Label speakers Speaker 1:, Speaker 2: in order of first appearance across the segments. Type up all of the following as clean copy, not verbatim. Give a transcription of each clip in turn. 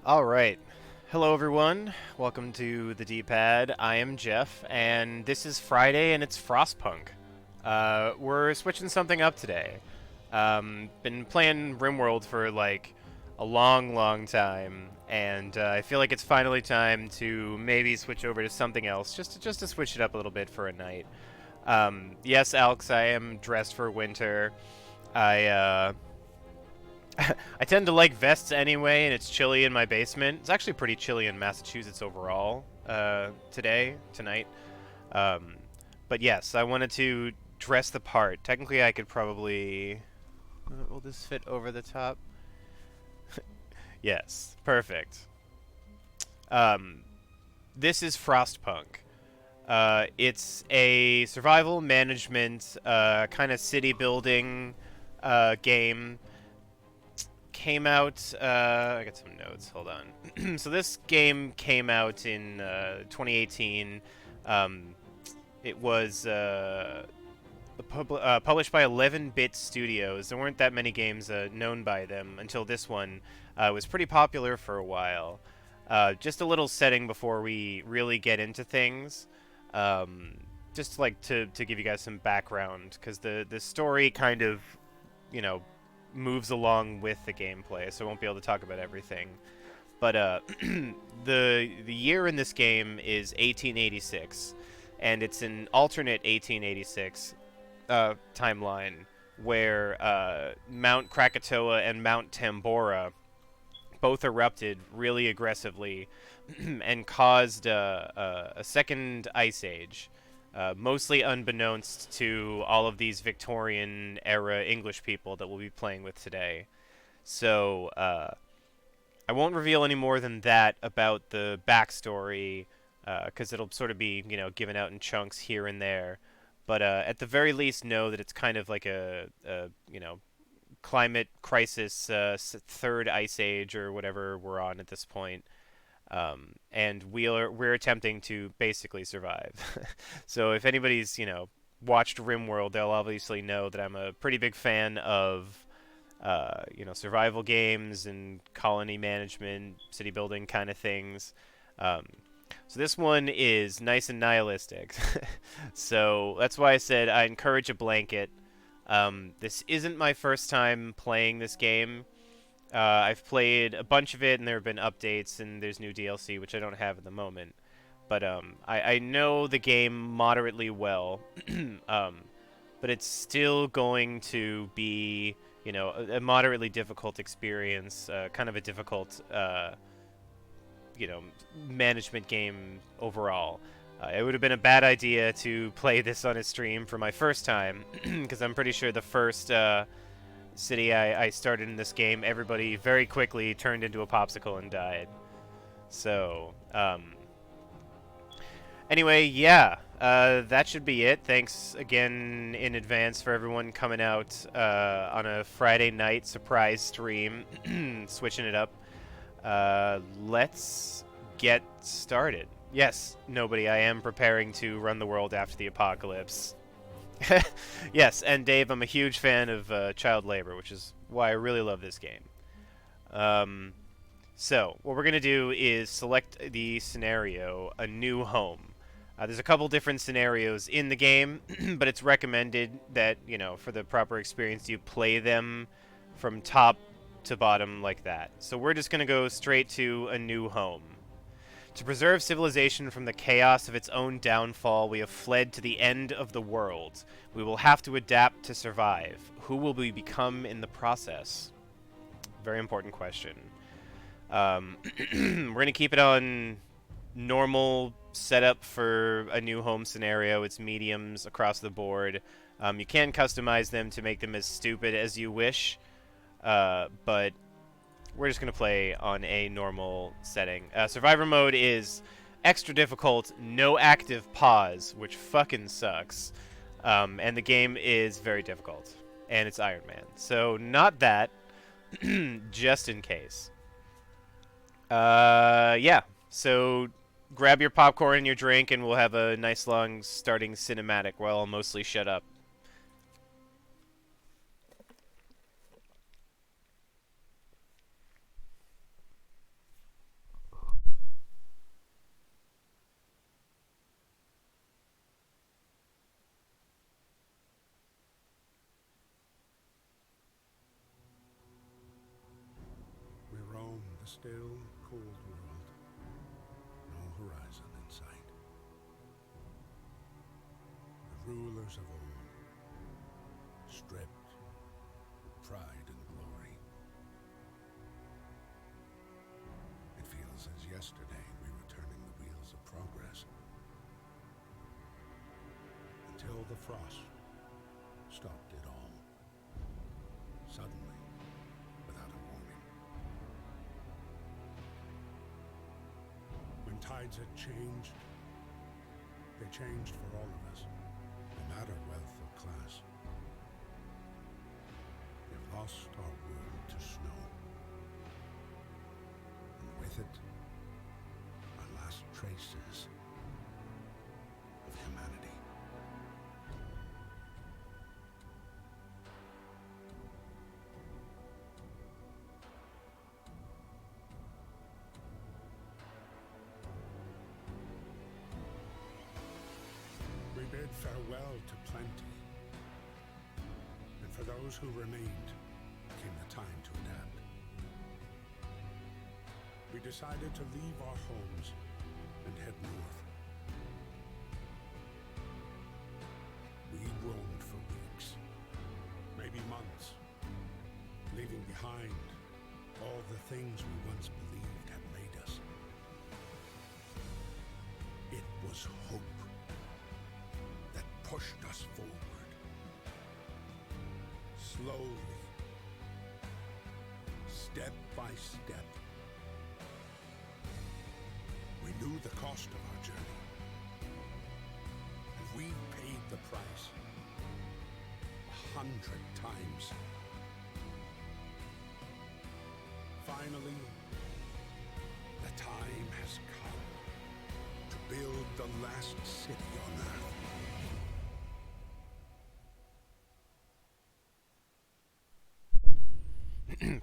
Speaker 1: All right. Hello, everyone. Welcome to the D-pad. I am Geoff, and this is Friday, and it's Frostpunk. We're switching something up today. Been playing RimWorld for like a long, long time, and I feel like it's finally time to maybe switch over to something else, just to switch it up a little bit for a night. Yes, Alex, I am dressed for winter. I I tend to like vests anyway, and it's chilly in my basement. It's actually pretty chilly in Massachusetts overall tonight. Um, but yes, I wanted to dress the part. Technically, I could probably... will this fit over the top? Yes, perfect. Um, this is Frostpunk. It's a survival management kind of city building game. Came out. I got some notes. Hold on. So this game came out in 2018. Um, it was published by 11-Bit Studios. There weren't that many games known by them until this one was pretty popular for a while. Just a little setting before we really get into things. Just like to give you guys some background, because the story kind of, you know, moves along with the gameplay, so I won't be able to talk about everything. But the year in this game is 1886, and it's an alternate 1886 timeline where Mount Krakatoa and Mount Tambora both erupted really aggressively and caused a second ice age. Mostly unbeknownst to all of these Victorian era English people that we'll be playing with today. So I won't reveal any more than that about the backstory, because it'll sort of be, given out in chunks here and there. But at the very least, know that it's kind of like a climate crisis, third ice age or whatever we're on at this point. And we're attempting to basically survive. So if anybody's watched RimWorld, they'll obviously know that I'm a pretty big fan of survival games and colony management, city building kind of things. So this one is nice and nihilistic. So that's why I said I encourage a blanket. This isn't my first time playing this game. I've played a bunch of it, and there have been updates, and there's new DLC, which I don't have at the moment. But I know the game moderately well, but it's still going to be, a moderately difficult experience, kind of a difficult, management game overall. It would have been a bad idea to play this on a stream for my first time, because I'm pretty sure the first city I started in this game, everybody very quickly turned into a popsicle and died. So, anyway, yeah, that should be it. Thanks again in advance for everyone coming out on a Friday night surprise stream, switching it up. Let's get started. Yes, nobody, I am preparing to run the world after the apocalypse. Yes, and Dave, I'm a huge fan of child labor, which is why I really love this game. So, what we're going to do is select the scenario, A New Home. There's a couple different scenarios in the game, but it's recommended that, for the proper experience, you play them from top to bottom like that. So we're just going to go straight to A New Home. To preserve civilization from the chaos of its own downfall, we have fled to the end of the world. We will have to adapt to survive. Who will we become in the process? Very important question. We're going to keep it on normal setup for a new home scenario. It's mediums across the board. You can customize them to make them as stupid as you wish, but we're just going to play on a normal setting. Survivor mode is extra difficult, no active pause, which fucking sucks. And the game is very difficult. And it's Iron Man. So not that, just in case. Yeah. So grab your popcorn and your drink, and we'll have a nice long starting cinematic while I'll mostly shut up.
Speaker 2: still, cold world. No horizon in sight. The rulers of old, stripped of pride and glory. It feels as yesterday we were turning the wheels of progress. Until the frost stopped it all. Suddenly, without a warning. When tides had changed, they changed for all of us, no matter wealth or class. We've lost our world to snow, and with it, our last traces of humanity. We bid farewell to plenty, and for those who remained, came the time to adapt. We decided to leave our homes and head north. We roamed for weeks, maybe months, leaving behind all the things we once believed had made us. It was hope that pushed us forward. Slowly, step by step. We knew the cost of our journey, and we paid the price 100 times. Finally, the time has come to build the last city on Earth.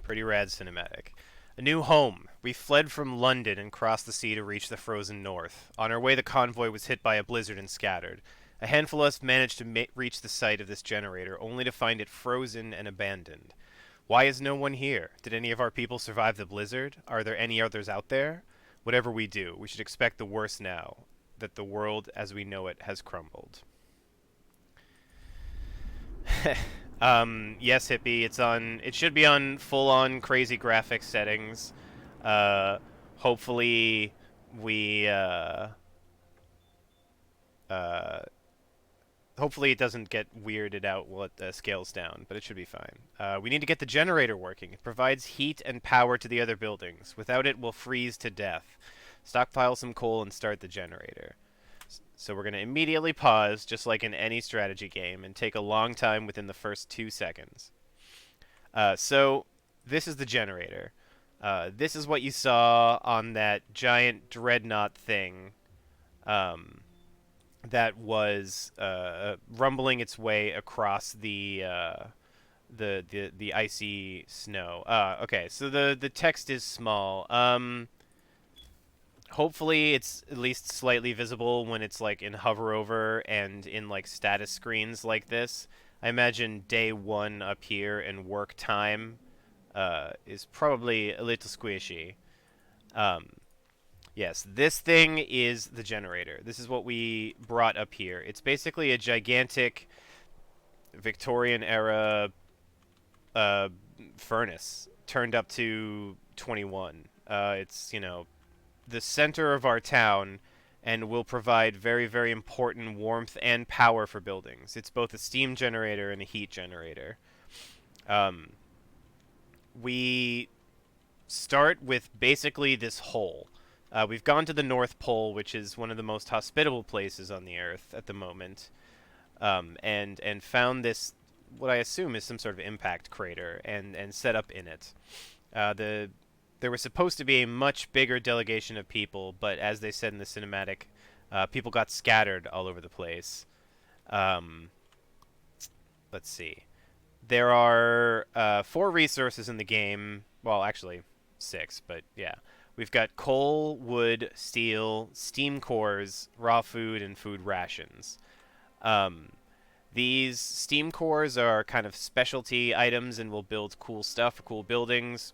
Speaker 1: Pretty rad cinematic. A new home. We fled from London and crossed the sea to reach the frozen north. On our way, the convoy was hit by a blizzard and scattered. A handful of us managed to reach the site of this generator, only to find it frozen and abandoned. Why is no one here? Did any of our people survive the blizzard? Are there any others out there? Whatever we do, we should expect the worst now, that the world as we know it has crumbled. Yes, Hippie, it's on. It should be on full-on crazy graphics settings. Hopefully, we uh, hopefully it doesn't get weirded out while it scales down, but it should be fine. We need to get the generator working. It provides heat and power to the other buildings. Without it, we'll freeze to death. Stockpile some coal and start the generator. So we're going to immediately pause, just like in any strategy game, and take a long time within the first 2 seconds. So this is the generator. This is what you saw on that giant dreadnought thing that was rumbling its way across the icy snow. Okay, so the text is small. Hopefully it's at least slightly visible when it's like in hover over and in like status screens like this. I imagine day 1 up here and work time is probably a little squishy. Yes, this thing is the generator. This is what we brought up here. It's basically a gigantic Victorian era furnace turned up to 21. It's, you know, the center of our town and will provide very, very important warmth and power for buildings. It's both a steam generator and a heat generator. We start with basically this hole. We've gone to the North Pole, which is one of the most hospitable places on the Earth at the moment, and found this, what I assume is some sort of impact crater, and set up in it. There was supposed to be a much bigger delegation of people, but as they said in the cinematic, people got scattered all over the place. Let's see. There are 4 resources in the game. Well, actually, 6, but yeah. We've got coal, wood, steel, steam cores, raw food, and food rations. These steam cores are kind of specialty items and will build cool stuff, cool buildings.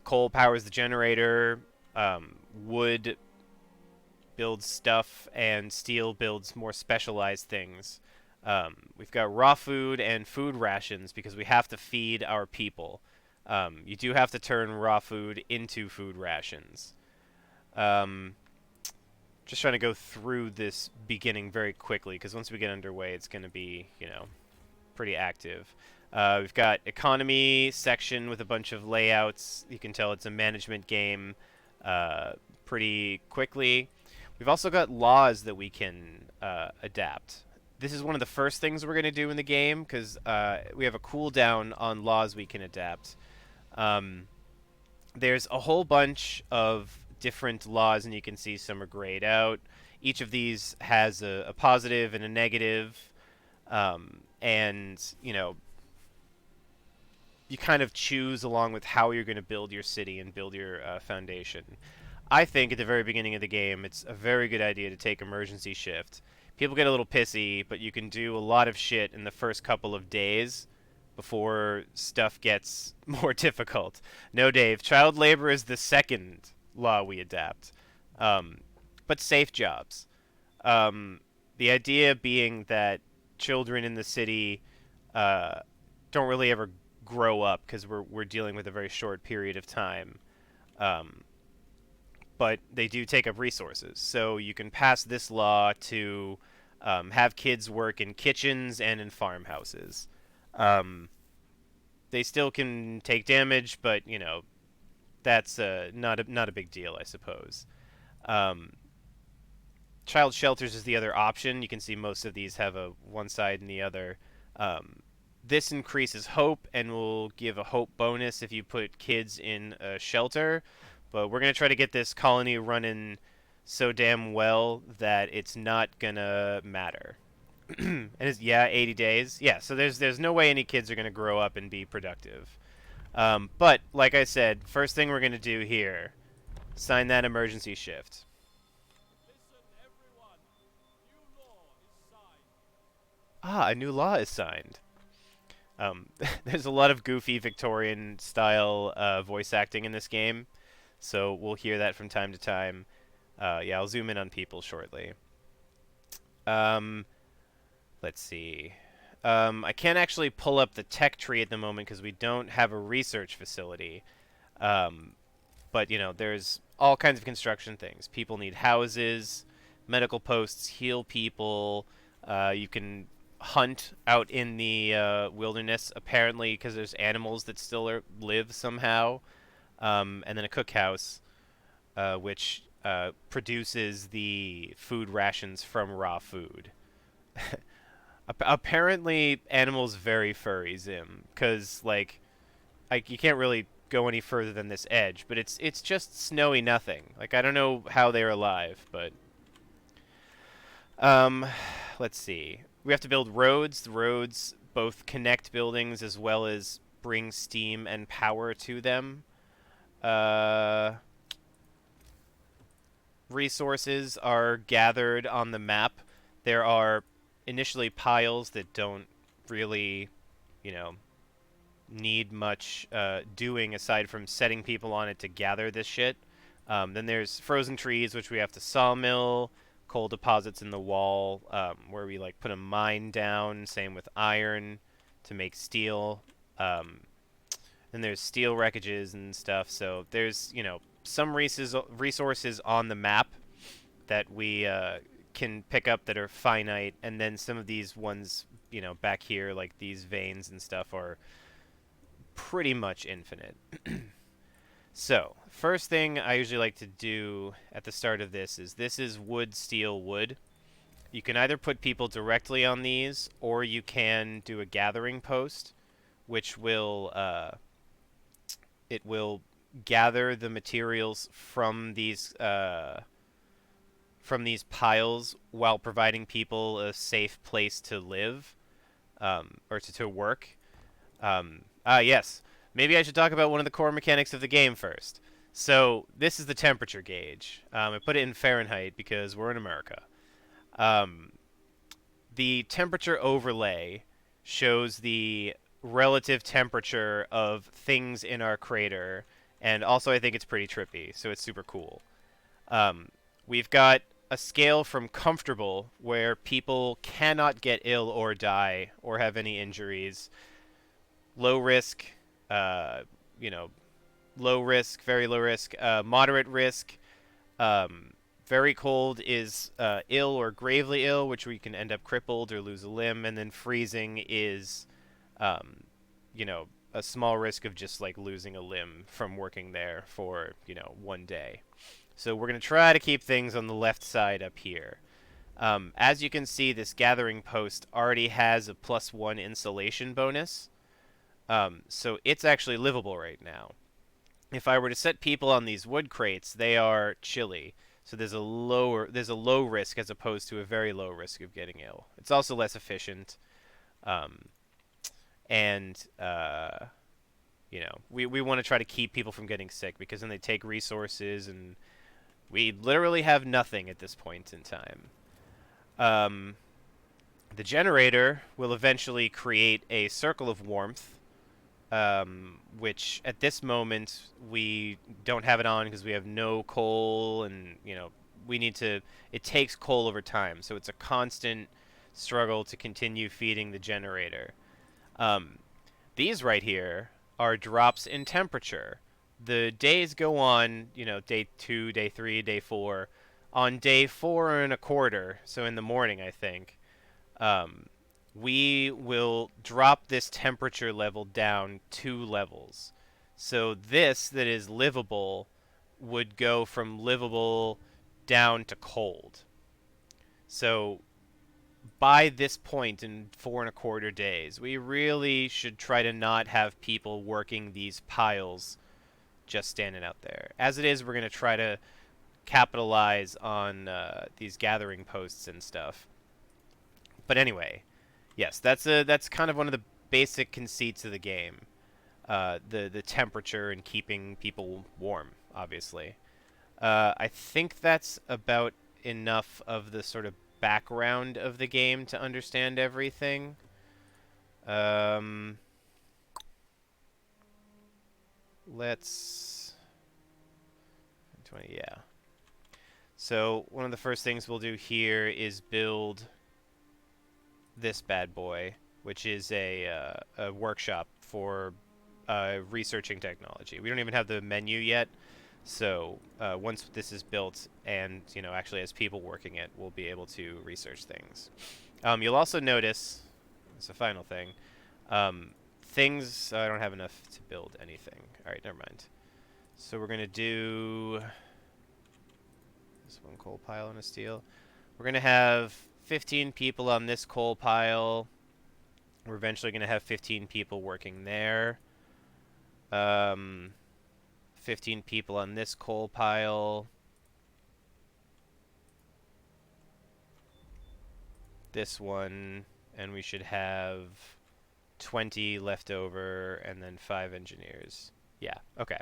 Speaker 1: Coal powers the generator. Wood builds stuff, and steel builds more specialized things. We've got raw food and food rations because we have to feed our people. You do have to turn raw food into food rations. Um, just trying to go through this beginning very quickly because once we get underway, it's going to be, pretty active. We've got economy section with a bunch of layouts. You can tell it's a management game pretty quickly. We've also got laws that we can adapt. This is one of the first things we're going to do in the game because we have a cooldown on laws we can adapt. There's a whole bunch of different laws, and you can see some are grayed out. Each of these has a positive and a negative, and you kind of choose along with how you're going to build your city and build your foundation. I think at the very beginning of the game, it's a very good idea to take emergency shift. People get a little pissy, but you can do a lot of shit in the first couple of days before stuff gets more difficult. No, Dave, child labor is the second law we adapt. But safe jobs. The idea being that children in the city don't really ever grow up because we're dealing with a very short period of time. But they do take up resources. So you can pass this law to have kids work in kitchens and in farmhouses. They still can take damage, but that's not a big deal, I suppose. Child shelters is the other option. You can see most of these have a one side and the other. This increases hope and will give a hope bonus if you put kids in a shelter. But we're going to try to get this colony running so damn well that it's not going to matter. And 80 days. Yeah, so there's no way any kids are going to grow up and be productive. But, like I said, first thing we're going to do here, sign that emergency shift. A new law is signed. There's a lot of goofy Victorian-style voice acting in this game, so we'll hear that from time to time. I'll zoom in on people shortly. Let's see. I can't actually pull up the tech tree at the moment because we don't have a research facility. But, there's all kinds of construction things. People need houses, medical posts, heal people. You can hunt out in the wilderness, apparently, because there's animals that still live somehow. And then a cookhouse, which produces the food rations from raw food. Apparently, animals very furry, Zim, because you can't really go any further than this edge, but it's just snowy nothing. I don't know how they're alive, but let's see. We have to build roads. The roads both connect buildings as well as bring steam and power to them. Resources are gathered on the map. There are initially piles that don't really, need much doing aside from setting people on it to gather this shit. Then there's frozen trees, which we have to sawmill, coal deposits in the wall, where we put a mine down. Same with iron to make steel. Then there's steel wreckages and stuff. So there's some resources on the map that we can pick up that are finite, and then some of these ones back here, like these veins and stuff, are pretty much infinite. So, first thing I usually like to do at the start of this is wood, steel, wood. You can either put people directly on these, or you can do a gathering post, which will it will gather the materials from these piles while providing people a safe place to live, or to work. Yes. Maybe I should talk about one of the core mechanics of the game first. So, this is the temperature gauge. I put it in Fahrenheit because we're in America. The temperature overlay shows the relative temperature of things in our crater And also, I think it's pretty trippy, so it's super cool. Um, we've got a scale from comfortable, where people cannot get ill or die or have any injuries, low risk, uh, you know, low risk, very low risk, moderate risk. Um, very cold is ill or gravely ill, which we can end up crippled or lose a limb, and then freezing is, um, a small risk of just like losing a limb from working there for 1 day. So we're going to try to keep things on the left side up here. As you can see, this gathering post already has a +1 insulation bonus, so it's actually livable right now. If I were to set people on these wood crates, they are chilly. So there's a low risk as opposed to a very low risk of getting ill. It's also less efficient, um, and we want to try to keep people from getting sick because then they take resources, and we literally have nothing at this point in time. Um, the generator will eventually create a circle of warmth, which at this moment we don't have it on because we have no coal, and we need to. It takes coal over time, so it's a constant struggle to continue feeding the generator. Um, these right here are drops in temperature. The days go on, day 2, day 3, day 4. On day 4 1/4, so in the morning, I think, um, we will drop this temperature level down 2 levels. So this that is livable would go from livable down to cold. So by this point in 4 1/4 days, we really should try to not have people working these piles just standing out there. As it is, we're going to try to capitalize on these gathering posts and stuff. But anyway, yes, that's kind of one of the basic conceits of the game. The temperature and keeping people warm, obviously. I think that's about enough of the sort of background of the game to understand everything. Let's 20, yeah. So one of the first things we'll do here is build this bad boy, which is a workshop for researching technology. We don't even have the menu yet, so once this is built and actually has people working it, we'll be able to research things. You'll also notice, it's a final thing, things. I don't have enough to build anything. All right, never mind. So we're gonna do this one coal pile and a steel. We're gonna have 15 people on this coal pile. We're eventually gonna have 15 people working there. 15 people on this coal pile. This one, and we should have 20 left over, and then 5 engineers. Yeah, okay.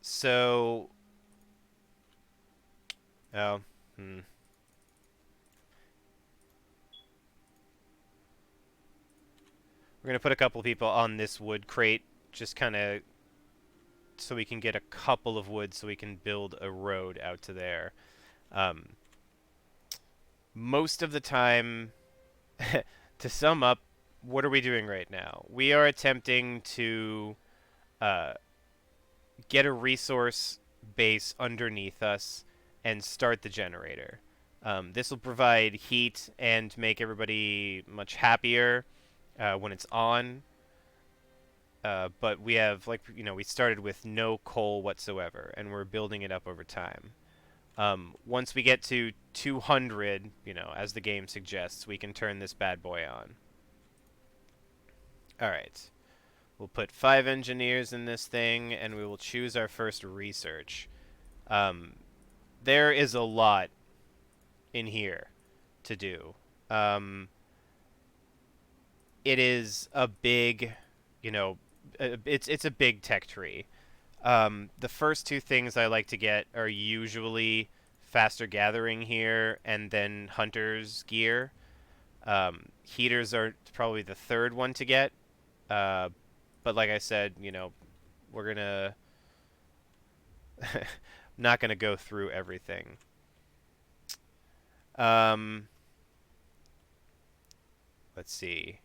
Speaker 1: So, oh, hmm. We're going to put a couple people on this wood crate, just kind of so we can get a couple of wood so we can build a road out to there. Most of the time, to sum up, what are we doing right now? We are attempting to get a resource base underneath us and start the generator. This will provide heat and make everybody much happier when it's on. But we have, we started with no coal whatsoever, and we're building it up over time. Once we get to 200, as the game suggests, we can turn this bad boy on. Alright. We'll put 5 engineers in this thing, and we will choose our first research. There is a lot in here to do. It is a big, it's a big tech tree. The first 2 things I like to get are usually faster gathering here and then hunter's gear. Heaters are probably the third one to get. Uh, but like I said, we're gonna not gonna go through everything. Um, let's see.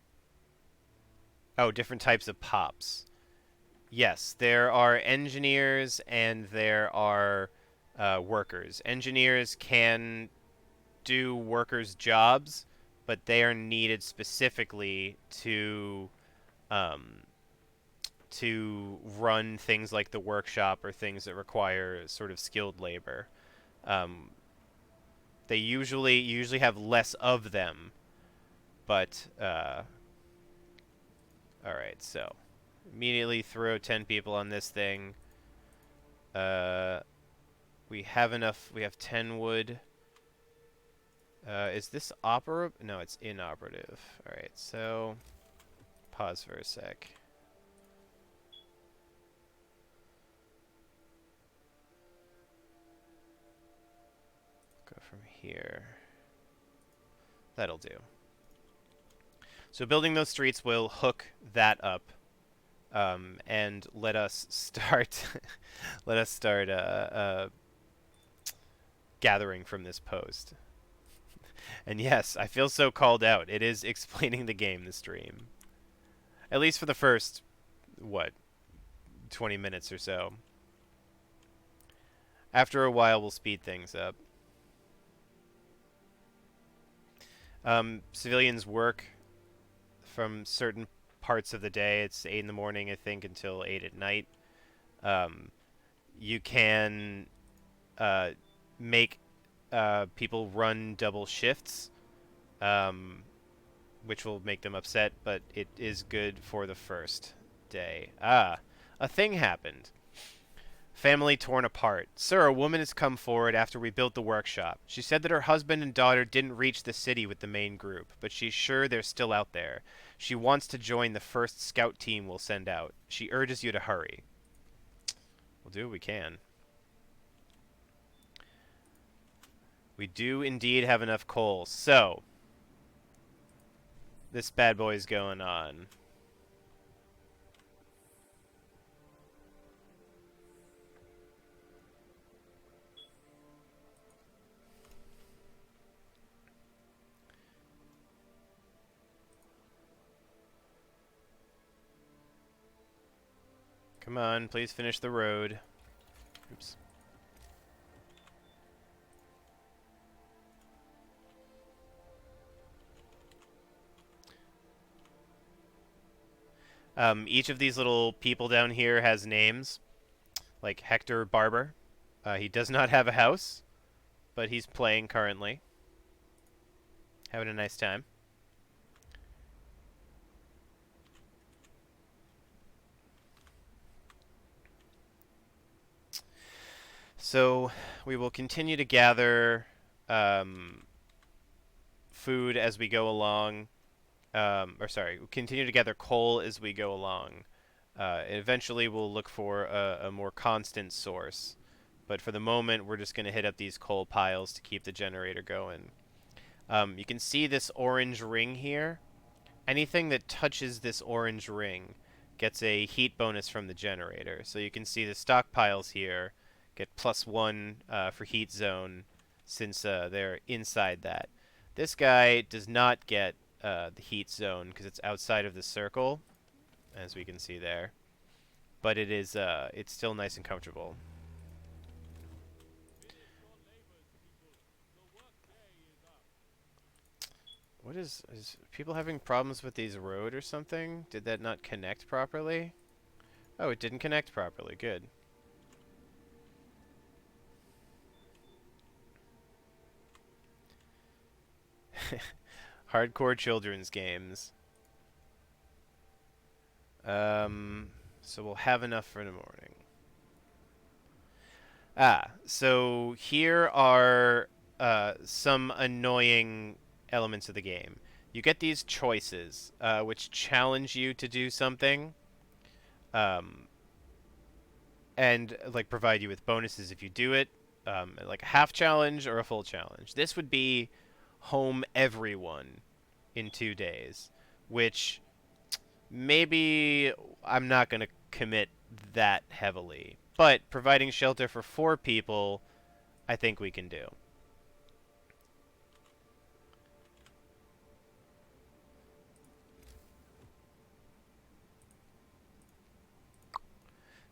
Speaker 1: Oh, different types of pops. Yes, there are engineers and there are workers. Engineers can do workers' jobs, but they are needed specifically um, to run things like the workshop or things that require sort of skilled labor. Um, they usually have less of them, but all right. So immediately throw 10 people on this thing. Uh, we have enough. We have 10 wood. Is this operative? No, it's inoperative. All right. So pause for a sec. Go from here. That'll do. So building those streets will hook that up, and let us start gathering from this post. And yes, I feel so called out. It is explaining the game, the stream. At least for the first, what, 20 minutes or so. After a while, we'll speed things up. Civilians work from certain parts of the day. It's 8 in the morning, I think, until 8 at night. You can make people run double shifts, which will make them upset, but it is good for the first day. Ah, a thing happened. Family torn apart. Sir, a woman has come forward after we built the workshop. She said that her husband and daughter didn't reach the city with the main group, but she's sure they're still out there. She wants to join the first scout team we'll send out. She urges you to hurry. We'll do what we can. We do indeed have enough coal, so this bad boy's going on. Come on, please finish the road. Oops. Each of these little people down here has names, like Hector Barber. He does not have a house, but he's playing currently. Having a nice time. So we will continue to gather food as we go along. We'll continue to gather coal as we go along. Eventually, we'll look for a more constant source. But for the moment, we're just going to hit up these coal piles to keep the generator going. You can see this orange ring here. Anything that touches this orange ring gets a heat bonus from the generator. So you can see the stockpiles here get +1 for heat zone since they're inside that. This guy does not get the heat zone because it's outside of the circle, as we can see there. But it is it's still nice and comfortable. What is people having problems with these road or something? Did that not connect properly? Oh, it didn't connect properly. Good. Hardcore children's games. So we'll have enough for the morning. So here are some annoying elements of the game. You get these choices, which challenge you to do something, and like provide you with bonuses if you do it, like a half challenge or a full challenge. This would be home everyone in 2 days, which maybe I'm not going to commit that heavily. But providing shelter for 4 people, I think we can do.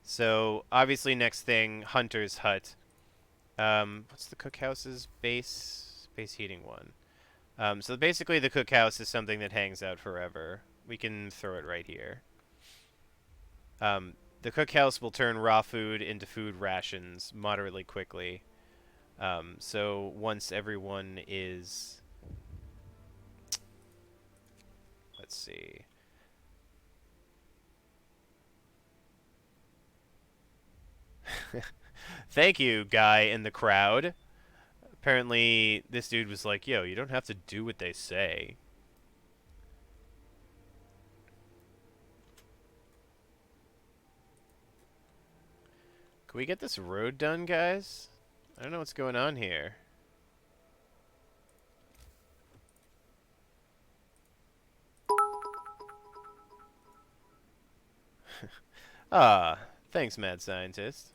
Speaker 1: So, obviously, next thing, Hunter's Hut. What's the cookhouse's base heating one? So basically, the cookhouse is something that hangs out forever. We can throw it right here. The cookhouse will turn raw food into food rations moderately quickly. So once everyone is, let's see. Thank you, guy in the crowd. Apparently, this dude was like, yo, you don't have to do what they say. Can we get this road done, guys? I don't know what's going on here. Ah, thanks, mad scientist.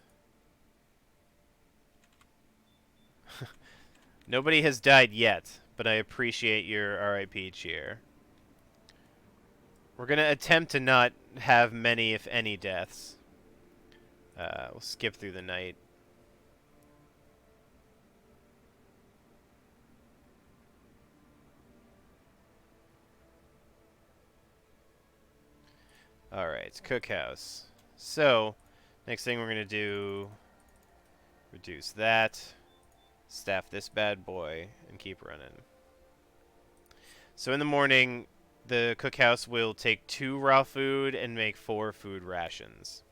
Speaker 1: Nobody has died yet, but I appreciate your RIP cheer. We're gonna attempt to not have many, if any, deaths. We'll skip through the night. Alright, cookhouse. So, next thing we're gonna do, reduce that, staff this bad boy, and keep running. So in the morning, the cookhouse will take 2 raw food and make 4 food rations.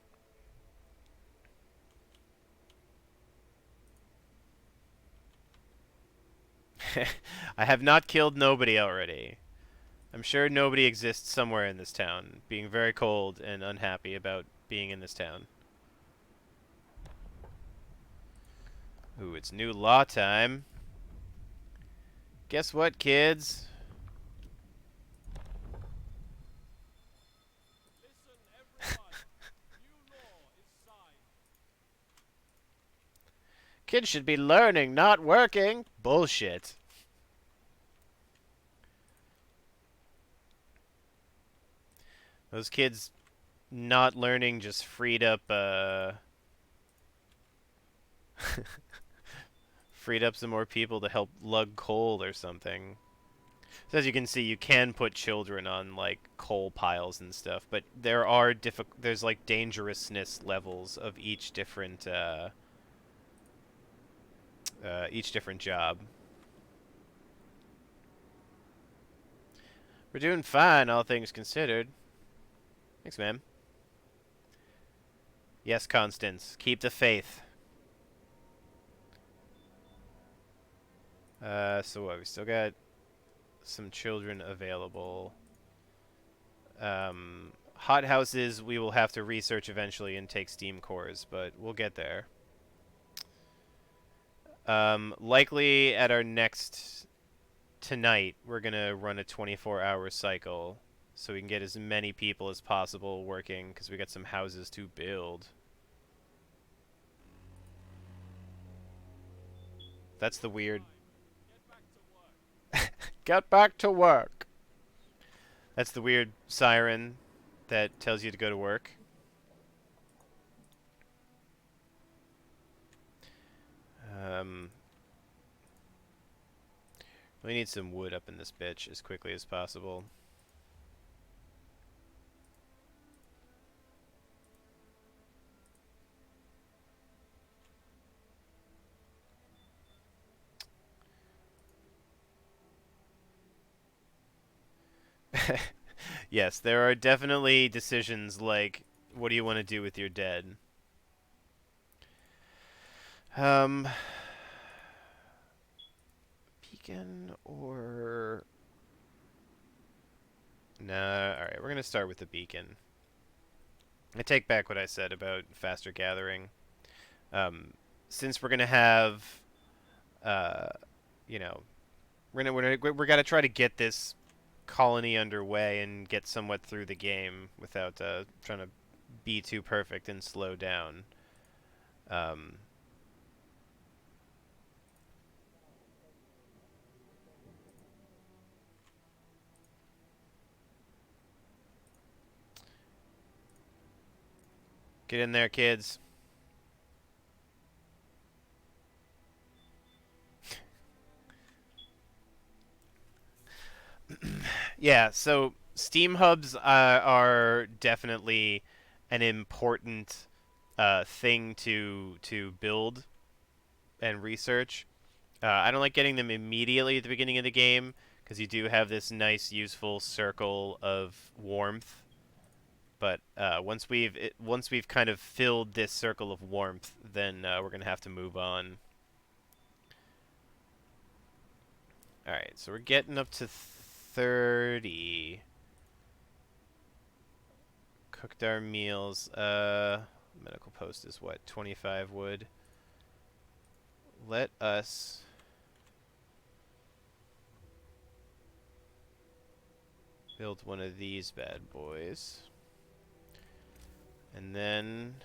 Speaker 1: I have not killed nobody already. I'm sure nobody exists somewhere in this town, being very cold and unhappy about being in this town. Ooh, it's new law time. Guess what, kids?
Speaker 3: Listen, everyone. New law is signed.
Speaker 1: Kids should be learning, not working. Bullshit. Those kids not learning just freed up, freed up some more people to help lug coal or something. So as you can see, you can put children on, like, coal piles and stuff, but there are there's, like, dangerousness levels of each different job. We're doing fine, all things considered. Thanks, ma'am. Yes, Constance. Keep the faith. So what? We still got some children available. Hot houses we will have to research eventually and take steam cores, but we'll get there. Likely at our next tonight, we're gonna run a 24-hour cycle so we can get as many people as possible working because we got some houses to build. That's the weird. Get back to work. That's the weird siren that tells you to go to work. We need some wood up in this bitch as quickly as possible. Yes, there are definitely decisions like, what do you want to do with your dead? Beacon or... Nah, alright, we're gonna start with the beacon. I take back what I said about faster gathering. Since we're gonna have, you know, we're gonna try to get this colony underway and get somewhat through the game without trying to be too perfect and slow down. Um, get in there, kids. Yeah, so Steam hubs are definitely an important thing to build and research. I don't like getting them immediately at the beginning of the game because you do have this nice, useful circle of warmth. But once we've kind of filled this circle of warmth, then we're gonna have to move on. All right, so we're getting up to 30. Cooked our meals. Medical post is what? 25 wood. Let us build one of these bad boys. And then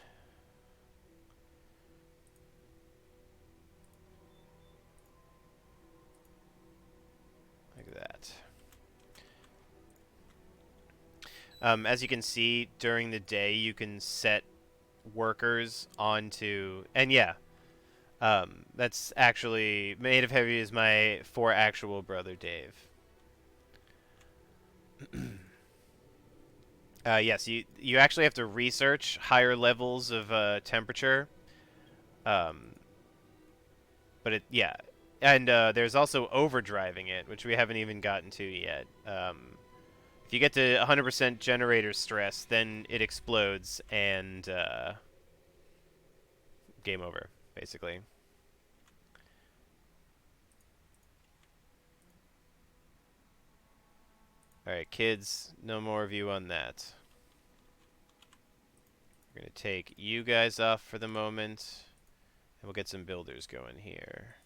Speaker 1: like that. As you can see, during the day you can set workers onto, and yeah, that's actually Made of Heavy is my for actual brother Dave. Yes, you actually have to research higher levels of temperature, um, but yeah, and there's also overdriving it, which we haven't even gotten to yet. If you get to 100% generator stress, then it explodes and game over, basically. Alright, kids, no more of you on that. We're going to take you guys off for the moment, and we'll get some builders going here.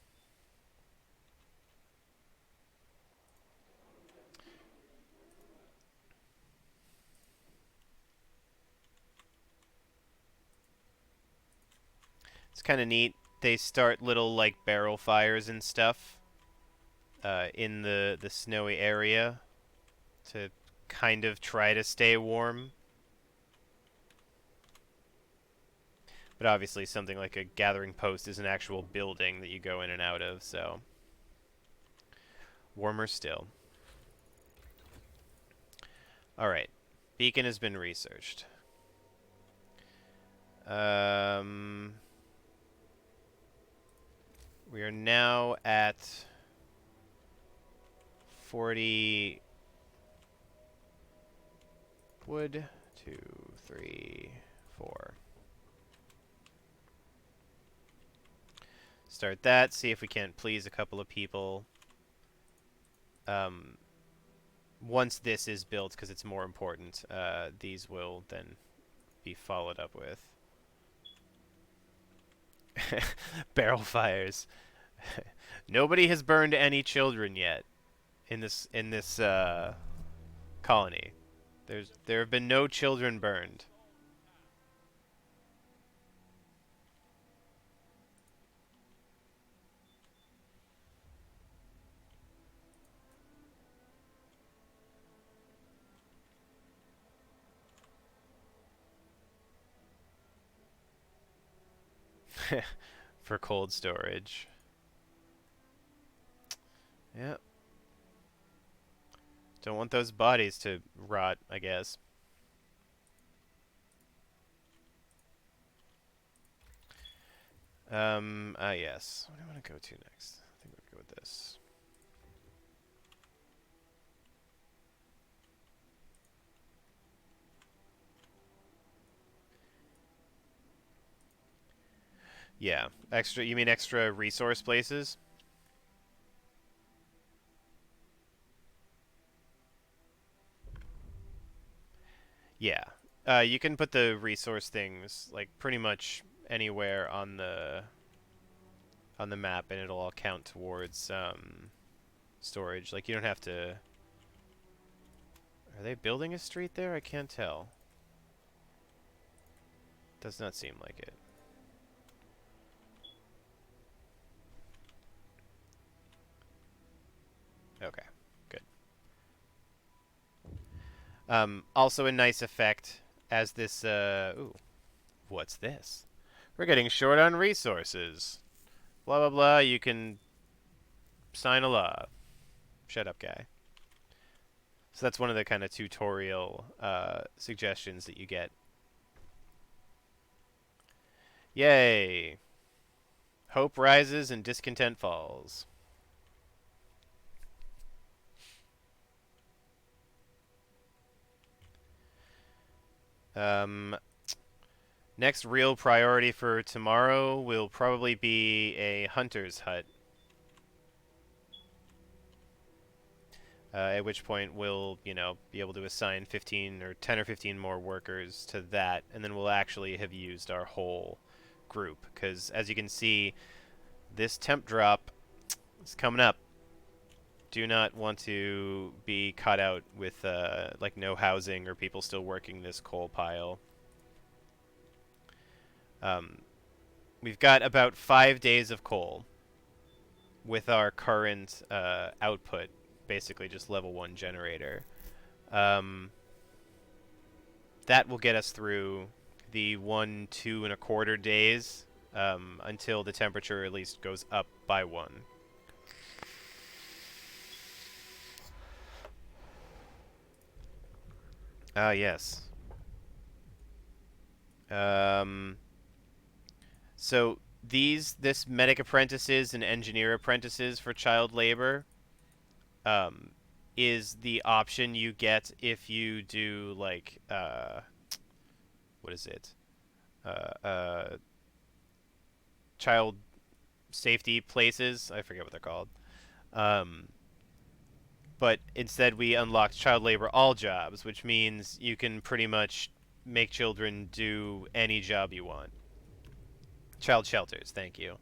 Speaker 1: It's kind of neat. They start little, like, barrel fires and stuff in the snowy area to kind of try to stay warm. But obviously something like a gathering post is an actual building that you go in and out of, so warmer still. Alright. Beacon has been researched. We are now at 40 wood. 2, 3, 4. Start that, see if we can't please a couple of people. Once this is built, because it's more important, these will then be followed up with. Barrel fires. Nobody has burned any children yet in this colony. There have been no children burned. For cold storage. Yep. Don't want those bodies to rot, I guess. Yes. What do I want to go to next? I think we'll go with this. Yeah. Extra, you mean extra resource places? Yeah. You can put the resource things like pretty much anywhere on the map, and it'll all count towards storage. Like you don't have to Are they building a street there? I can't tell. Does not seem like it. Okay, good. Also a nice effect as this, ooh, what's this? We're getting short on resources. Blah, blah, blah, you can sign a law. Shut up, guy. So that's one of the kind of tutorial suggestions that you get. Yay! Hope rises and discontent falls. Next real priority for tomorrow will probably be a hunter's hut. At which point we'll, you know, be able to assign 15 or 10 or 15 more workers to that, and then we'll actually have used our whole group. Because as you can see, this temp drop is coming up. Do not want to be caught out with like no housing or people still working this coal pile. We've got about 5 days of coal with our current output, basically just level 1 generator. That will get us through the 1, 2.25 days until the temperature at least goes up by 1. Ah, yes. So this medic apprentices and engineer apprentices for child labor is the option you get if you do like what is it? Child safety places. I forget what they're called. But instead we unlocked child labor all jobs, which means you can pretty much make children do any job you want. Child shelters, thank you.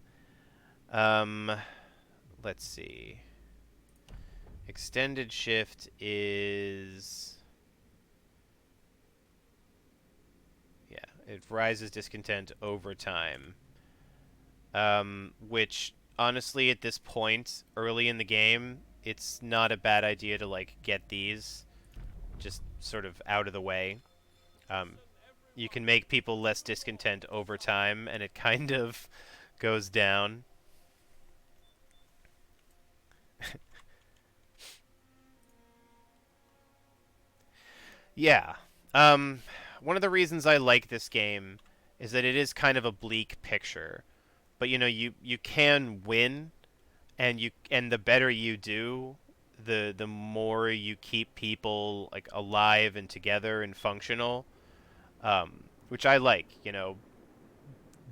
Speaker 1: Let's see. Extended shift is... yeah, it rises discontent over time. Which, honestly, at this point, early in the game, it's not a bad idea to, like, get these just sort of out of the way. You can make people less discontent over time, and it kind of goes down. Yeah. One of the reasons I like this game is that it is kind of a bleak picture. But, you know, you can win, and the better you do, the more you keep people, like, alive and together and functional. Which I like, you know,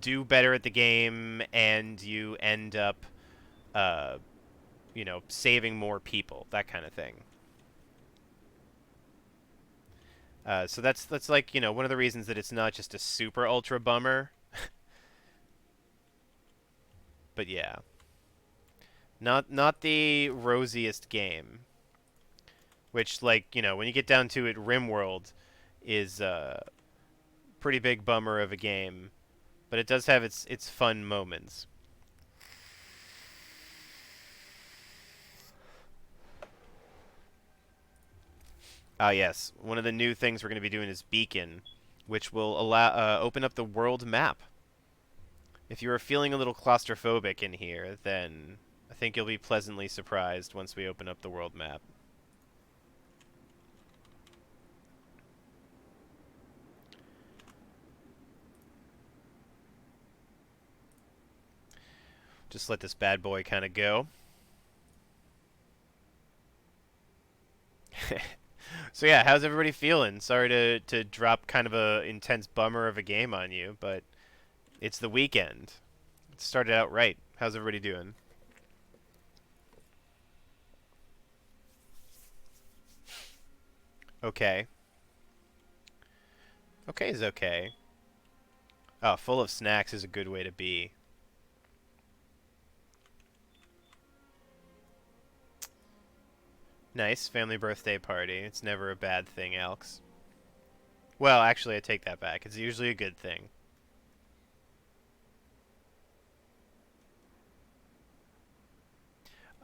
Speaker 1: do better at the game, and you end up, you know, saving more people, that kind of thing. So that's like, you know, one of the reasons that it's not just a super ultra bummer. But yeah, not the rosiest game. Which, like, you know, when you get down to it, RimWorld is pretty big bummer of a game, but it does have its fun moments. Ah, yes. One of the new things we're going to be doing is Beacon, which will allow open up the world map. If you are feeling a little claustrophobic in here, then I think you'll be pleasantly surprised once we open up the world map. Just let this bad boy kind of go. So yeah, how's everybody feeling? Sorry to drop kind of a intense bummer of a game on you, but it's the weekend. It started out right. How's everybody doing? Okay. Okay is okay. Oh, full of snacks is a good way to be. Nice family birthday party. It's never a bad thing, Alex. Well, actually, I take that back. It's usually a good thing.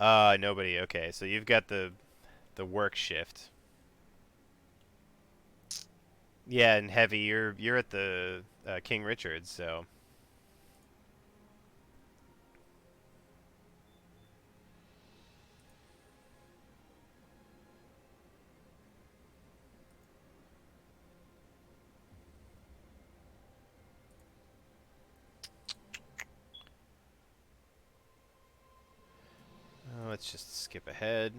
Speaker 1: Nobody. Okay, so you've got the work shift. Yeah, and heavy. You're at the King Richard, so let's just skip ahead.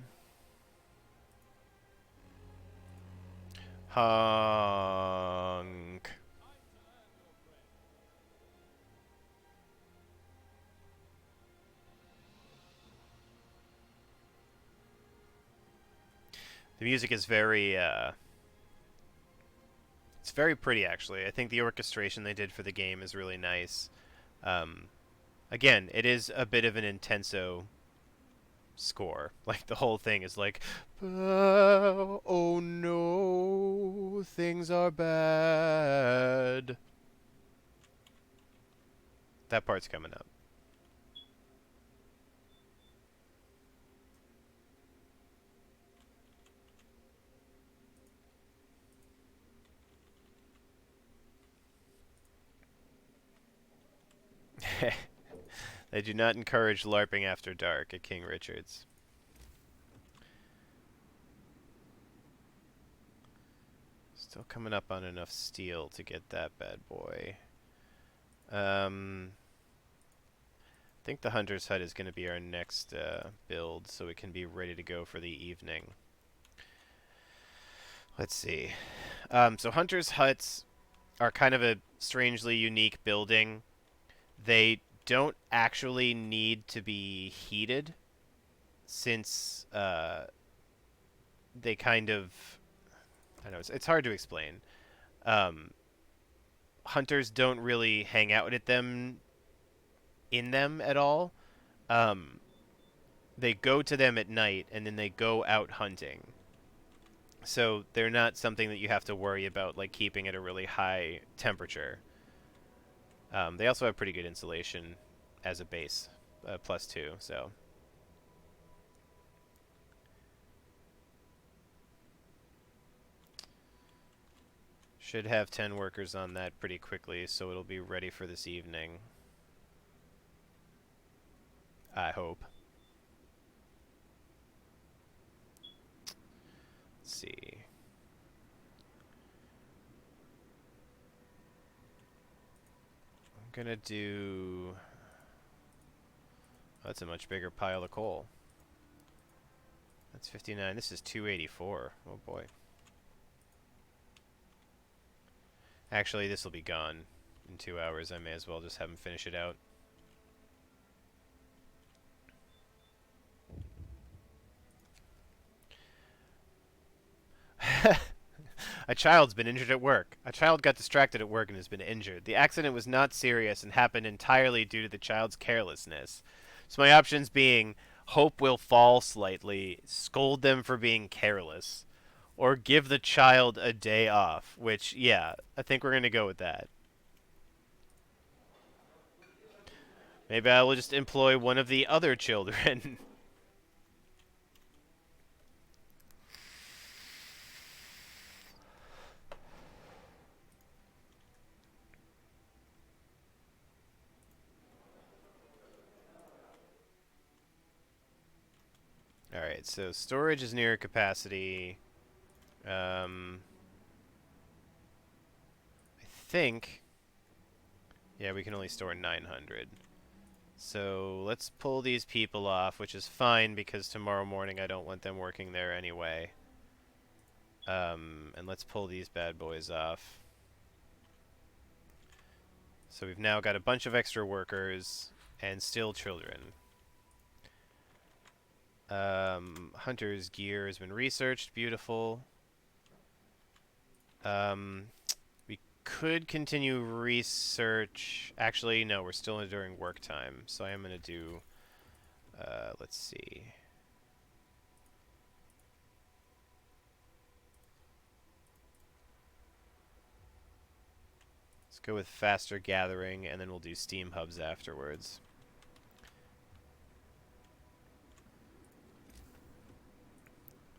Speaker 1: Honk. The music is very it's very pretty actually. I think the orchestration they did for the game is really nice. Um, Again, it is a bit of an intenso score. Like the whole thing is like, oh no, things are bad. That part's coming up. They do not encourage LARPing after dark at King Richard's. Still coming up on enough steel to get that bad boy. I think the Hunter's Hut is going to be our next build, so we can be ready to go for the evening. Let's see. So Hunter's Huts are kind of a strangely unique building. They don't actually need to be heated, since they kind of... I don't know, it's hard to explain. Um, Hunters don't really hang out at them in them at all. Um, they go to them at night, and then they go out hunting. So they're not something that you have to worry about, like keeping at a really high temperature. They also have pretty good insulation as a base, +2. So should have 10 workers on that pretty quickly, so it'll be ready for this evening. I hope. Let's see. I'm gonna do... Oh, that's a much bigger pile of coal. That's 59. This is 284. Oh boy. Actually, this will be gone in 2 hours. I may as well just have him finish it out. A child's been injured at work. A child got distracted at work and has been injured. The accident was not serious and happened entirely due to the child's carelessness. So my options being hope will fall slightly, scold them for being careless, or give the child a day off, which, yeah, I think we're going to go with that. Maybe I will just employ one of the other children. Alright, so storage is near capacity. I think... Yeah, we can only store 900. So let's pull these people off, which is fine because tomorrow morning I don't want them working there anyway. And let's pull these bad boys off. So we've now got a bunch of extra workers and still children. Hunter's gear has been researched. Beautiful. We could continue research. Actually, no, we're still during work time. So I am going to do... let's see. go with faster gathering, and then we'll do steam hubs afterwards.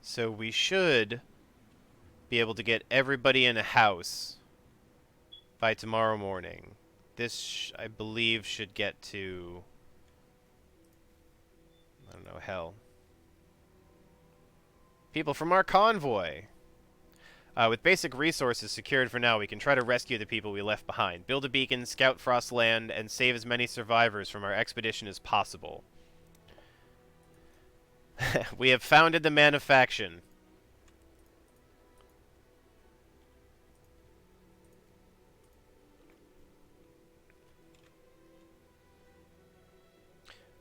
Speaker 1: So we should be able to get everybody in a house by tomorrow morning. This, I believe, should get to... I don't know, hell. People from our convoy! With basic resources secured for now, we can try to rescue the people we left behind, build a beacon, scout Frostland, and save as many survivors from our expedition as possible. We have founded the Manufaction.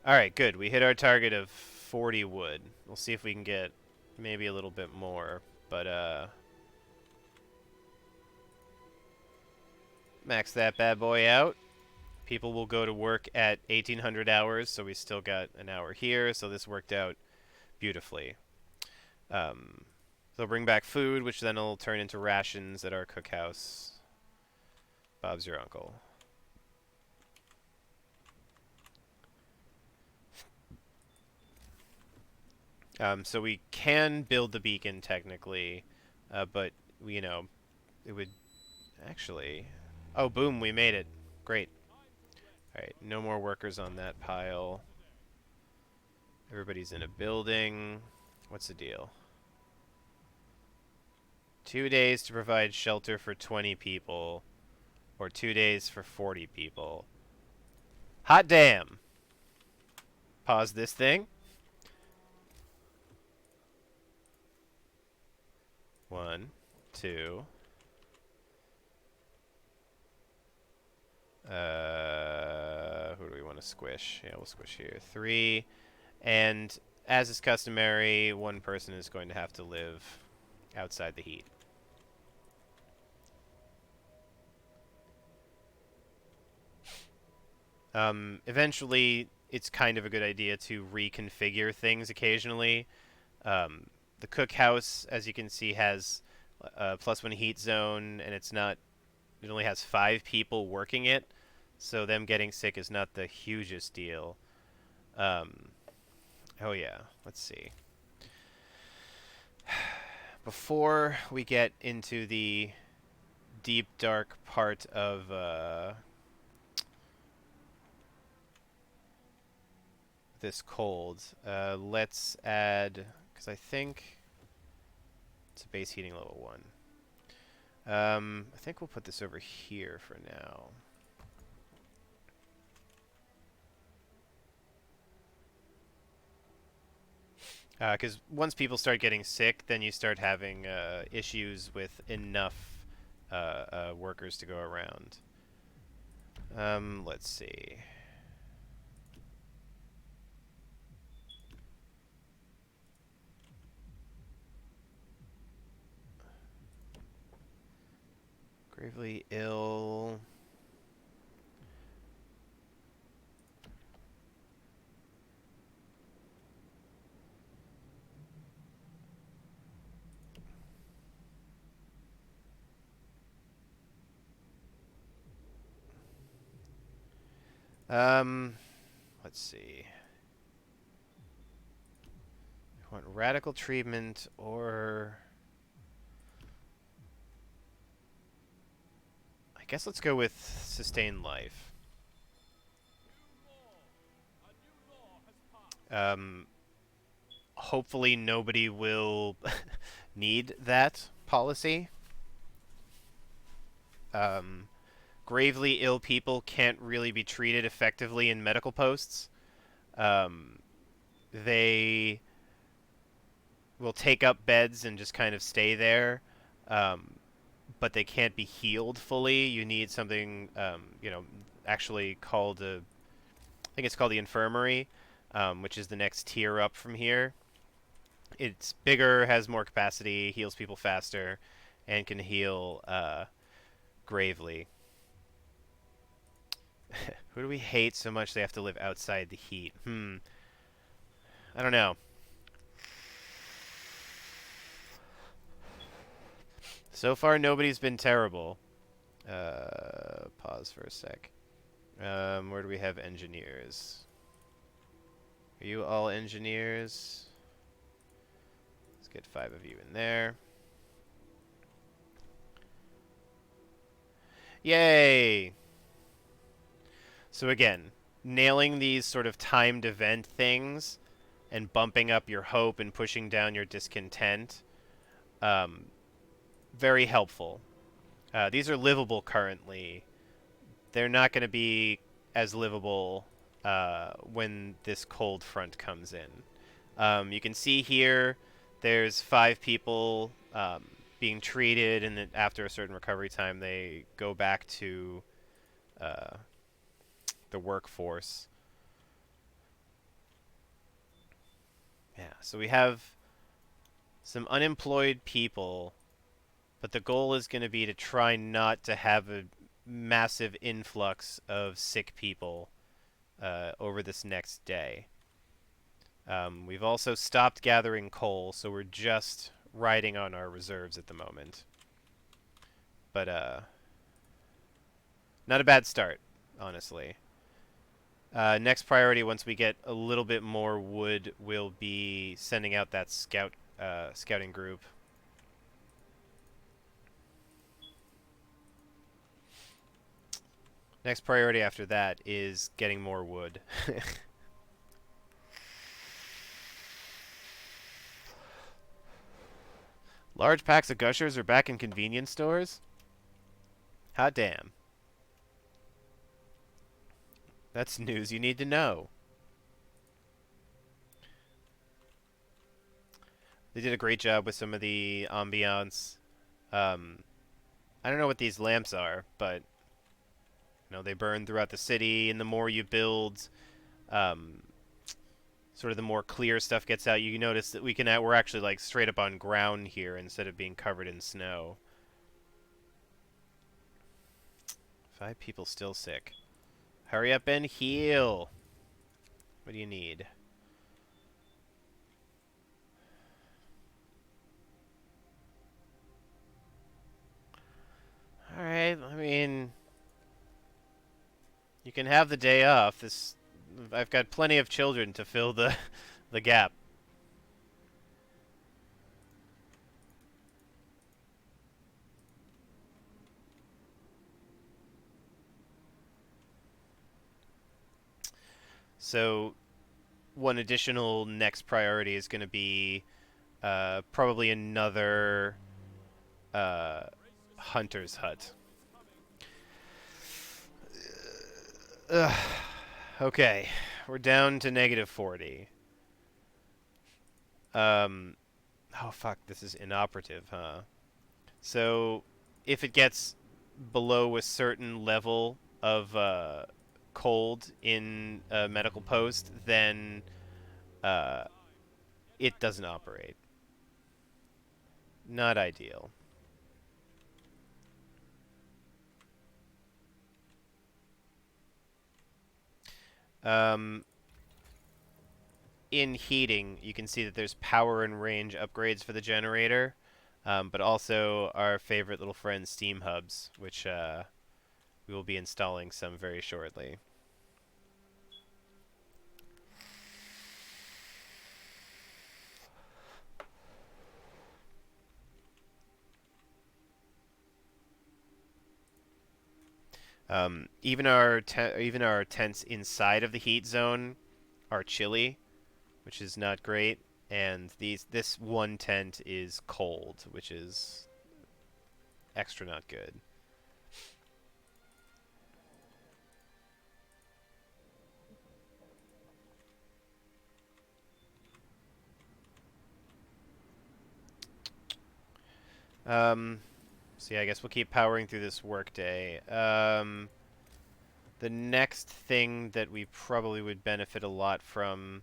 Speaker 1: Alright, good. We hit our target of 40 wood. We'll see if we can get maybe a little bit more, but, max that bad boy out. People will go to work at 1800 hours, so we still got an hour here, so this worked out beautifully. They'll bring back food, which then will turn into rations at our cookhouse. Bob's your uncle. So we can build the beacon, technically, but, you know, it would actually... Oh, boom, we made it. Great. Alright, no more workers on that pile. Everybody's in a building. What's the deal? 2 days to provide shelter for 20 people, or 2 days for 40 people. Hot damn! Pause this thing. 1, 2. Who do we want to squish? Yeah, we'll squish here. 3. And as is customary, one person is going to have to live outside the heat. Eventually, it's kind of a good idea to reconfigure things occasionally. The cookhouse, as you can see, has a +1 heat zone, and it's not... It only has 5 people working it, so them getting sick is not the hugest deal. Oh yeah, let's see. Before we get into the deep, dark part of this cold, let's add, because I think it's a base heating level 1. I think we'll put this over here for now. Because once people start getting sick, then you start having issues with enough workers to go around. Let's see. Gravely ill. Let's see. I want radical treatment or... I guess let's go with sustained life. Hopefully nobody will need that policy. Gravely ill people can't really be treated effectively in medical posts. They will take up beds and just kind of stay there. But they can't be healed fully. You need something, you know, actually called I think it's called the infirmary, which is the next tier up from here. It's bigger, has more capacity, heals people faster, and can heal gravely. Who do we hate so much they have to live outside the heat? I don't know. So far, nobody's been terrible. Pause for a sec. Where do we have engineers? Are you all engineers? Let's get 5 of you in there. Yay! So again, nailing these sort of timed event things and bumping up your hope and pushing down your discontent, very helpful. These are livable currently. They're not going to be as livable when this cold front comes in. You can see here there's 5 people being treated, and then after a certain recovery time, they go back to uh, the workforce. Yeah, so we have some unemployed people, but the goal is going to be to try not to have a massive influx of sick people over this next day. We've also stopped gathering coal, so we're just riding on our reserves at the moment. But not a bad start, honestly. Next priority, once we get a little bit more wood, will be sending out that scouting group. Next priority after that is getting more wood. Large packs of gushers are back in convenience stores? Hot damn. That's news you need to know. They did a great job with some of the ambiance. I don't know what these lamps are, but they burn throughout the city, and the more you build, sort of the more clear stuff gets out. You notice that we're actually like straight up on ground here instead of being covered in snow. 5 people still sick. Hurry up and heal. What do you need? Alright, I mean, you can have the day off. I've got plenty of children to fill the gap. So one additional next priority is going to be probably another hunter's hut. Okay, we're down to -40. Oh fuck, this is inoperative, huh? So if it gets below a certain level of cold in a medical post, then uh, it doesn't operate. Not ideal. In heating, you can see that there's power and range upgrades for the generator, but also our favorite little friend steam hubs, which we will be installing some very shortly. Even our tents inside of the heat zone are chilly, which is not great, and this one tent is cold, which is extra not good. So yeah, I guess we'll keep powering through this workday. The next thing that we probably would benefit a lot from,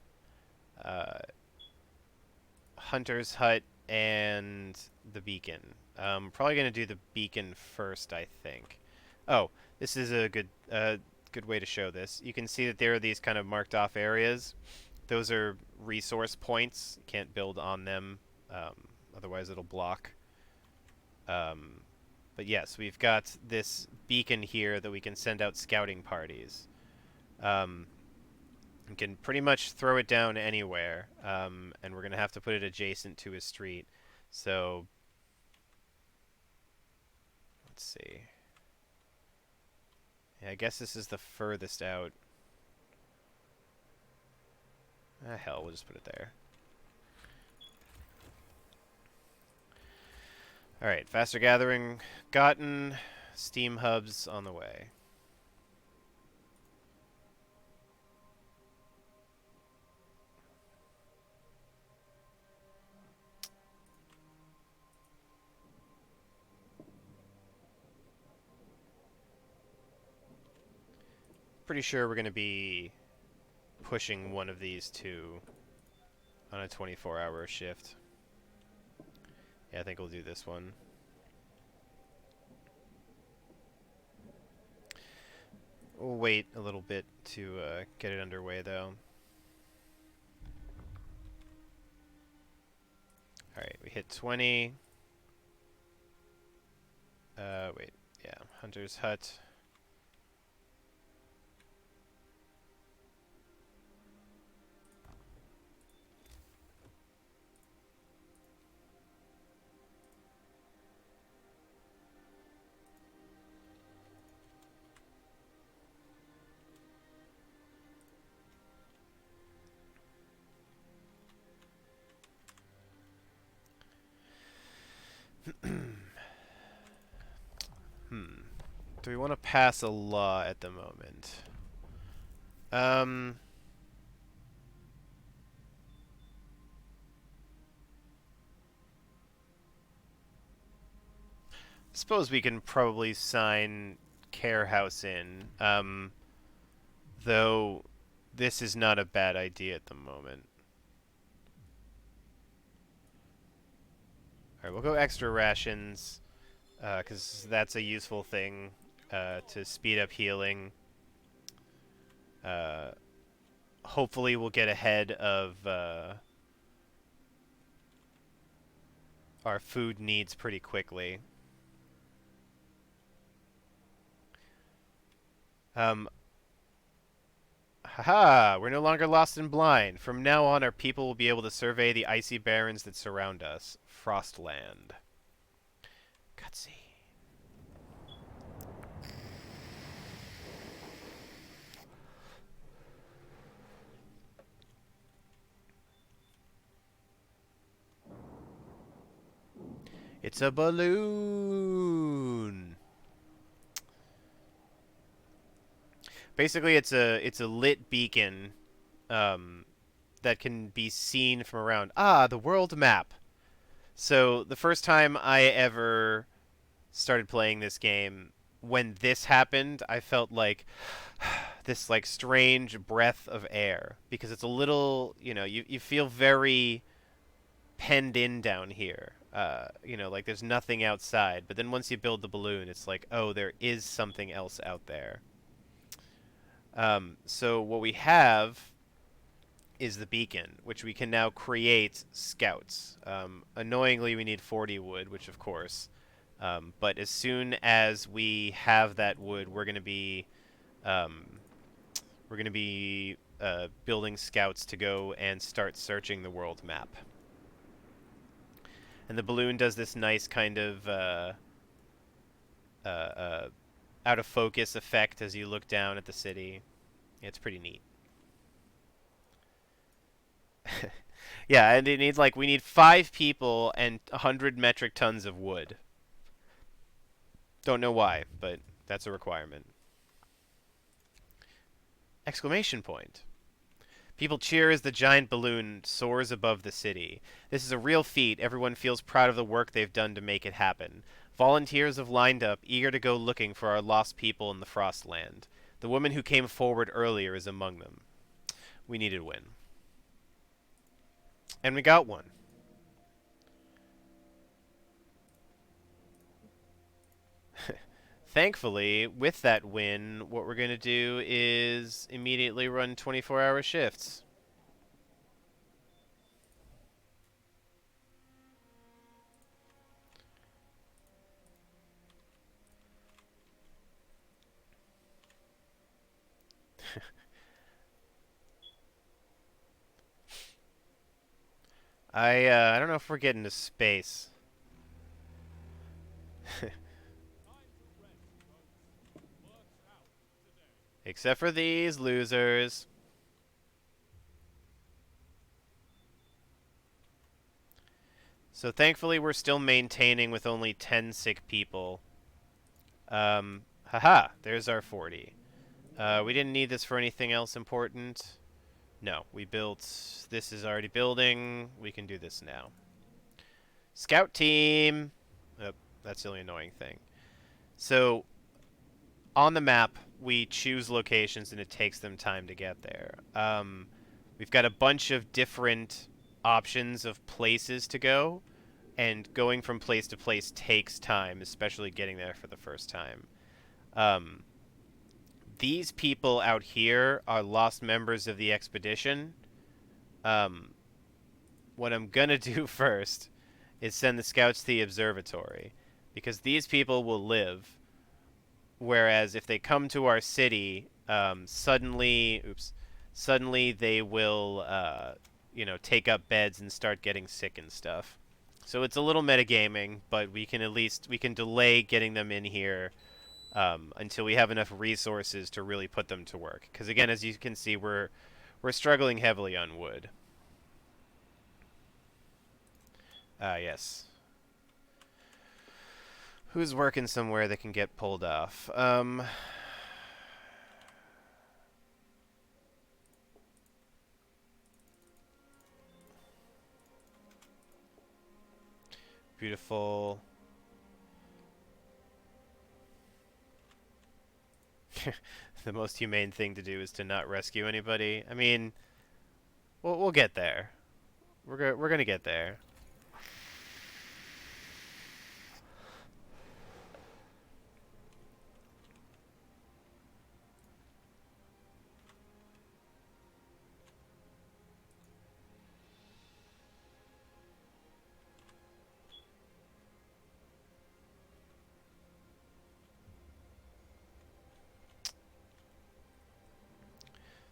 Speaker 1: Hunter's Hut and the beacon. Probably gonna do the beacon first, I think. Oh, this is a good way to show this. You can see that there are these kind of marked off areas. Those are resource points. You can't build on them, otherwise it'll block. But yes, we've got this beacon here that we can send out scouting parties. We can pretty much throw it down anywhere, and we're going to have to put it adjacent to a street. So, let's see. Yeah, I guess this is the furthest out. Ah, hell, we'll just put it there. Alright, faster gathering gotten. Steam hubs on the way. Pretty sure we're going to be pushing one of these two on a 24-hour shift. Yeah, I think we'll do this one. We'll wait a little bit to get it underway, though. Alright, we hit 20. Wait. Yeah, Hunter's Hut. Do we want to pass a law at the moment? Suppose we can probably sign Care House in, though this is not a bad idea at the moment. Alright, we'll go extra rations, because that's a useful thing to speed up healing. Hopefully we'll get ahead of our food needs pretty quickly. Haha, we're no longer lost and blind. From now on, our people will be able to survey the icy barrens that surround us. Frostland. Cutscene. It's a balloon. Basically, it's a lit beacon that can be seen from around. Ah, the world map. So the first time I ever started playing this game, when this happened, I felt like this like strange breath of air because it's a little, you feel very penned in down here. Like there's nothing outside. But then once you build the balloon, it's like, oh, there is something else out there. So what we have is the beacon, which we can now create scouts. Annoyingly, we need 40 wood, which of course. But as soon as we have that wood, we're going to be building scouts to go and start searching the world map. And the balloon does this nice kind of out of focus effect as you look down at the city. It's pretty neat. Yeah, and it needs we need 5 people and 100 metric tons of wood. Don't know why, but that's a requirement. Exclamation point. People cheer as the giant balloon soars above the city. This is a real feat. Everyone feels proud of the work they've done to make it happen. Volunteers have lined up, eager to go looking for our lost people in the Frostland. The woman who came forward earlier is among them. We needed a win. And we got one. Thankfully, with that win, what we're going to do is immediately run 24-hour shifts. I don't know if we're getting to space.
Speaker 3: Time to rest, folks. Work's out today.
Speaker 1: Except for these losers. So thankfully we're still maintaining with only 10 sick people. Haha, there's our 40. We didn't need this for anything else important. No, we built... This is already building. We can do this now. Scout team! Oh, that's the only annoying thing. So, on the map, we choose locations and it takes them time to get there. We've got a bunch of different options of places to go, and going from place to place takes time, especially getting there for the first time. These people out here are lost members of the expedition. What I'm gonna do first is send the scouts to the observatory, because these people will live. Whereas if they come to our city, suddenly they will, take up beds and start getting sick and stuff. So it's a little metagaming, but we can delay getting them in here until we have enough resources to really put them to work. Because again, as you can see, we're struggling heavily on wood. Yes. Who's working somewhere that can get pulled off? Beautiful. The most humane thing to do is to not rescue anybody. I mean, we'll get there. We're gonna get there.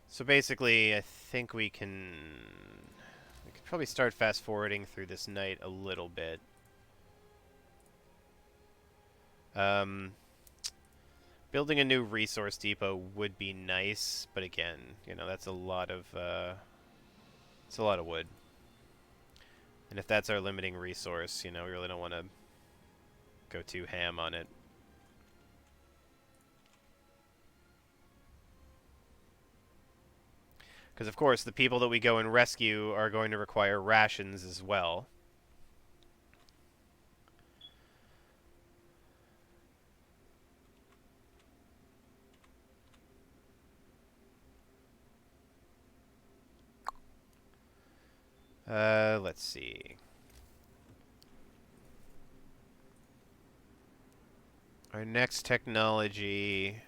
Speaker 1: So basically, I think we could probably start fast forwarding through this night a little bit. Um, Building a new resource depot would be nice, but again, that's a lot of it's a lot of wood. And if that's our limiting resource, we really don't want to go too ham on it. Because, of course, the people that we go and rescue are going to require rations as well. Let's see. Our next technology...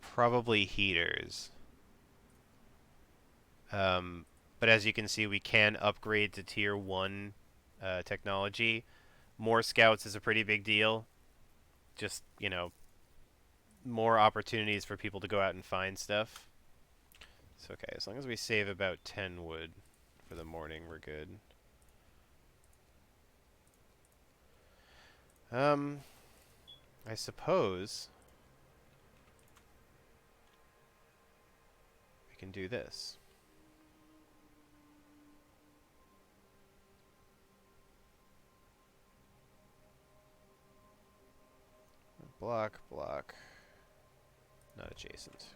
Speaker 1: probably heaters. But as you can see, we can upgrade to tier 1 technology. More scouts is a pretty big deal. Just, more opportunities for people to go out and find stuff. So, okay, as long as we save about 10 wood for the morning, we're good. I suppose we can do this. Block, block. Not adjacent.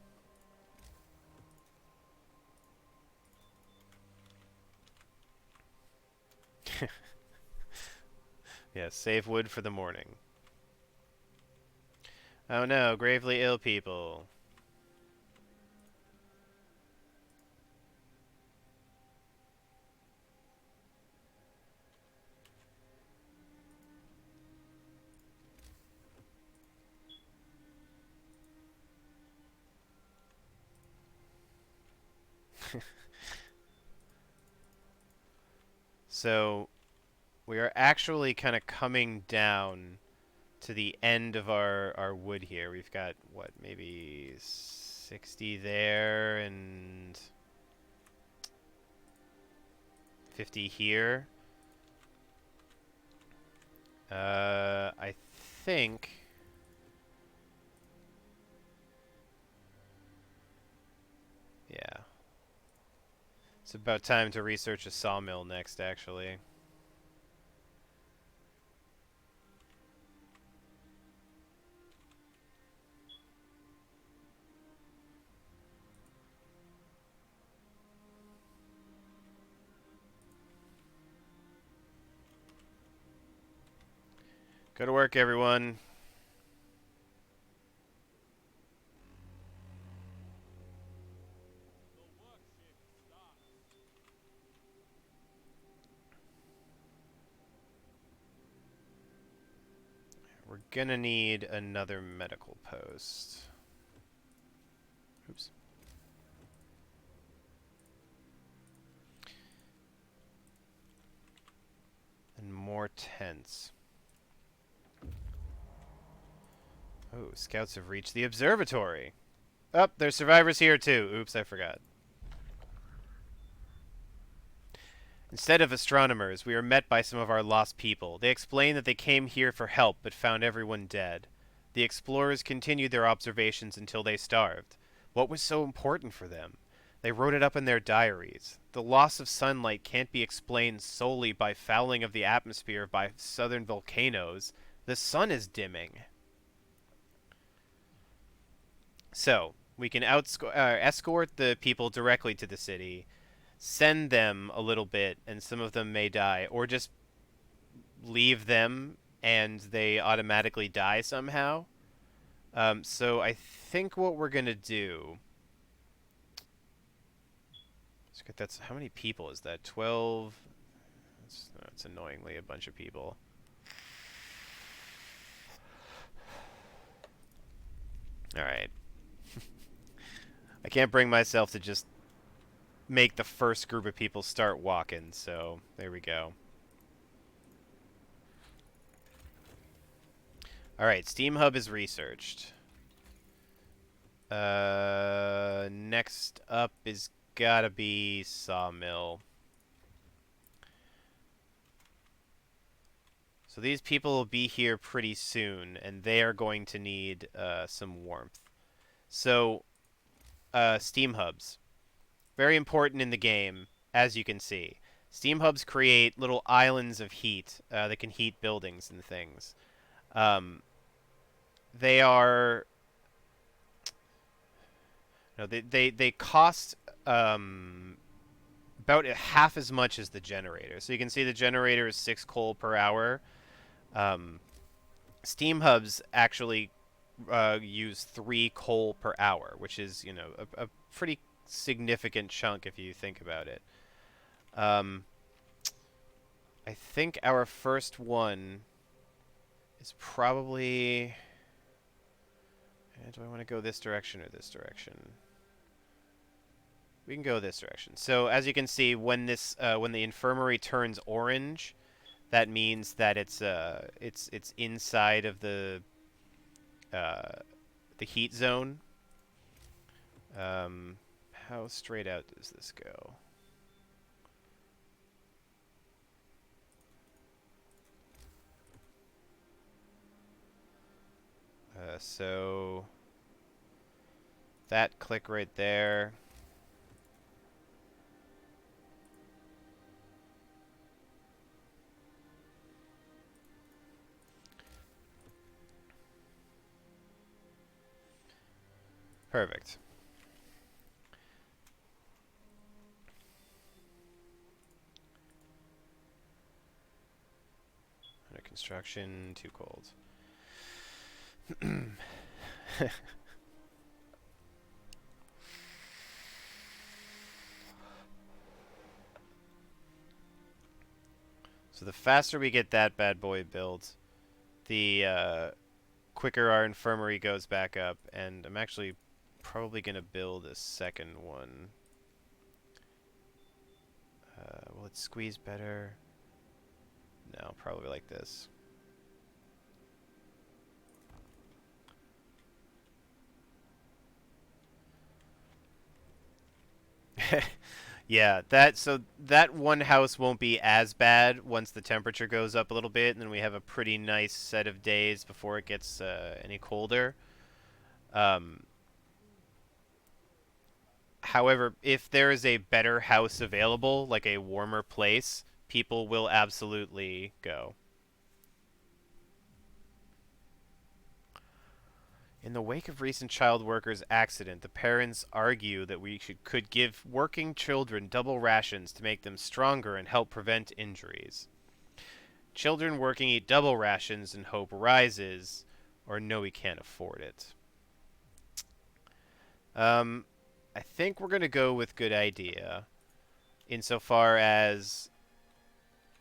Speaker 1: Yeah, save wood for the morning. Oh no, gravely ill people. So, we are actually kind of coming down to the end of our wood here. We've got, what, maybe 60 there and 50 here. I think... Yeah. It's about time to research a sawmill next, actually. Go to work, everyone.
Speaker 3: The worship starts.
Speaker 1: We're gonna need another medical post. Oops. And more tents. Oh, scouts have reached the observatory. Oh, there's survivors here too. Oops, I forgot. Instead of astronomers, we are met by some of our lost people. They explain that they came here for help but found everyone dead. The explorers continued their observations until they starved. What was so important for them? They wrote it up in their diaries. The loss of sunlight can't be explained solely by fouling of the atmosphere by southern volcanoes. The sun is dimming. So, we can escort the people directly to the city, send them a little bit, and some of them may die, or just leave them and they automatically die somehow. So I think what we're gonna do. That's how many people is that? 12. That's annoyingly a bunch of people. All right. I can't bring myself to just make the first group of people start walking, so there we go. Alright, Steam Hub is researched. Next up is gotta be Sawmill. So these people will be here pretty soon, and they are going to need some warmth. So, Steam Hubs. Very important in the game, as you can see. Steam Hubs create little islands of heat that can heat buildings and things. They are... No, they cost about half as much as the generator. So you can see the generator is 6 coal per hour. Steam Hubs actually use 3 coal per hour, which is, you know, a pretty significant chunk if you think about it. I think our first one is probably... Do I want to go this direction or this direction? We can go this direction. So as you can see, when this when the infirmary turns orange, that means that it's inside of the heat zone. How straight out does this go? So that click right there. Perfect. Under construction, too cold. So the faster we get that bad boy built, the quicker our infirmary goes back up, and I'm actually probably going to build a second one. Will it squeeze better? No, probably like this. Yeah, that one house won't be as bad once the temperature goes up a little bit, and then we have a pretty nice set of days before it gets any colder. Um, However, if there is a better house available, like a warmer place, people will absolutely go. In the wake of recent child workers' accident, the parents argue that could give working children double rations to make them stronger and help prevent injuries. Children working eat double rations and hope rises, or no, we can't afford it. Um, I think we're gonna go with good idea, insofar as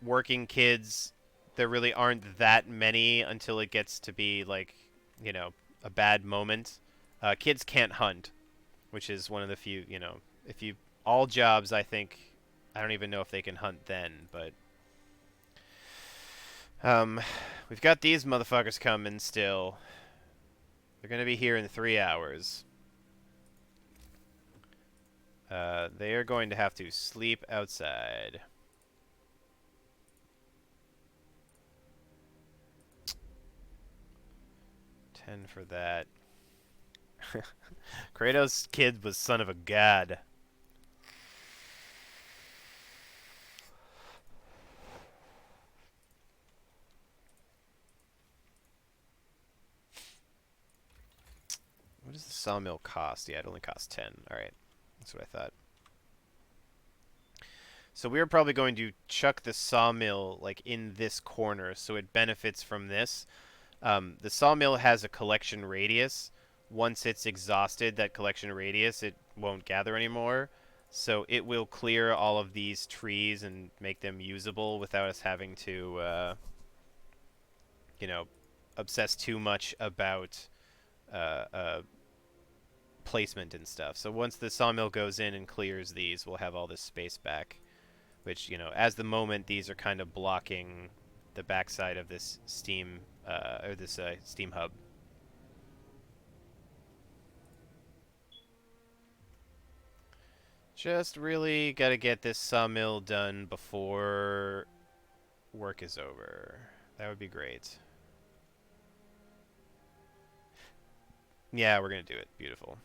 Speaker 1: working kids, there really aren't that many until it gets to be like, you know, a bad moment. Kids can't hunt, which is one of the few, if you all jobs, I think I don't even know if they can hunt then, but um, we've got these motherfuckers coming still. They're gonna be here in 3 hours. They are going to have to sleep outside. For that. Kratos' kid was son of a god. What does the sawmill cost? Yeah, it only costs 10. Alright, that's what I thought. So we're probably going to chuck the sawmill like in this corner so it benefits from this. The sawmill has a collection radius. Once it's exhausted that collection radius, it won't gather anymore. So it will clear all of these trees and make them usable without us having to, you know, obsess too much about placement and stuff. So once the sawmill goes in and clears these, we'll have all this space back. Which, as the moment, these are kind of blocking the backside of this steam, or this steam hub. Just really got to get this sawmill done before work is over. That would be great. Yeah, we're going to do it. Beautiful.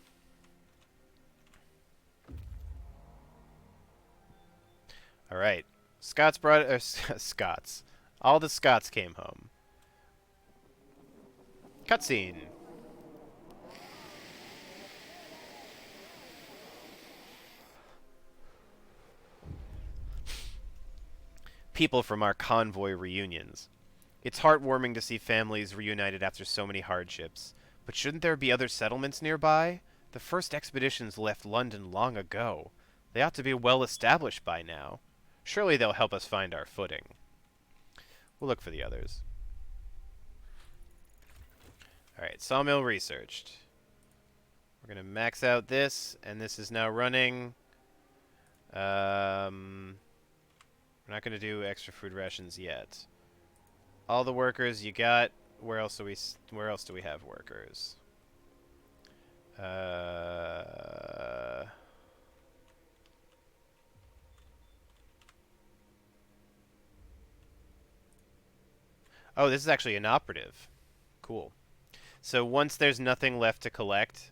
Speaker 1: All right. Scots brought... Scots. All the Scots came home. Cutscene. People from our convoy reunions. It's heartwarming to see families reunited after so many hardships. But shouldn't there be other settlements nearby? The first expeditions left London long ago. They ought to be well established by now. Surely they'll help us find our footing. We'll look for the others. Alright, sawmill researched. We're going to max out this, and this is now running. We're not going to do extra food rations yet. All the workers you got. Where else do we have workers? Oh, this is actually an operative. Cool. So once there's nothing left to collect,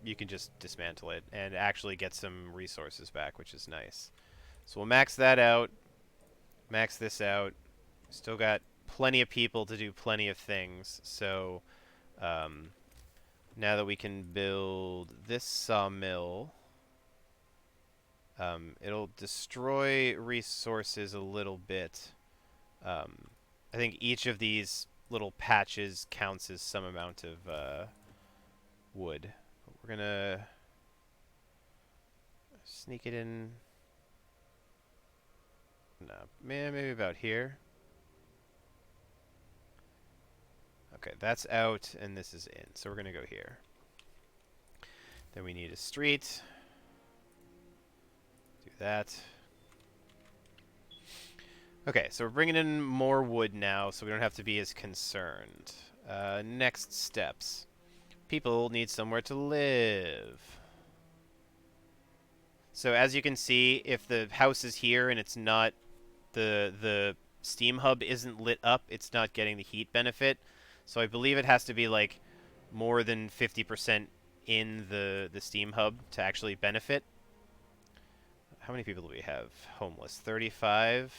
Speaker 1: you can just dismantle it and actually get some resources back, which is nice. So we'll max that out. Max this out. Still got plenty of people to do plenty of things. So now that we can build this sawmill, it'll destroy resources a little bit. I think each of these little patches counts as some amount of wood. We're gonna sneak it in. No, maybe about here. Okay, that's out, and this is in. So we're gonna go here. Then we need a street. Do that. Okay, so we're bringing in more wood now, so we don't have to be as concerned. Next steps. People need somewhere to live. So as you can see, if the house is here and it's not the steam hub isn't lit up, it's not getting the heat benefit. So I believe it has to be like more than 50% in the steam hub to actually benefit. How many people do we have homeless? 35.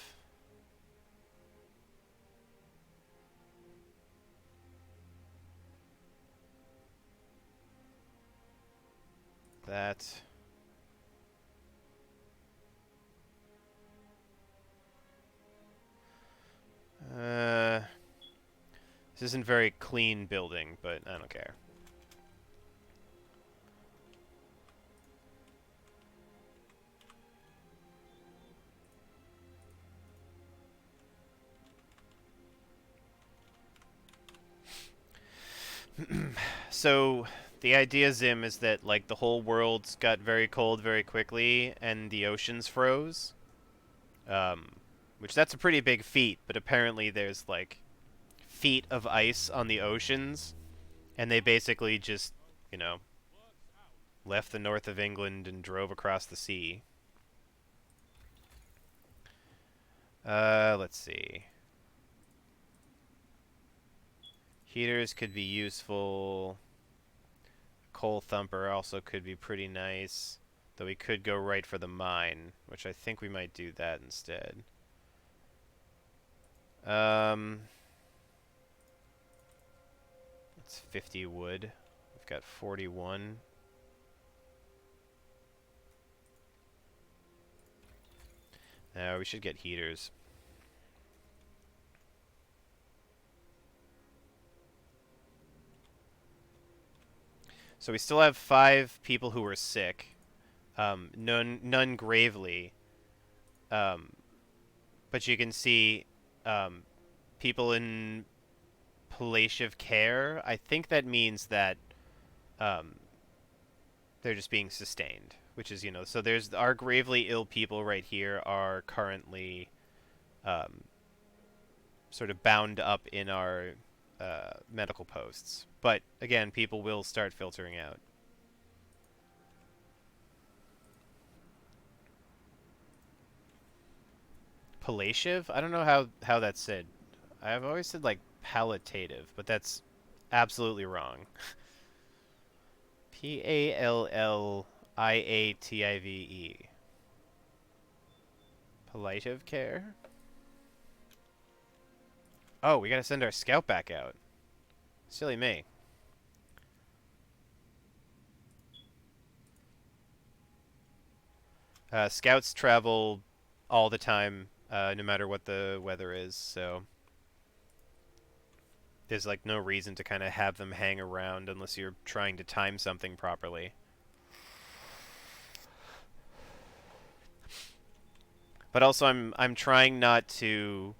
Speaker 1: That. This isn't very clean building, but I don't care. So the idea, Zim, is that like the whole world got very cold very quickly and the oceans froze. Um, which that's a pretty big feat, but apparently there's like feet of ice on the oceans, and they basically just, you know, left the north of England and drove across the sea. Let's see. Heaters could be useful. Coal thumper also could be pretty nice. Though we could go right for the mine, which I think we might do that instead. It's 50 wood. We've got 41. We should get heaters. So we still have 5 people who are sick. None gravely. But you can see people in palliative care. I think that means that um, they're just being sustained, which is, so there's our gravely ill people right here are currently um, sort of bound up in our medical posts. But again, people will start filtering out. Palliative? I don't know how that's said. I've always said like palliative, but that's absolutely wrong. Palliative. Palliative care? Oh, we gotta send our scout back out. Silly me. Scouts travel all the time, no matter what the weather is, so there's like no reason to kind of have them hang around unless you're trying to time something properly. But also, I'm trying not to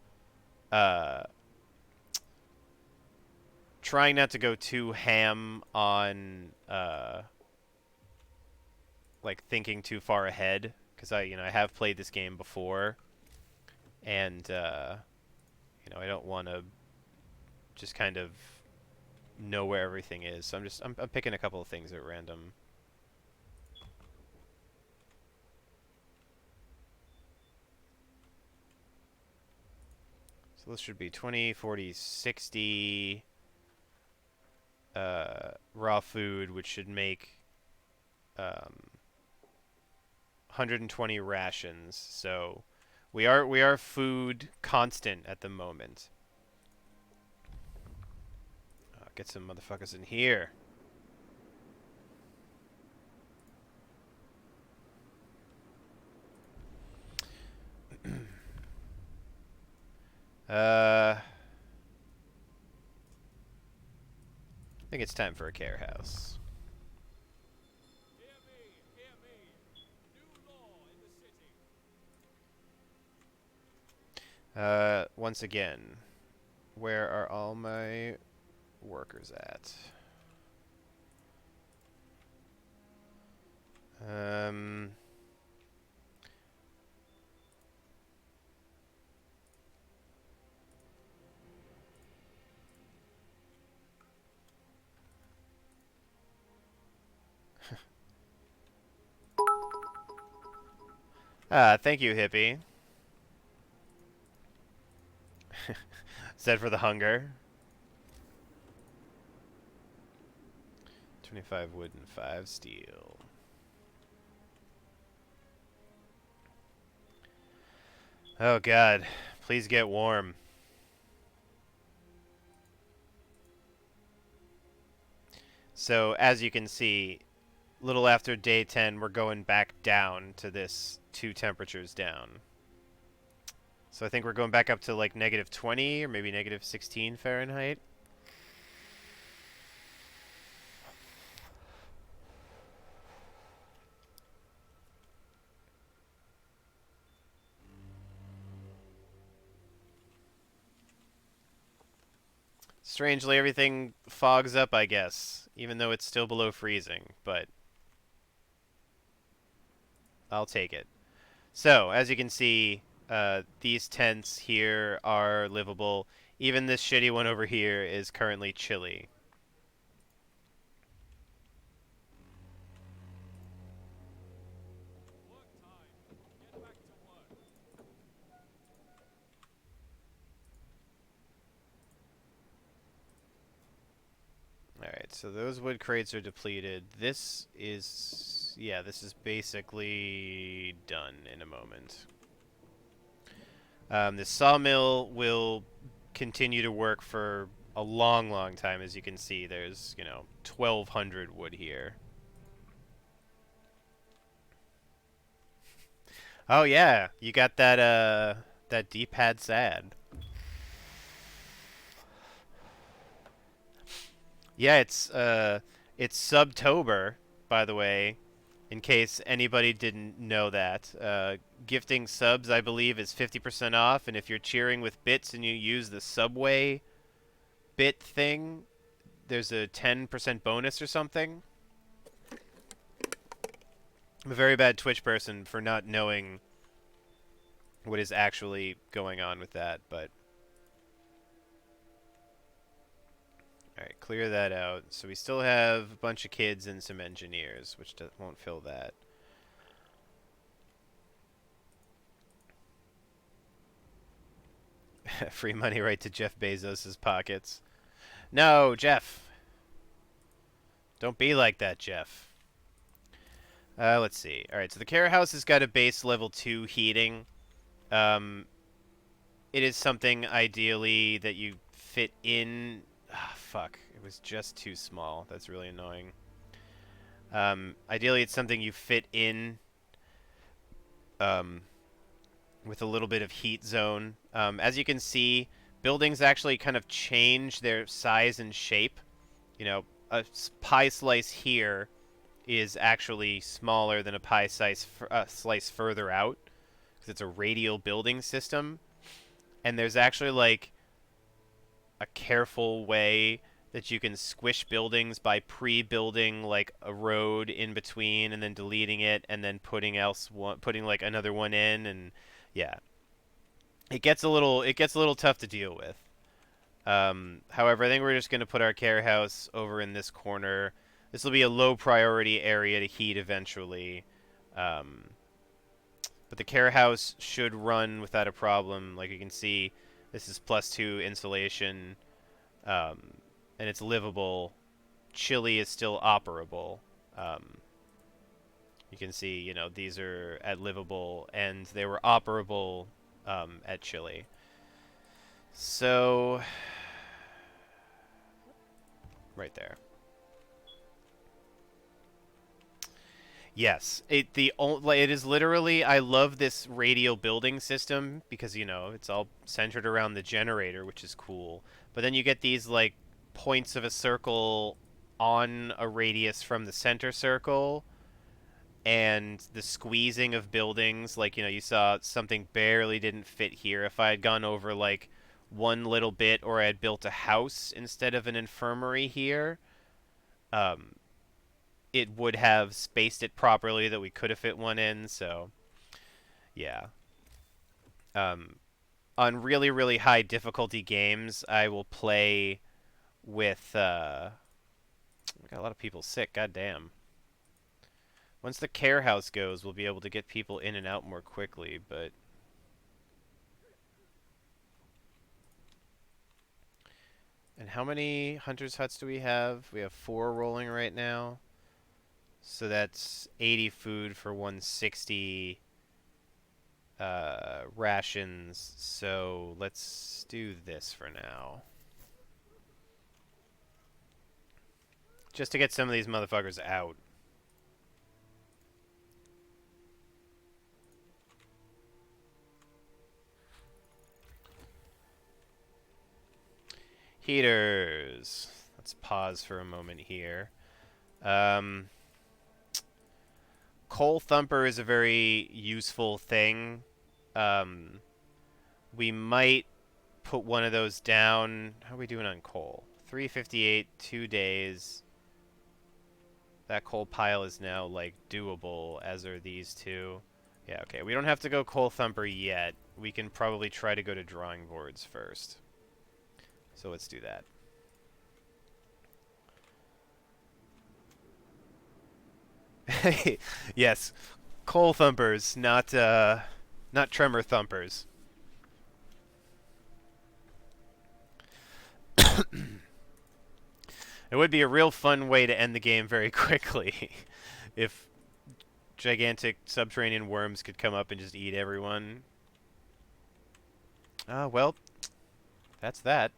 Speaker 1: uh, go too ham on like thinking too far ahead, because I have played this game before, and I don't want to just kind of know where everything is. So I'm picking a couple of things at random. So this should be 20, 40, 60 raw food, which should make 120 rations. So we are food constant at the moment. Get some motherfuckers in here. I think it's time for a care house.
Speaker 3: Hear me, hear me. New law in the city.
Speaker 1: Once again, where are all my workers at? Um... Ah, thank you, hippie. Is that for the hunger? 25 wood and 5 steel. Oh god, please get warm. So as you can see, little after day 10, we're going back down to this 2 temperatures down. So I think we're going back up to like negative 20 or maybe negative 16 Fahrenheit. Strangely, everything fogs up, I guess, even though it's still below freezing, but I'll take it. So, as you can see, these tents here are livable. Even this shitty one over here is currently chilly.
Speaker 3: Work time. Get back to work.
Speaker 1: Alright, so those wood crates are depleted. Yeah, this is basically done in a moment. This sawmill will continue to work for a long, long time. As you can see, there's, 1,200 wood here. Oh yeah, you got that D-pad sad. Yeah, it's Subtober, by the way, in case anybody didn't know that. Gifting subs, I believe, is 50% off, and if you're cheering with bits and you use the Subway bit thing, there's a 10% bonus or something. I'm a very bad Twitch person for not knowing what is actually going on with that, but alright, clear that out. So we still have a bunch of kids and some engineers, which won't fill that. Free money right to Jeff Bezos' pockets. No, Jeff. Don't be like that, Jeff. Let's see. Alright, so the care house has got a base level 2 heating. It is something ideally that you fit in. Ah, fuck. It was just too small. That's really annoying. Ideally, it's something you fit in um, with a little bit of heat zone. As you can see, buildings actually kind of change their size and shape. A pie slice here is actually smaller than a pie slice further out because it's a radial building system. And there's actually like a careful way that you can squish buildings by pre-building like a road in between and then deleting it and then putting like another one in, and yeah, it gets a little tough to deal with. However, I think we're just going to put our care house over in this corner. This will be a low priority area to heat eventually. Um, but the care house should run without a problem. Like you can see, this is +2 insulation, um, and it's livable. Chile is still operable. Um, you can see, these are at livable, and they were operable at Chile. So, right there. Yes, it is literally. I love this radial building system because it's all centered around the generator, which is cool. But then you get these like points of a circle on a radius from the center circle, and the squeezing of buildings. Like you saw something barely didn't fit here. If I had gone over like one little bit, or I had built a house instead of an infirmary here, um, it would have spaced it properly that we could have fit one in. So yeah, um, on really really high difficulty games, I will play with. We got a lot of people sick. God damn. Once the care house goes, we'll be able to get people in and out more quickly, but... And how many hunters' huts do we have? We have 4 rolling right now. So that's 80 food for 160 rations. So let's do this for now. Just to get some of these motherfuckers out. Heaters. Let's pause for a moment here. Coal Thumper is a very useful thing. We might put one of those down. How are we doing on coal? 358, 2 days. That coal pile is now, like, doable, as are these two. Yeah, okay. We don't have to go Coal Thumper yet. We can probably try to go to drawing boards first. So let's do that. Yes, Coal Thumpers, not Tremor Thumpers. It would be a real fun way to end the game very quickly if gigantic subterranean worms could come up and just eat everyone. Well, that's that.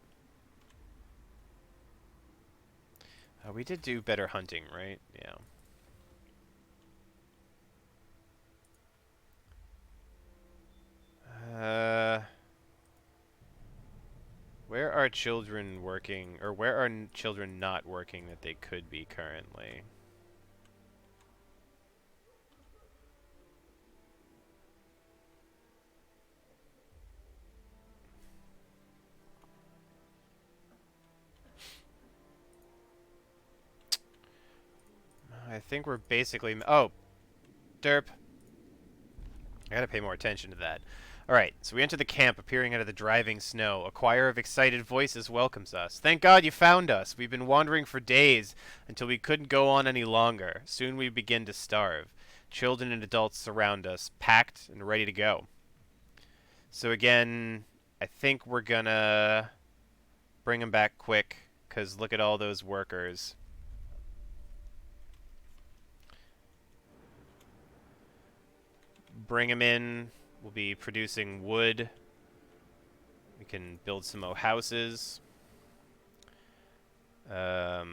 Speaker 1: We did do better hunting, right? Yeah. Where are children working, or where are children not working that they could be currently? I think we're basically... Oh! Derp. I gotta pay more attention to that. Alright, so we enter the camp appearing out of the driving snow. A choir of excited voices welcomes us. Thank God you found us. We've been wandering for days until we couldn't go on any longer. Soon we begin to starve. Children and adults surround us, packed and ready to go. So again, I think we're gonna bring them back quick, because look at all those workers. Bring them in. We'll be producing wood. We can build some more houses. I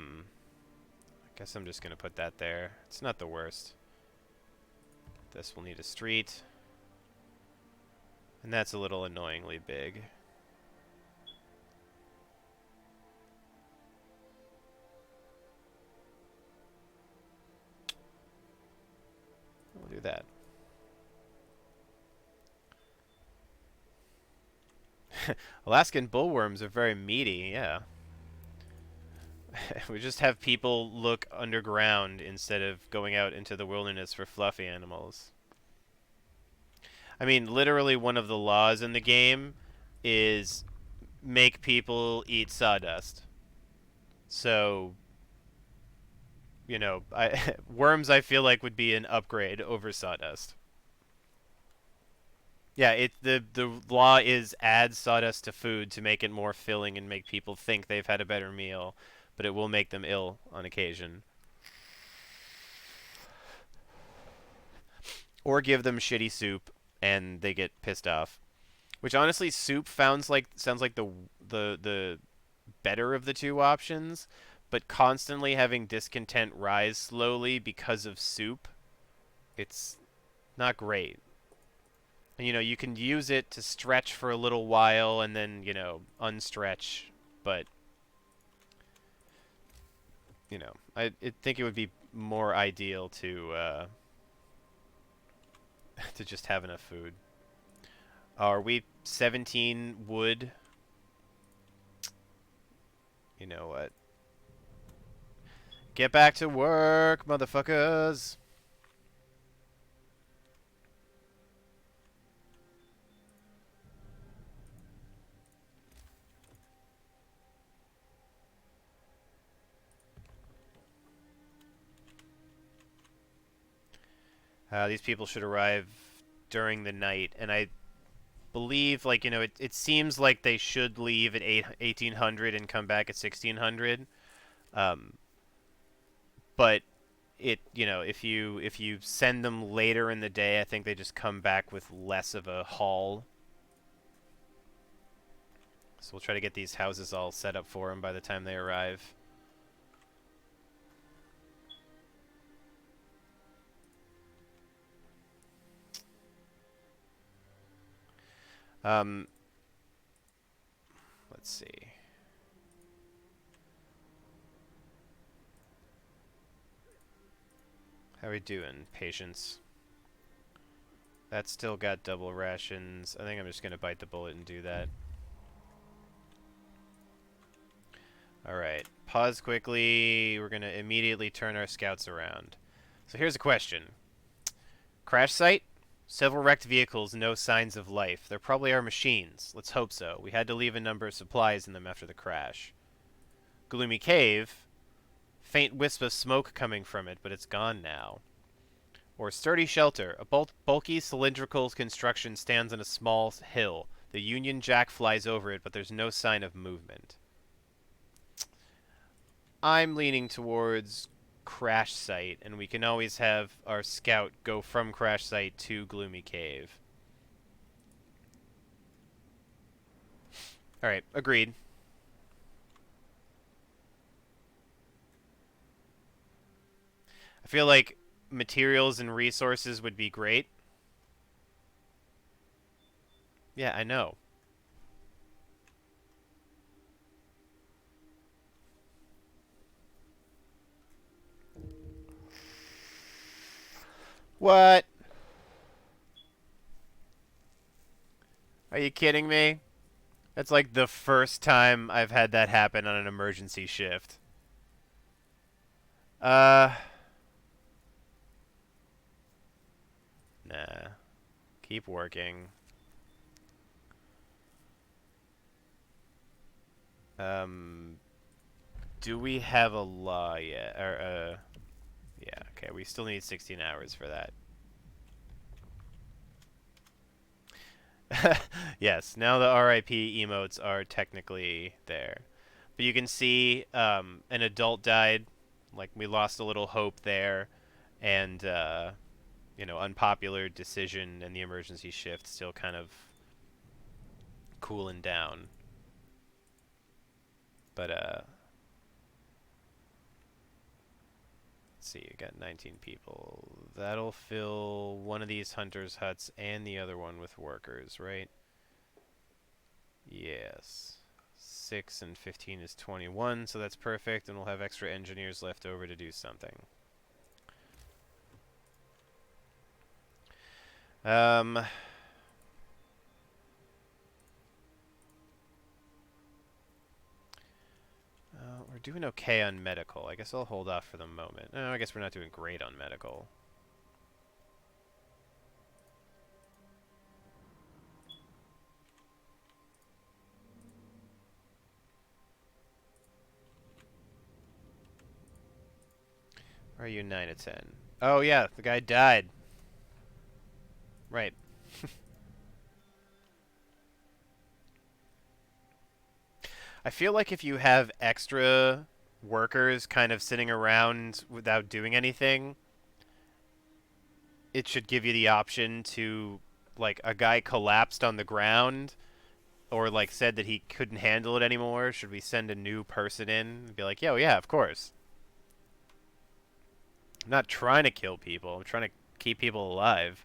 Speaker 1: guess I'm just going to put that there. It's not the worst. This will need a street. And that's a little annoyingly big. We'll do that. Alaskan bullworms are very meaty, yeah. We just have people look underground instead of going out into the wilderness for fluffy animals. I mean, literally one of the laws in the game is make people eat sawdust. So, you know, worms I feel like would be an upgrade over sawdust. Yeah, the law is add sawdust to food to make it more filling and make people think they've had a better meal, but it will make them ill on occasion. Or give them shitty soup and they get pissed off. Which honestly, soup sounds like the better of the two options, but constantly having discontent rise slowly because of soup, it's not great. And, you know, you can use it to stretch for a little while and then, you know, unstretch, but, you know, I think it would be more ideal to to just have enough food. Are we 17 wood? You know what? Get back to work, motherfuckers! These people should arrive during the night, and I believe, like, it seems like they should leave at 1800 and come back at 1600. Um, but if you send them later in the day, I think they just come back with less of a haul. So we'll try to get these houses all set up for them by the time they arrive. Um, let's see. How are we doing, patience? That's still got double rations. I think I'm just going to bite the bullet and do that. Alright, pause quickly. We're going to immediately turn our scouts around. So here's a question. Crash site? Several wrecked vehicles, no signs of life. There probably are machines. Let's hope so. We had to leave a number of supplies in them after the crash. Gloomy cave? Faint wisp of smoke coming from it, but it's gone now. Or sturdy shelter. A bulky cylindrical construction stands on a small hill. The Union Jack flies over it, but there's no sign of movement. I'm leaning towards crash site, and we can always have our scout go from crash site to Gloomy Cave. Alright, agreed. I feel like materials and resources would be great. Yeah, I know. What? Are you kidding me? That's like the first time I've had that happen on an emergency shift. Uh... Nah. Keep working. Do we have a law yet? Or, yeah, okay, we still need 16 hours for that. Yes, now the RIP emotes are technically there. But you can see an adult died. Like, we lost a little hope there. And, unpopular decision and the emergency shift still kind of cooling down. But, let's see, you got 19 people. That'll fill one of these hunters' huts and the other one with workers, right? Yes. 6 and 15 is 21, so that's perfect, and we'll have extra engineers left over to do something. We're doing okay on medical. I guess I'll hold off for the moment. No, I guess we're not doing great on medical. Where are you 9 of 10? Oh, yeah, the guy died. Right. I feel like if you have extra workers kind of sitting around without doing anything, it should give you the option to, like, a guy collapsed on the ground or, like, said that he couldn't handle it anymore. Should we send a new person in and be like, yeah, of course. I'm not trying to kill people. I'm trying to keep people alive.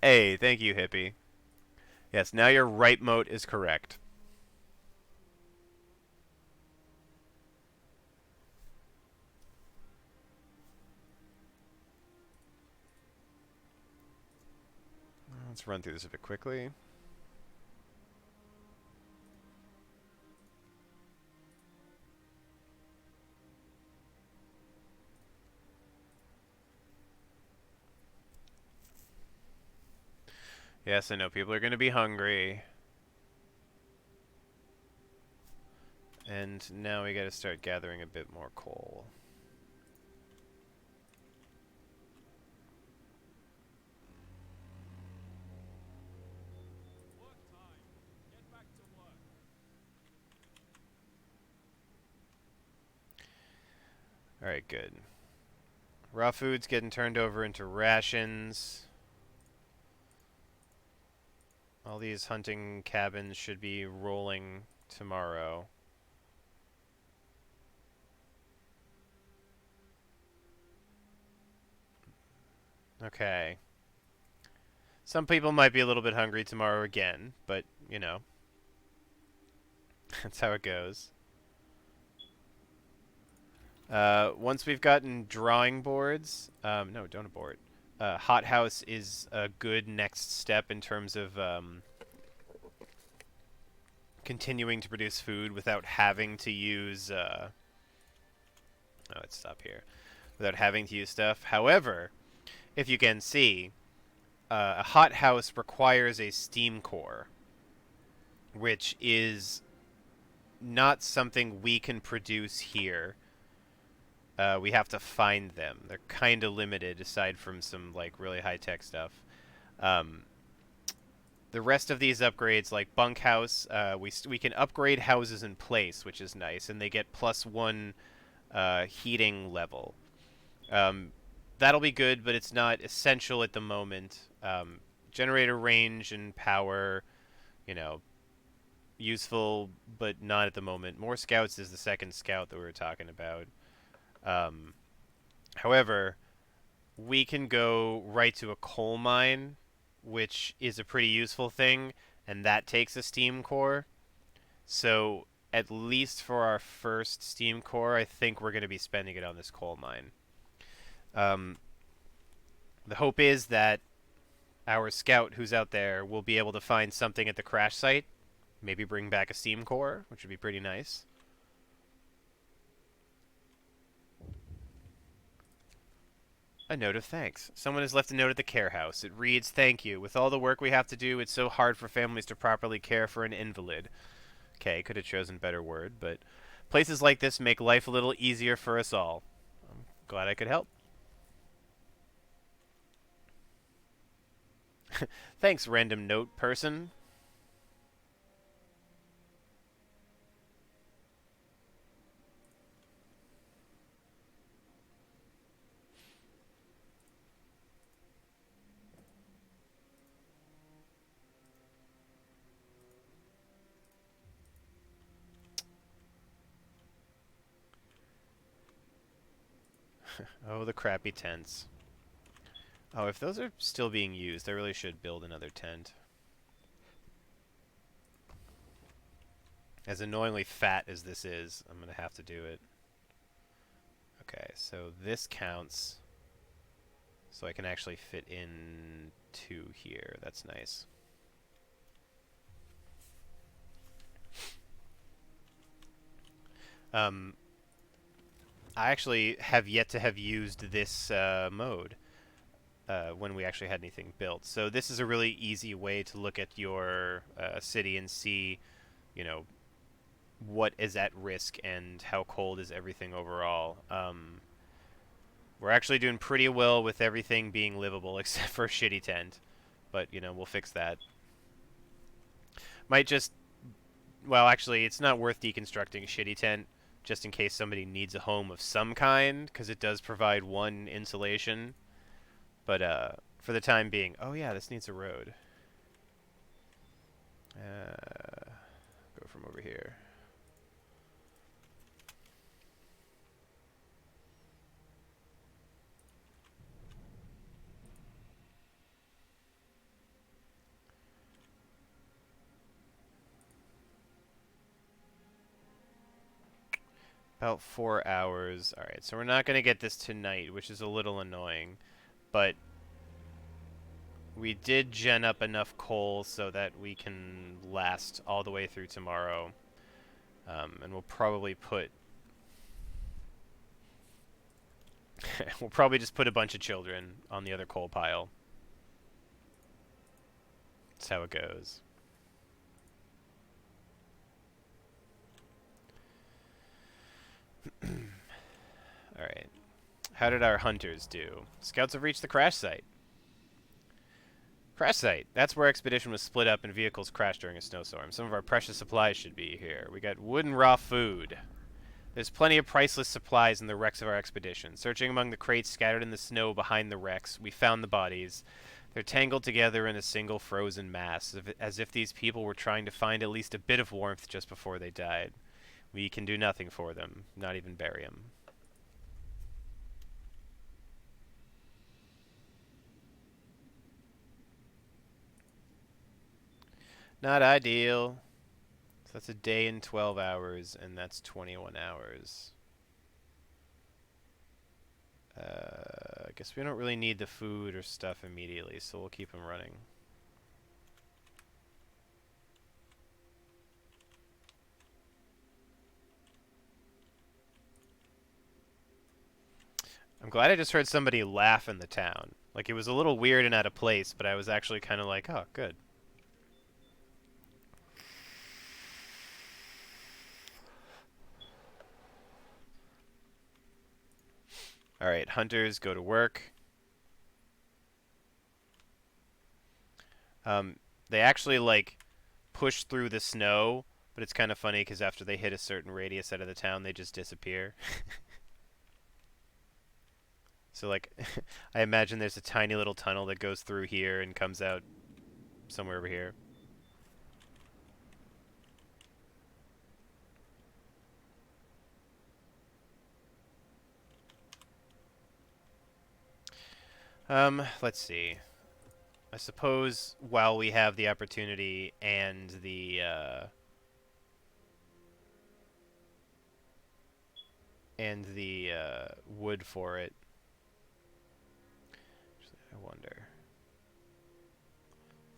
Speaker 1: Hey, thank you, hippie. Yes, now your right mote is correct. Let's run through this a bit quickly. Yes, I know people are going to be hungry. And now we got to start gathering a bit more coal.
Speaker 3: Work time. Get back to work.
Speaker 1: Alright, good. Raw food's getting turned over into rations. All these hunting cabins should be rolling tomorrow. Okay. Some people might be a little bit hungry tomorrow again, but, you know, that's how it goes. Once we've gotten drawing boards, no, don't abort. Hothouse is a good next step in terms of continuing to produce food without having to use. Oh, let's stop here. Without having to use stuff. However, if you can see, a hothouse requires a steam core, which is not something we can produce here. We have to find them. They're kind of limited, aside from some like really high-tech stuff. The rest of these upgrades, like bunkhouse, we can upgrade houses in place, which is nice, and they get +1 heating level. That'll be good, but it's not essential at the moment. Generator range and power, you know, useful, but not at the moment. More scouts is the second scout that we were talking about. However, we can go right to a coal mine, which is a pretty useful thing, and that takes a steam core. So, at least for our first steam core, I think we're going to be spending it on this coal mine. The hope is that our scout who's out there will be able to find something at the crash site, maybe bring back a steam core, which would be pretty nice. A note of thanks. Someone has left a note at the care house. It reads, "Thank you. With all the work we have to do, it's so hard for families to properly care for an invalid." Okay, could have chosen a better word, but places like this make life a little easier for us all. I'm glad I could help. Thanks, random note person. Oh, the crappy tents. Oh, if those are still being used, I really should build another tent. As annoyingly fat as this is, I'm going to have to do it. Okay, so this counts. So I can actually fit in 2 here. That's nice. I actually have yet to have used this mode when we actually had anything built. So this is a really easy way to look at your city and see, you know, what is at risk and how cold is everything overall. We're actually doing pretty well with everything being livable except for a shitty tent. But, you know, we'll fix that. Might just... Well, actually, it's not worth deconstructing a shitty tent, just in case somebody needs a home of some kind, because it does provide 1 insulation. But, for the time being... Oh, yeah, this needs a road. Go from over here. About 4 hours. Alright, so we're not going to get this tonight, which is a little annoying. But we did gen up enough coal so that we can last all the way through tomorrow. And we'll probably put... we'll probably just put a bunch of children on the other coal pile. That's how it goes. Alright. How did our hunters do? Scouts have reached the crash site. Crash site. That's where expedition was split up and vehicles crashed during a snowstorm. Some of our precious supplies should be here. We got wood and raw food. There's plenty of priceless supplies in the wrecks of our expedition. Searching among the crates scattered in the snow behind the wrecks, we found the bodies. They're tangled together in a single frozen mass, as if these people were trying to find at least a bit of warmth just before they died. We can do nothing for them, not even bury them. Not ideal. So that's a day and 12 hours, and that's 21 hours. I guess we don't really need the food or stuff immediately, so we'll keep them running. I'm glad I just heard somebody laugh in the town. Like, it was a little weird and out of place, but I was actually kind of like, oh, good. Alright, hunters, go to work. They actually, like, push through the snow, but it's kind of funny because after they hit a certain radius out of the town, they just disappear. So, like, I imagine there's a tiny little tunnel that goes through here and comes out somewhere over here. Let's see. I suppose while we have the opportunity and the wood for it. Actually, I wonder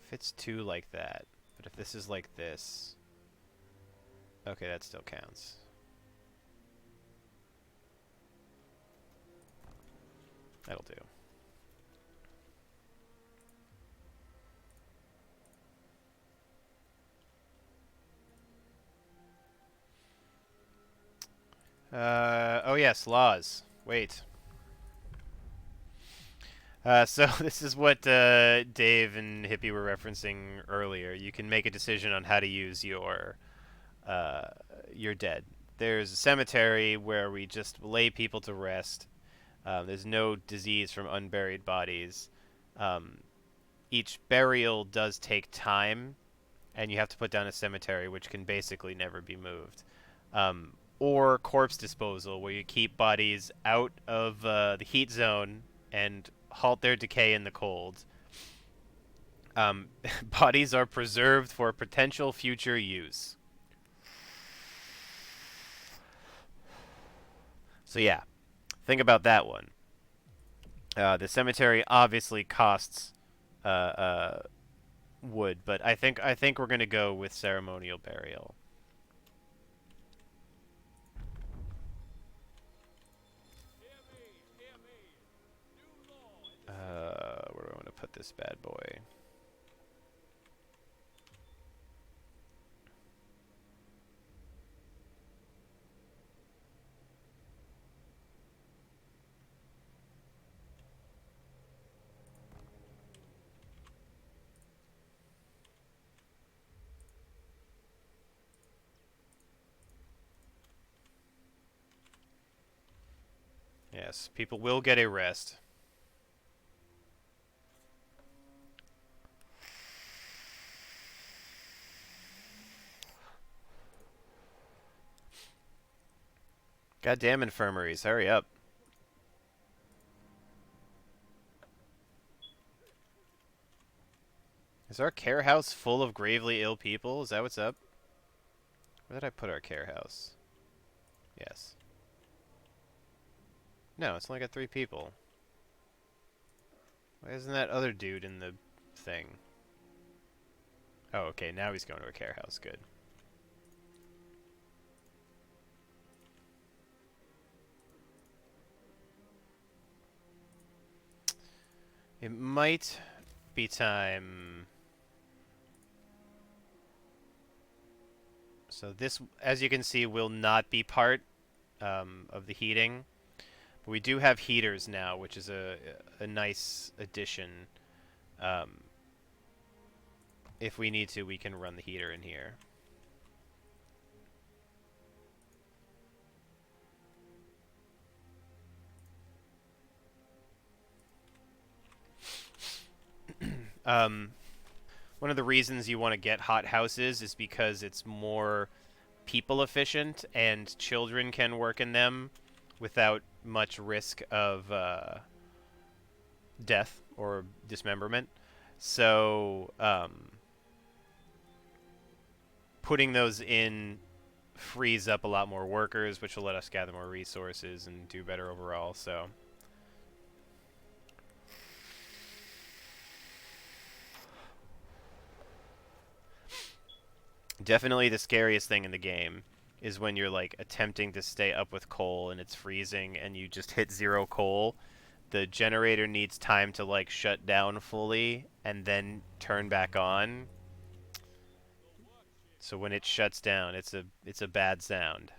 Speaker 1: if it's two like that, but if this is like this, okay, that still counts. That'll do. Oh yes, laws. Wait. So this is what Dave and Hippie were referencing earlier. You can make a decision on how to use your dead. There's a cemetery where we just lay people to rest. There's no disease from unburied bodies. Each burial does take time, and you have to put down a cemetery, which can basically never be moved. Or corpse disposal, where you keep bodies out of the heat zone and halt their decay in the cold. Bodies are preserved for potential future use. So yeah, think about that one. The cemetery obviously costs wood, but I think we're gonna go with ceremonial burial.
Speaker 3: Hear me. New law in the
Speaker 1: Where do I want to put this bad boy? Yes, people will get a rest. Goddamn infirmaries, hurry up. Is our care house full of gravely ill people? Is that what's up? Where did I put our care house? Yes. No, it's only got 3 people. Why isn't that other dude in the thing? Oh, okay, now he's going to a care house. Good. It might be time So this, as you can see, will not be part of the heating. But we do have heaters now, which is a nice addition. Um, if we need to, we can run the heater in here. Um, one of the reasons you want to get hot houses is because it's more people efficient and children can work in them without much risk of death or dismemberment. So putting those in frees up a lot more workers, which will let us gather more resources and do better overall. So definitely the scariest thing in the game is when you're like attempting to stay up with coal and it's freezing and you just hit 0 coal. The generator needs time to like shut down fully and then turn back on. So when it shuts down, it's a bad sound.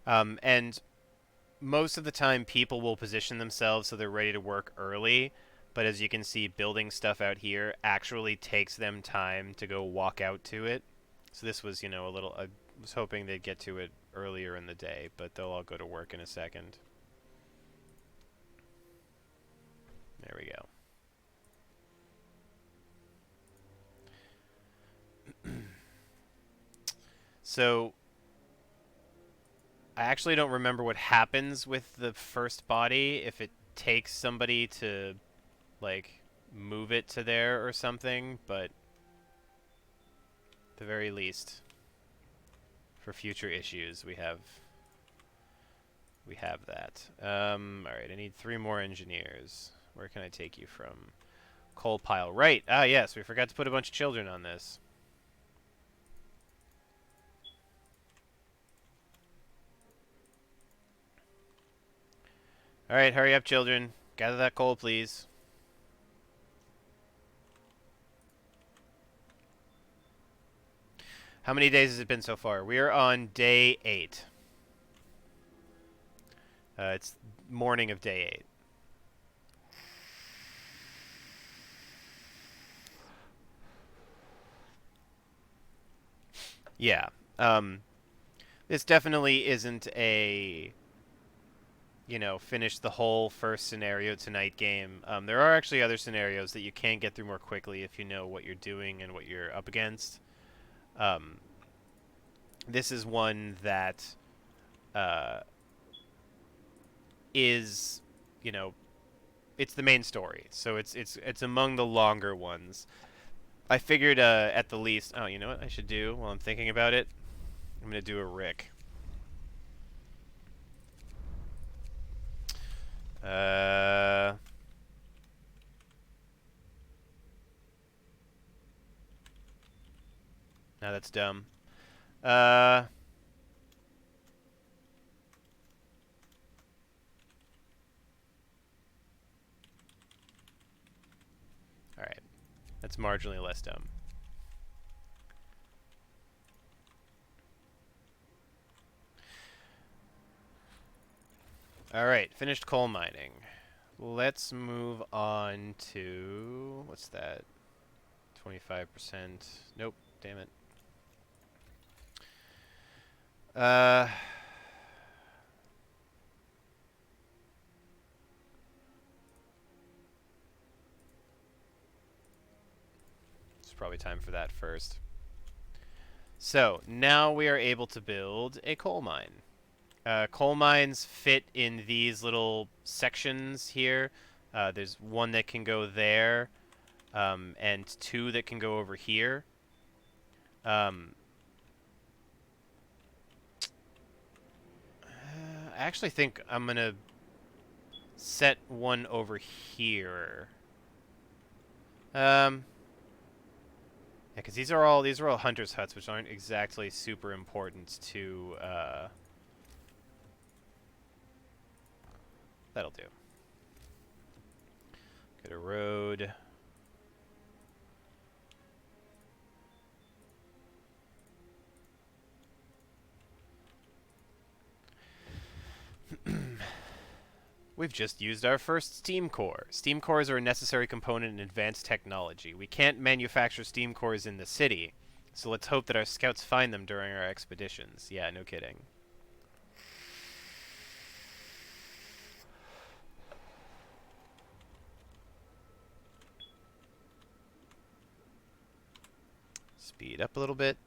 Speaker 1: And most of the time, people will position themselves so they're ready to work early. But as you can see, building stuff out here actually takes them time to go walk out to it. So this was, a little. I was hoping they'd get to it earlier in the day, but they'll all go to work in a second. There we go. So I actually don't remember what happens with the first body, if it takes somebody to like move it to there or something, but at the very least, for future issues, we have that. All right, I need 3 more engineers. Where can I take you from? Coal pile. Right. Ah, yes, we forgot to put a bunch of children on this. All right, hurry up, children. Gather that coal, please. How many days has it been so far? We are on day 8. It's morning of day 8. Yeah. This definitely isn't a, finish the whole first scenario tonight game. There are actually other scenarios that you can get through more quickly if you know what you're doing and what you're up against. This is one that is, it's the main story, so it's among the longer ones. I figured at the least. Oh, you know what I should do while I'm thinking about it? I'm gonna do a Rick. Now that's dumb. All right, that's marginally less dumb. All right, finished coal mining. Let's move on to what's that? 25%. Nope. Damn it. Uh. It's probably time for that first. So now we are able to build a coal mine. Coal mines fit in these little sections here. There's one that can go there, and 2 that can go over here. I actually think I'm going to set one over here. Yeah, because these are all hunters' huts, which aren't exactly super important to. That'll do. Get a road. We've just used our first steam core. Steam cores are a necessary component in advanced technology. We can't manufacture steam cores in the city, so let's hope that our scouts find them during our expeditions. Yeah, no kidding. Speed up a little bit.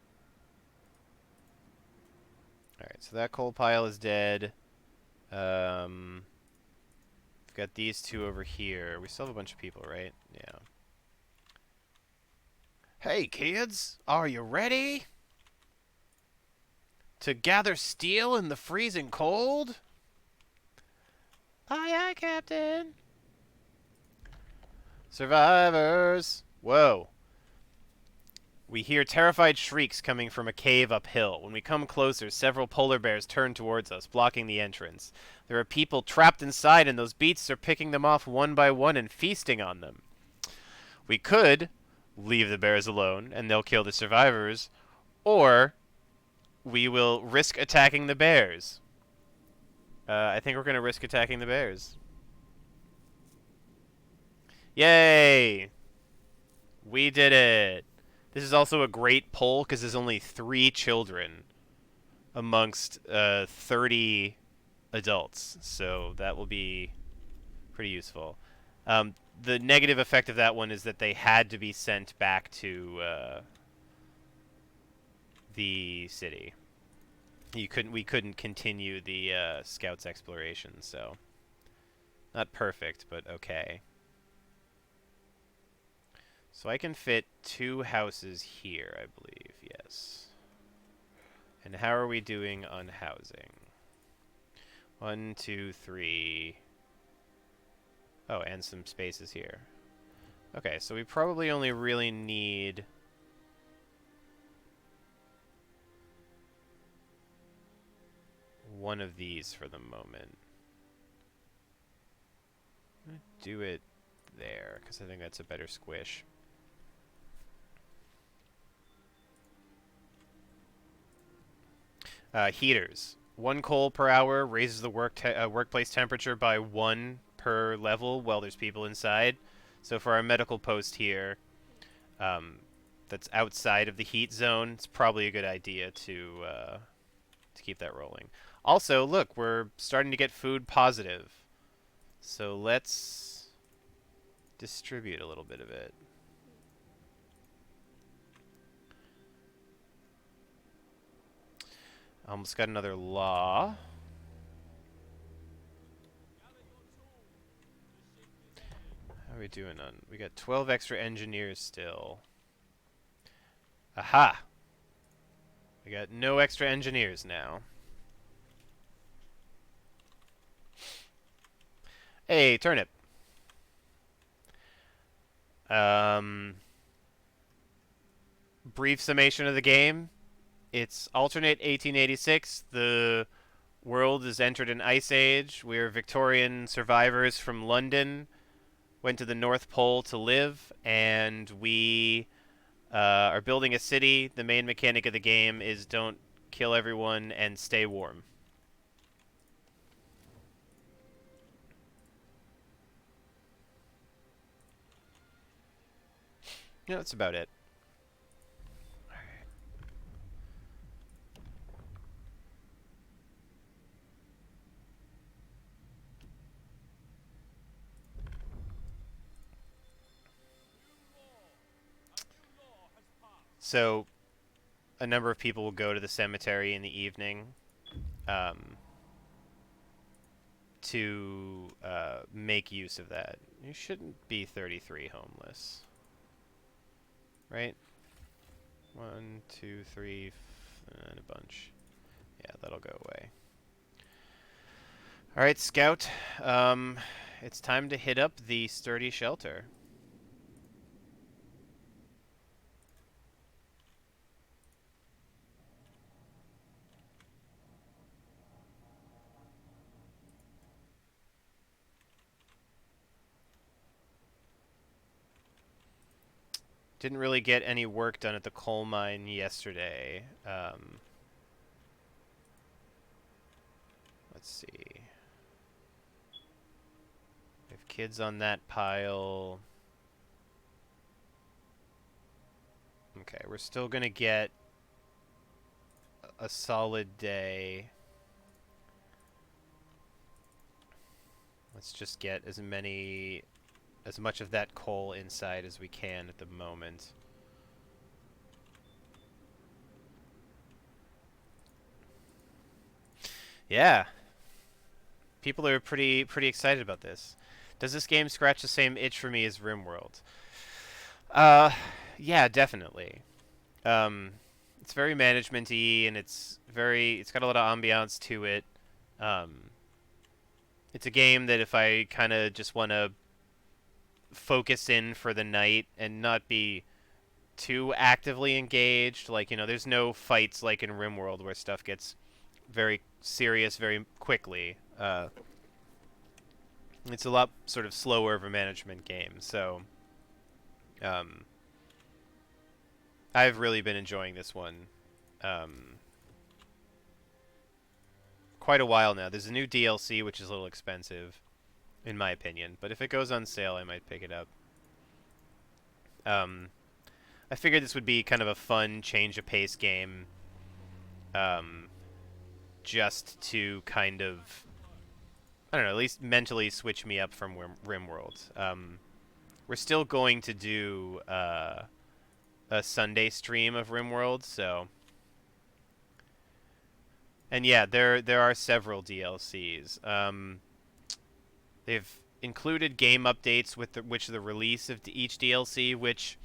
Speaker 1: Alright, so that coal pile is dead. We've got these two over here. We still have a bunch of people, right? Yeah. Hey, kids! Are you ready? To gather steel in the freezing cold? Aye, aye, Captain. Survivors! Whoa. We hear terrified shrieks coming from a cave uphill. When we come closer, several polar bears turn towards us, blocking the entrance. There are people trapped inside, and those beasts are picking them off one by one and feasting on them. We could leave the bears alone, and they'll kill the survivors, or we will risk attacking the bears. I think we're going to risk attacking the bears. Yay! We did it! This is also a great poll because there's only 3 children amongst 30 adults, so that will be pretty useful. The negative effect of that one is that they had to be sent back to the city. We couldn't continue the scouts exploration, so not perfect, but okay. So I can fit 2 houses here, I believe, yes. And how are we doing on housing? 1, 2, 3. Oh, and some spaces here. Okay, so we probably only really need one of these for the moment. I'm gonna do it there, because I think that's a better squish. Heaters. 1 coal per hour raises the workplace temperature by 1 per level while there's people inside. So for our medical post here, that's outside of the heat zone, it's probably a good idea to keep that rolling. Also, look, we're starting to get food positive. So let's distribute a little bit of it. Almost got another law. How are we doing on? We got 12 extra engineers still. Aha! We got no extra engineers now. Hey, turnip. Brief summation of the game. It's alternate 1886. The world has entered an ice age. We're Victorian survivors from London. Went to the North Pole to live, and we are building a city. The main mechanic of the game is don't kill everyone and stay warm. Yeah, that's about it. So, a number of people will go to the cemetery in the evening to make use of that. You shouldn't be 33 homeless. Right? 1, 2, 3, and a bunch. Yeah, that'll go away. Alright, Scout. It's time to hit up the sturdy shelter. Didn't really get any work done at the coal mine yesterday. Let's see. We have kids on that pile. Okay, we're still gonna get a solid day. Let's just get as much of that coal inside as we can at the moment. Yeah, people are pretty excited about this. Does this game scratch the same itch for me as RimWorld? Uh, yeah, definitely. Um, it's very management-y, and it's got a lot of ambiance to it. Um, it's a game that if I kind of just want to focus in for the night and not be too actively engaged, like, there's no fights like in RimWorld where stuff gets very serious very quickly. It's a lot sort of slower of a management game, so um, I've really been enjoying this one quite a while now. There's a new DLC, which is a little expensive, in my opinion, but if it goes on sale, I might pick it up. I figured this would be kind of a fun change of pace game, just to kind of, I don't know, at least mentally switch me up from RimWorld. We're still going to do a Sunday stream of RimWorld, so. And yeah, there are several DLCs. They've included game updates with the release of each DLC, which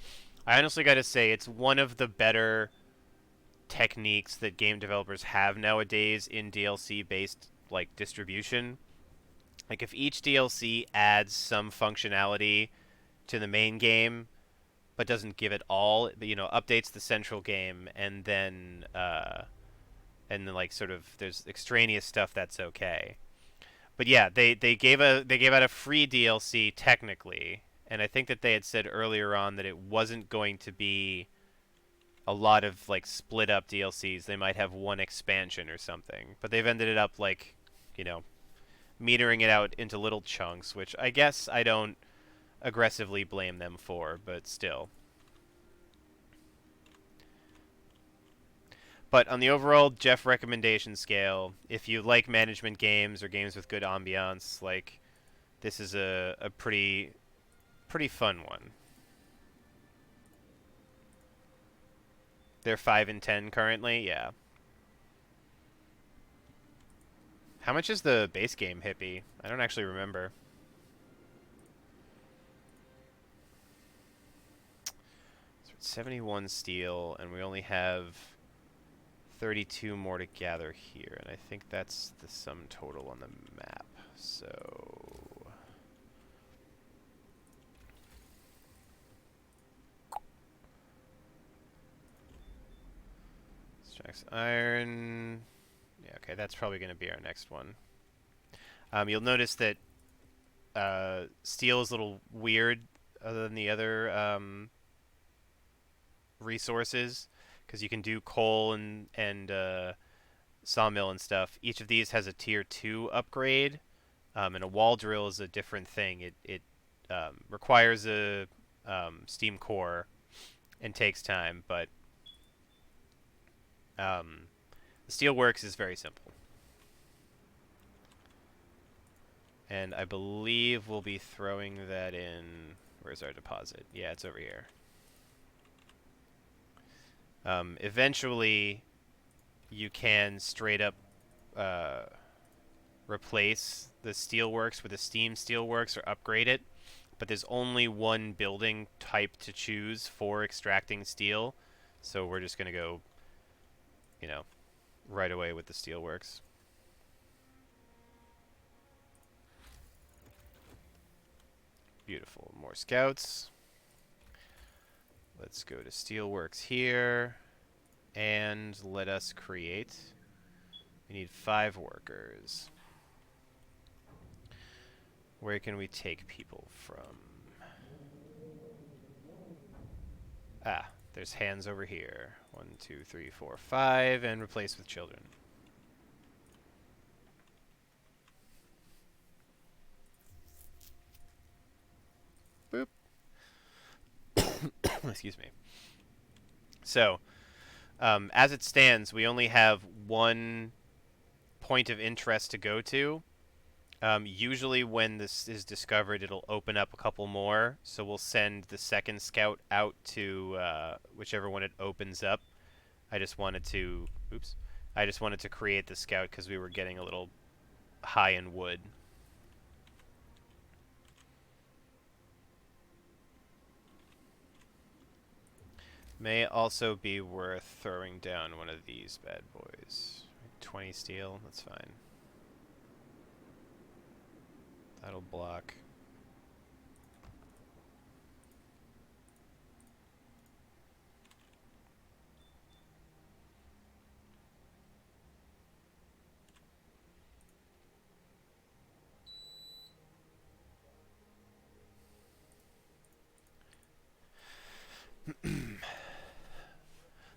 Speaker 1: I honestly got to say it's one of the better techniques that game developers have nowadays in DLC based like distribution. Like if each DLC adds some functionality to the main game but doesn't give it all, updates the central game and then like sort of there's extraneous stuff that's okay. But yeah, they gave out a free DLC technically, and I think that they had said earlier on that it wasn't going to be a lot of like split up DLCs. They might have one expansion or something, but they've ended it up like, you know, metering it out into little chunks, which I guess I don't aggressively blame them for, but still. But on the overall Geoff recommendation scale, if you like management games or games with good ambiance, like this is a pretty fun one. They're 5 and 10 currently, yeah. How much is the base game, Hippie? I don't actually remember. So it's 71 steel, and we only have 32 more to gather here, and I think that's the sum total on the map. So extracts iron. Yeah, okay, that's probably going to be our next one. You'll notice that steel is a little weird other than the other resources, because you can do coal and sawmill and stuff. Each of these has a tier 2 upgrade, and a wall drill is a different thing. It requires a steam core and takes time, but the steelworks is very simple. And I believe we'll be throwing that in. Where's our deposit? Yeah, it's over here. Eventually, you can straight up replace the steelworks with a steam steelworks or upgrade it, but there's only one building type to choose for extracting steel, so we're just going to go, right away with the steelworks. Beautiful. More scouts. Let's go to steelworks here, and let us create. We need 5 workers. Where can we take people from? there's hands over here. 1, 2, 3, 4, 5, and replace with children. Boop. Excuse me. So, as it stands, we only have one point of interest to go to. Usually when this is discovered, it'll open up a couple more, so we'll send the second scout out to whichever one it opens up. I just wanted to create the scout because we were getting a little high in wood. May also be worth throwing down one of these bad boys. 20 steel, that's fine. That'll block.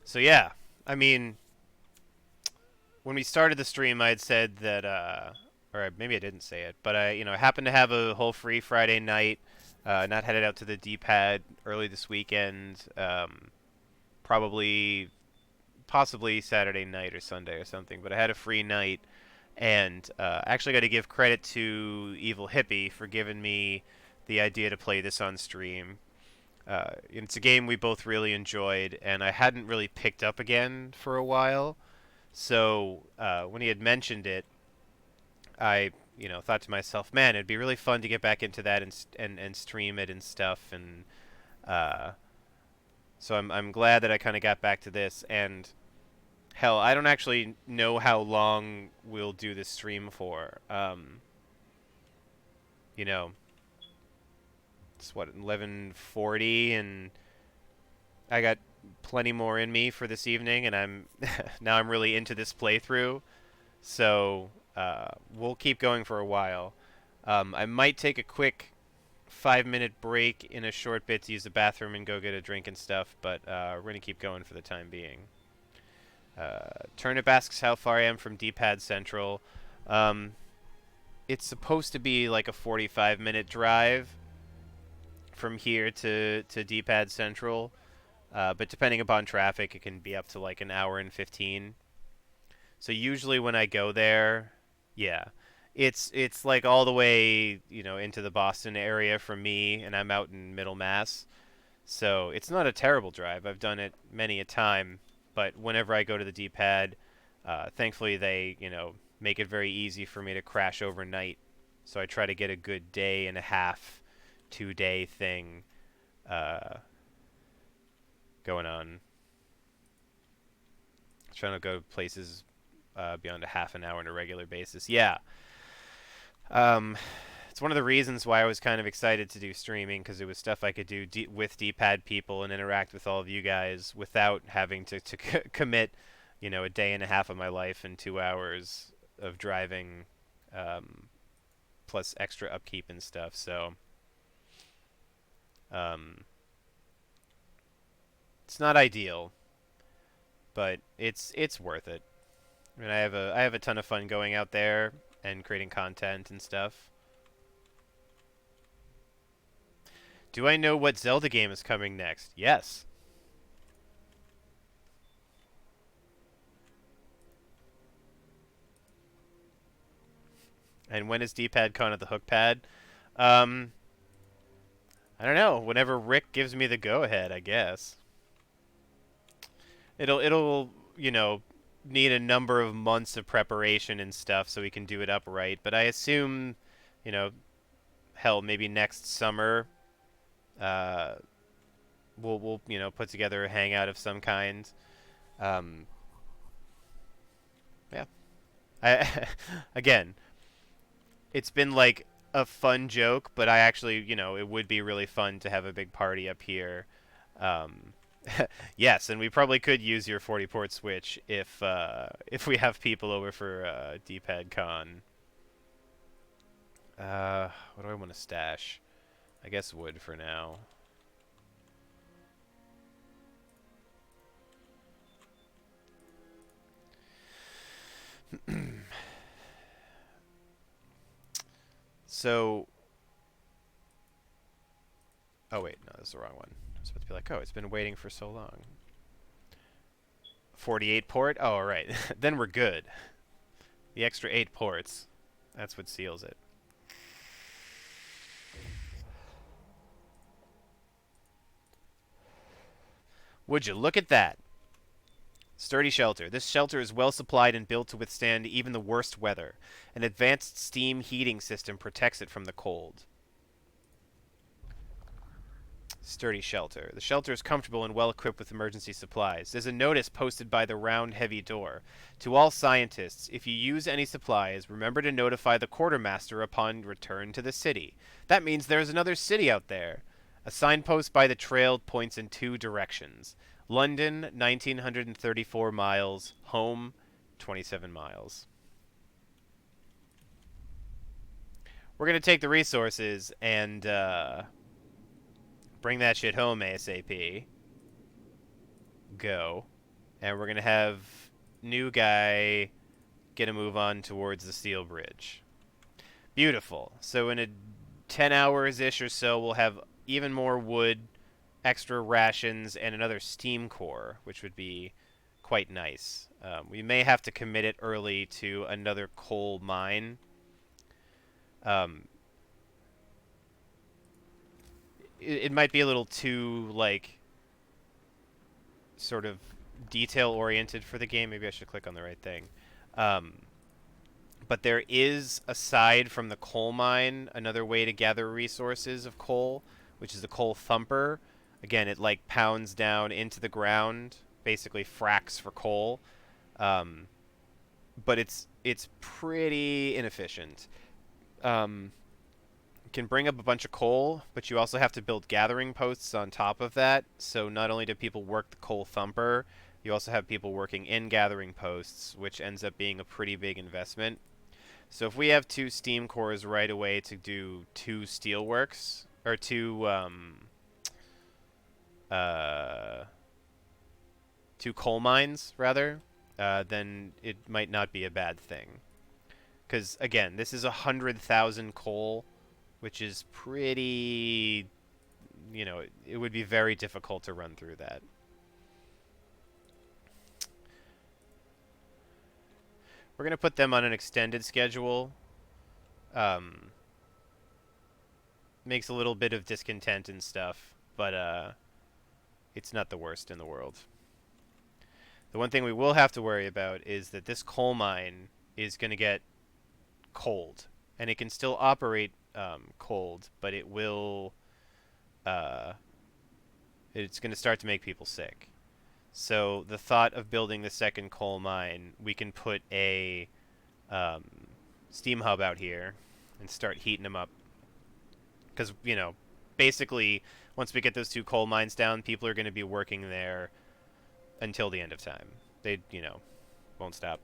Speaker 1: So yeah, I mean, when we started the stream, I had said that, or maybe I didn't say it, but I happened to have a whole free Friday night. Not headed out to the D-pad early this weekend. Possibly Saturday night or Sunday or something. But I had a free night, and actually got to give credit to Evil Hippie for giving me the idea to play this on stream. It's a game we both really enjoyed, and I hadn't really picked up again for a while. So when he had mentioned it, I thought to myself, man, it'd be really fun to get back into that and stream it and stuff. And so I'm glad that I kind of got back to this. And hell, I don't actually know how long we'll do this stream for. It's what, 11:40, and I got plenty more in me for this evening, and now I'm really into this playthrough. So we'll keep going for a while. I might take a quick 5-minute break in a short bit to use the bathroom and go get a drink and stuff, but we're gonna keep going for the time being. Turnip asks how far I am from D-pad Central. It's supposed to be like a 45-minute drive from here to D-pad Central, but depending upon traffic, it can be up to like an hour and 15. So usually when I go there, yeah, it's like all the way into the Boston area from me, and I'm out in Middle Mass, so it's not a terrible drive. I've done it many a time, but whenever I go to the D-pad, thankfully they make it very easy for me to crash overnight. So I try to get a good day and a half, 2-day thing going on. Trying to go places beyond a half an hour on a regular basis. Yeah. It's one of the reasons why I was kind of excited to do streaming, because it was stuff I could do with D-pad people and interact with all of you guys without having to commit, a day and a half of my life and 2 hours of driving, plus extra upkeep and stuff. So it's not ideal, but it's worth it. I mean, I have a ton of fun going out there and creating content and stuff. Do I know what Zelda game is coming next? Yes. And when is D-pad Con at the Hook Pad? I don't know. Whenever Rick gives me the go-ahead, I guess. It'll need a number of months of preparation and stuff so we can do it upright. But I assume, hell, maybe next summer, we'll put together a hangout of some kind. Yeah. Again, it's been like a fun joke, but I actually, it would be really fun to have a big party up here. Yes, and we probably could use your 40-port switch if we have people over for D-pad Con. What do I want to stash? I guess wood for now. So, oh wait, no, that's the wrong one. I was supposed to be like, oh, it's been waiting for so long. 48 port? Oh, all right. Then we're good. The extra 8 ports. That's what seals it. Would you look at that? Sturdy shelter. This shelter is well supplied and built to withstand even the worst weather. An advanced steam heating system protects it from the cold. Sturdy shelter. The shelter is comfortable and well equipped with emergency supplies. There's a notice posted by the round, heavy door. To all scientists, if you use any supplies, remember to notify the quartermaster upon return to the city. That means there's another city out there. A signpost by the trail points in 2 directions. London, 1,934 miles. Home, 27 miles. We're going to take the resources and bring that shit home ASAP. Go. And we're going to have new guy get a move on towards the steel bridge. Beautiful. So in a 10 hours-ish or so, we'll have even more wood, extra rations, and another steam core, which would be quite nice. We may have to commit it early to another coal mine. It might be a little too, like, sort of detail-oriented for the game. Maybe I should click on the right thing. But there is, aside from the coal mine, another way to gather resources of coal, which is the coal thumper. Again, it, like, pounds down into the ground, basically fracks for coal. But it's pretty inefficient. Can bring up a bunch of coal, but you also have to build gathering posts on top of that. So not only do people work the coal thumper, you also have people working in gathering posts, which ends up being a pretty big investment. So if we have 2 steam cores right away to do 2 steelworks, or 2 coal mines, rather, then it might not be a bad thing. Because, again, this is 100,000 coal, which is pretty, you know, it would be very difficult to run through that. We're going to put them on an extended schedule. Makes a little bit of discontent and stuff, but it's not the worst in the world. The one thing we will have to worry about is that this coal mine is going to get cold. And it can still operate cold, but it will... it's going to start to make people sick. So the thought of building the second coal mine, we can put a steam hub out here and start heating them up. Because, you know, basically, once we get those 2 coal mines down, people are going to be working there until the end of time. They, you know, won't stop.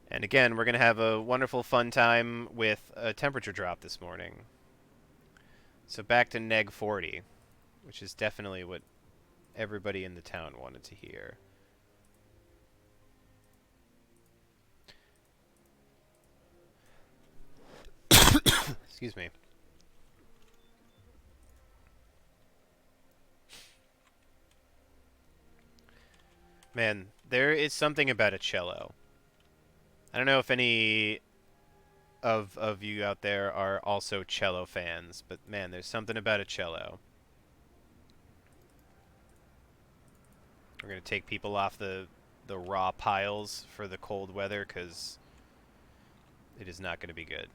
Speaker 1: And again, we're going to have a wonderful fun time with a temperature drop this morning. So back to neg 40, which is definitely what everybody in the town wanted to hear. Excuse me. Man, there is something about a cello. I don't know if any of you out there are also cello fans, but man, there's something about a cello. We're going to take people off the raw piles for the cold weather, because it is not going to be good.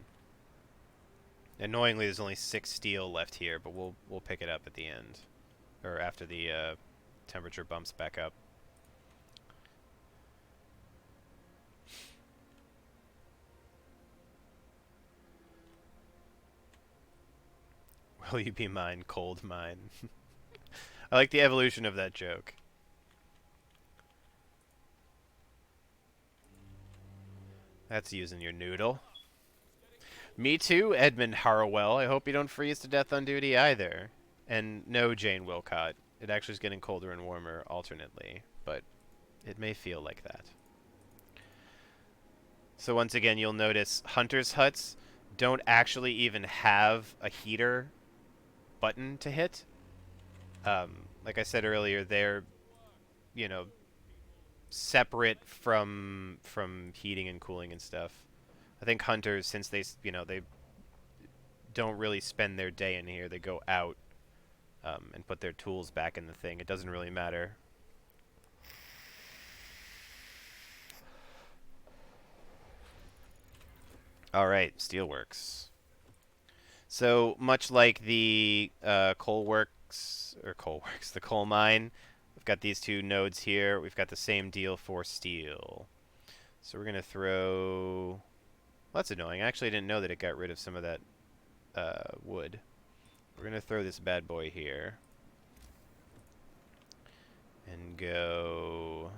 Speaker 1: Annoyingly, there's only 6 steel left here, but we'll pick it up at the end, or after the temperature bumps back up. Will you be mine, cold mine? I like the evolution of that joke. That's using your noodle. Me too, Edmund Harwell. I hope you don't freeze to death on duty either. And no, Jane Wilcott. it actually is getting colder and warmer alternately, but it may feel like that. So once again, you'll notice hunters' huts don't actually even have a heater button to hit. Like I said earlier, they're, you know, separate from heating and cooling and stuff. I think hunters, since they don't really spend their day in here, they go out and put their tools back in the thing. It doesn't really matter. All right, steelworks. So much like the the coal mine, we've got these two nodes here. We've got the same deal for steel. So we're gonna throw. Well, that's annoying. I actually didn't know that it got rid of some of that wood. We're gonna throw this bad boy here and go.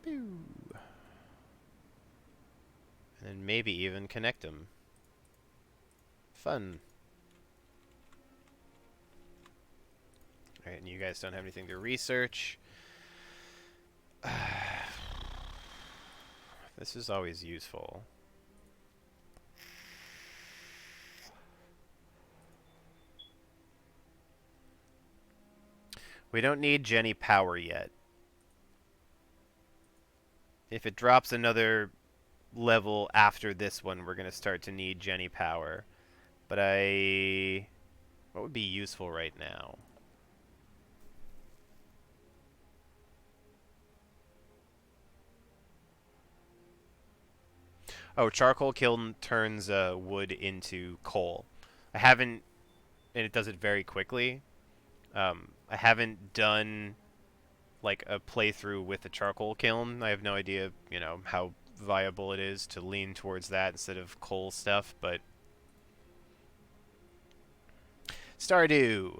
Speaker 1: Pew. And then maybe even connect them. Fun. Alright, and you guys don't have anything to research. This is always useful. We don't need Jenny power yet. If it drops another level after this one, we're going to start to need Jenny power. But what would be useful right now? Oh, charcoal kiln turns wood into coal. I haven't, and it does it very quickly. I haven't done like a playthrough with a charcoal kiln. I have no idea, how viable it is to lean towards that instead of coal stuff, but Stardew.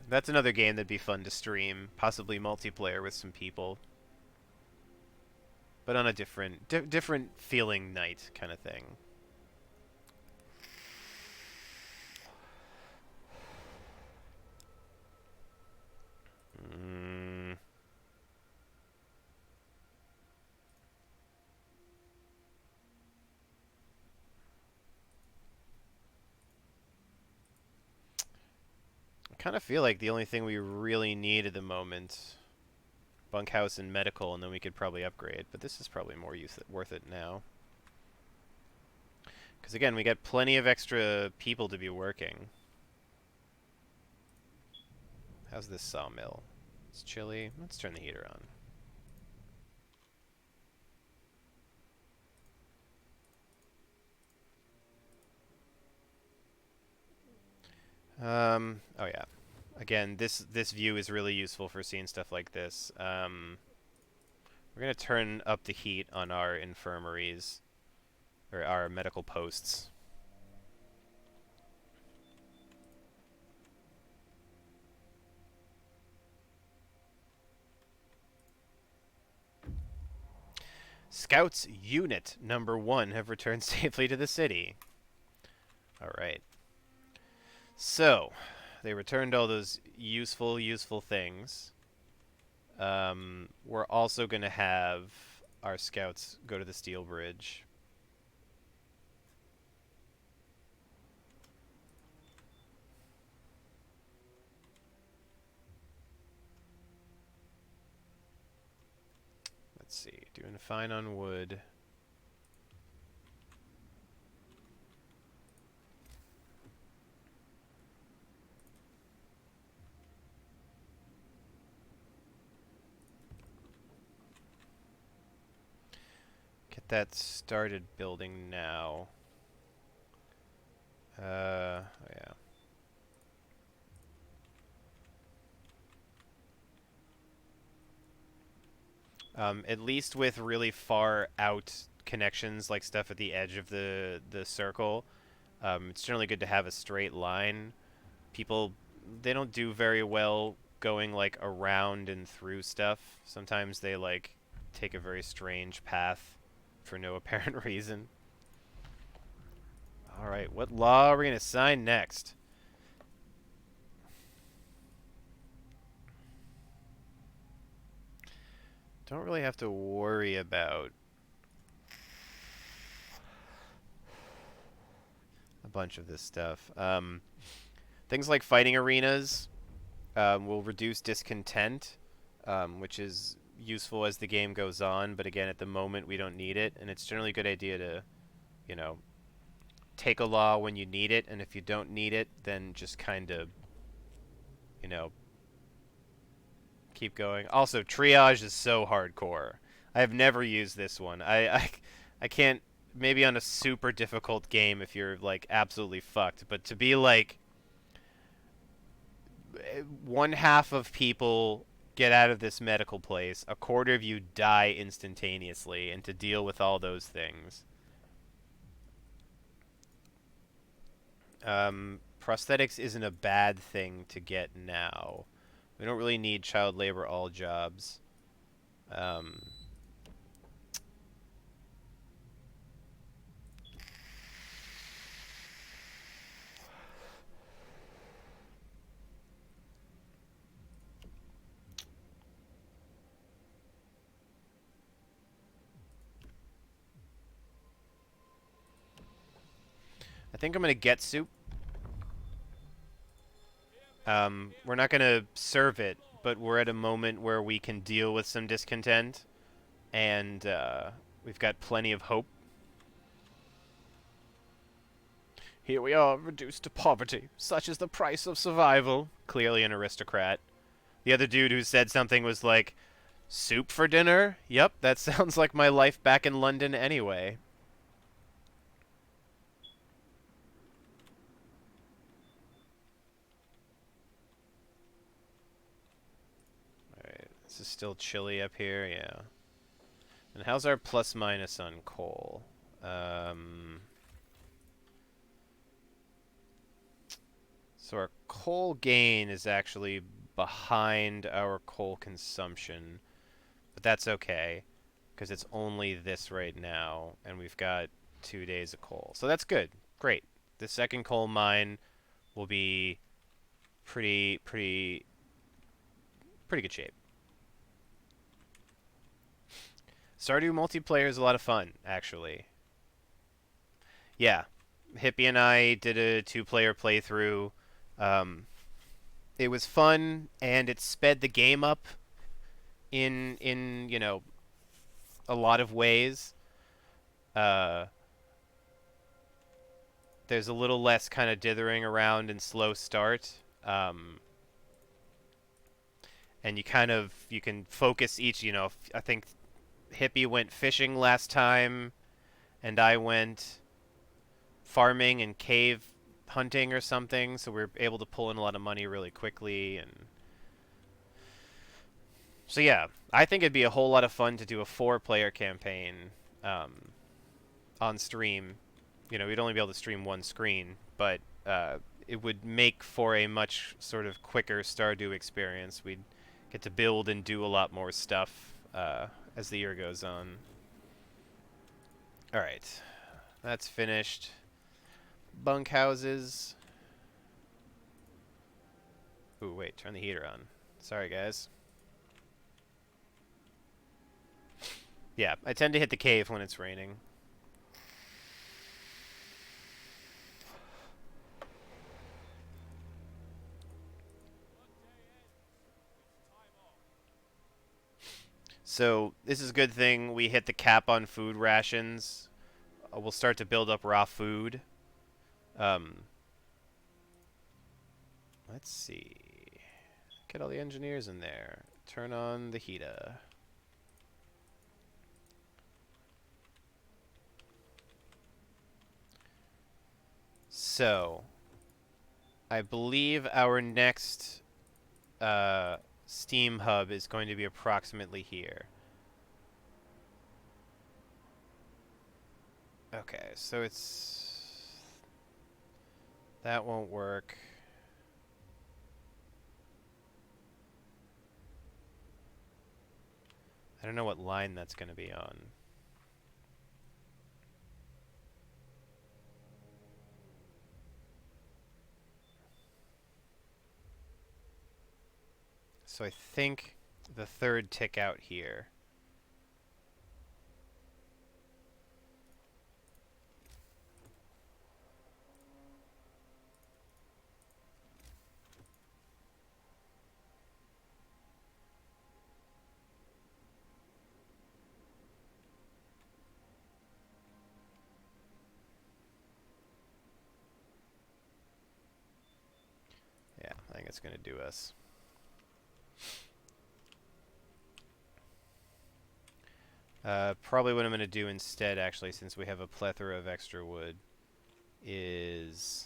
Speaker 1: That's another game that'd be fun to stream, possibly multiplayer with some people. But on a different feeling night kind of thing. I kind of feel like the only thing we really need at the moment, bunkhouse and medical, and then we could probably upgrade. But this is probably more worth it now. Because again, we got plenty of extra people to be working. How's this sawmill? It's chilly. Let's turn the heater on. Oh yeah. Again, this view is really useful for seeing stuff like this. We're gonna turn up the heat on our infirmaries, or our medical posts. Scouts Unit number 1 have returned safely to the city. Alright. So, they returned all those useful things. We're also going to have our scouts go to the steel bridge. Let's see. Doing fine on wood. Get that started building now. Oh yeah. At least with really far out connections, like stuff at the edge of the circle, it's generally good to have a straight line. People, they don't do very well going like around and through stuff. Sometimes they like take a very strange path for no apparent reason. All right, what law are we gonna sign next? don't really have to worry about a bunch of this stuff. Things like fighting arenas will reduce discontent, which is useful as the game goes on, but again, at the moment, we don't need it, and it's generally a good idea to, you know, take a law when you need it, and if you don't need it, then just kind of, you know, keep going. Also, triage is so hardcore. I have never used this one. I can't. Maybe on a super difficult game if you're like absolutely fucked, but to be like one half of people get out of this medical place, a quarter of you die instantaneously, and to deal with all those things. Prosthetics isn't a bad thing to get now. We don't really need child labor all jobs. Um, I think I'm gonna get soup. We're not gonna serve it, but we're at a moment where we can deal with some discontent, and we've got plenty of hope. Here we are, reduced to poverty. Such is the price of survival. Clearly an aristocrat. The other dude who said something was like, soup for dinner? Yep, that sounds like my life back in London anyway. Alright, this is still chilly up here, yeah. And how's our plus minus on coal? So our coal gain is actually behind our coal consumption, but that's okay because it's only this right now, and we've got 2 days of coal. So that's good. Great. The second coal mine will be pretty good shape. Stardew multiplayer is a lot of fun, actually. Yeah, Hippie and I did a two-player playthrough. Um, it was fun, and it sped the game up in you know a lot of ways. Uh, there's a little less kind of dithering around and slow start. And you can focus each. I think Hippie went fishing last time, and I went farming and cave hunting or something. So we are able to pull in a lot of money really quickly, and so yeah, I think it'd be a whole lot of fun to do a 4-player campaign um, on stream. We'd only be able to stream one screen, but it would make for a much sort of quicker Stardew experience. We'd get to build and do a lot more stuff as the year goes on. All right, that's finished. Bunkhouses. Ooh, wait, turn the heater on. Sorry, guys. Yeah, I tend to hit the cave when it's raining. So this is a good thing. We hit the cap on food rations. We'll start to build up raw food. Um, let's see. Get all the engineers in there. Turn on the heater. So, I believe our next Steam hub is going to be approximately here. Okay, so that won't work. I don't know what line that's going to be on. So I think the third tick out here. it's going to do us. Probably what I'm going to do instead, actually, since we have a plethora of extra wood, is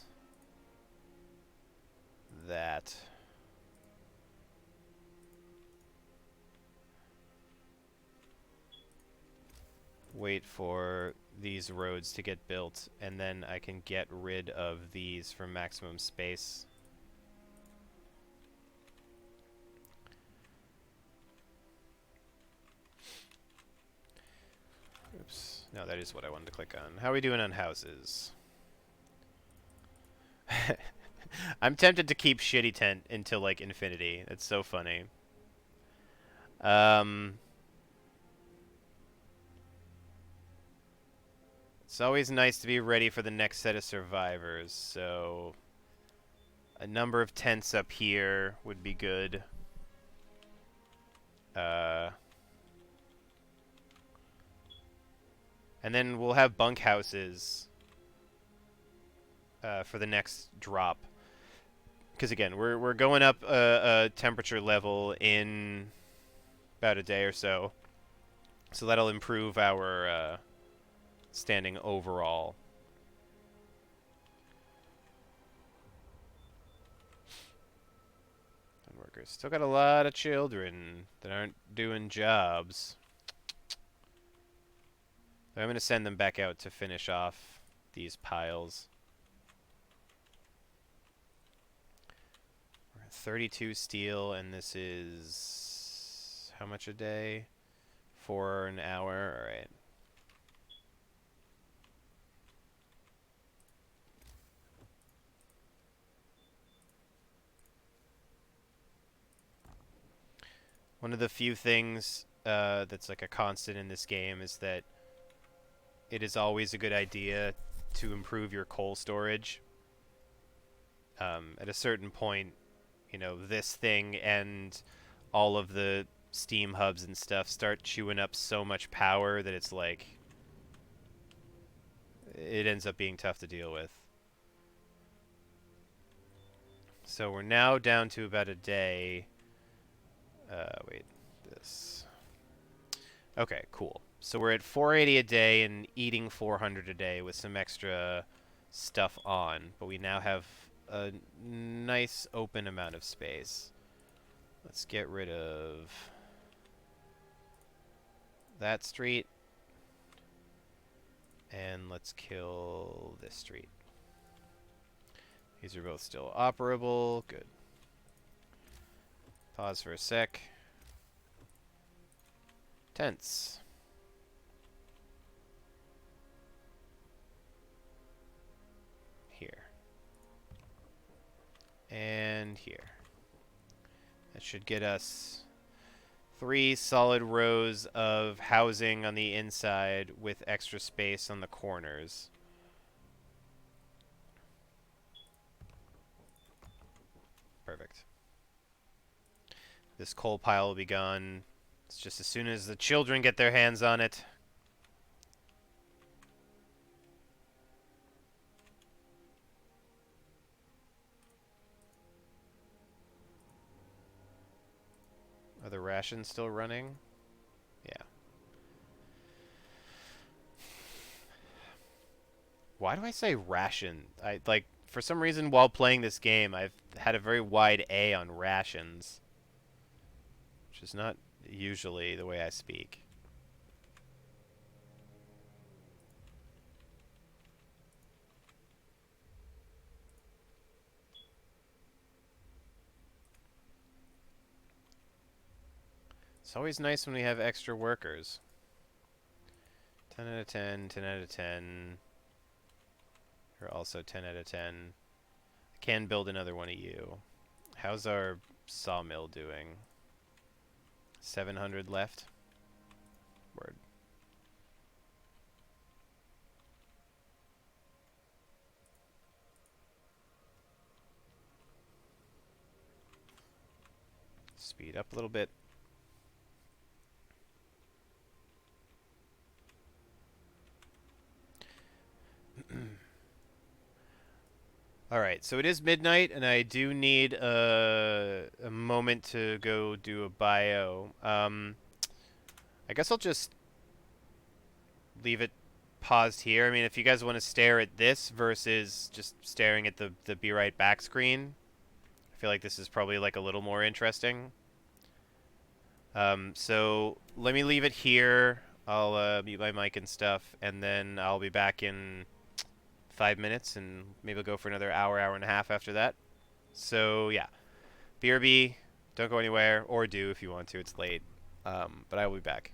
Speaker 1: that. Wait for these roads to get built, and then I can get rid of these for maximum space. Oops. No, that is what I wanted to click on. How are we doing on houses? I'm tempted to keep Shitty Tent until, like, infinity. It's so funny. It's always nice to be ready for the next set of survivors, so a number of tents up here would be good. And then we'll have bunkhouses for the next drop. Because again, we're going up a temperature level in about a day or so. So that'll improve our standing overall. And workers. Still got a lot of children that aren't doing jobs. I'm going to send them back out to finish off these piles. We're at 32 steel, and this is how much a day? 4 an hour. All right. One of the few things that's like a constant in this game is that it is always a good idea to improve your coal storage. At a certain point, you know, this thing and all of the steam hubs and stuff start chewing up so much power that it's like it ends up being tough to deal with. So we're now down to about a day. Wait, this. Okay, cool. So we're at 480 a day and eating 400 a day with some extra stuff on, but we now have a nice open amount of space. Let's get rid of that street, and let's kill this street. These are both still operable. Good. Pause for a sec. Tents. Here. And here. That should get us 3 solid rows of housing on the inside with extra space on the corners. Perfect. This coal pile will be gone. It's just as soon as the children get their hands on it. Are the rations still running? Yeah. Why do I say ration? For some reason while playing this game, I've had a very wide A on rations, which is not usually the way I speak. It's always nice when we have extra workers. 10 out of 10, 10 out of 10. You're also 10 out of 10. I can build another one of you. How's our sawmill doing? 700 left? Word. Speed up a little bit. All right, so it is midnight, and I do need a moment to go do a bio. I guess I'll just leave it paused here. I mean, if you guys want to stare at this versus just staring at the be right back screen, I feel like this is probably like a little more interesting. So let me leave it here. I'll mute my mic and stuff, and then I'll be back in 5 minutes, and maybe I'll go for another hour, hour and a half after that. So yeah, BRB, don't go anywhere, or do if you want to. It's late, but I will be back.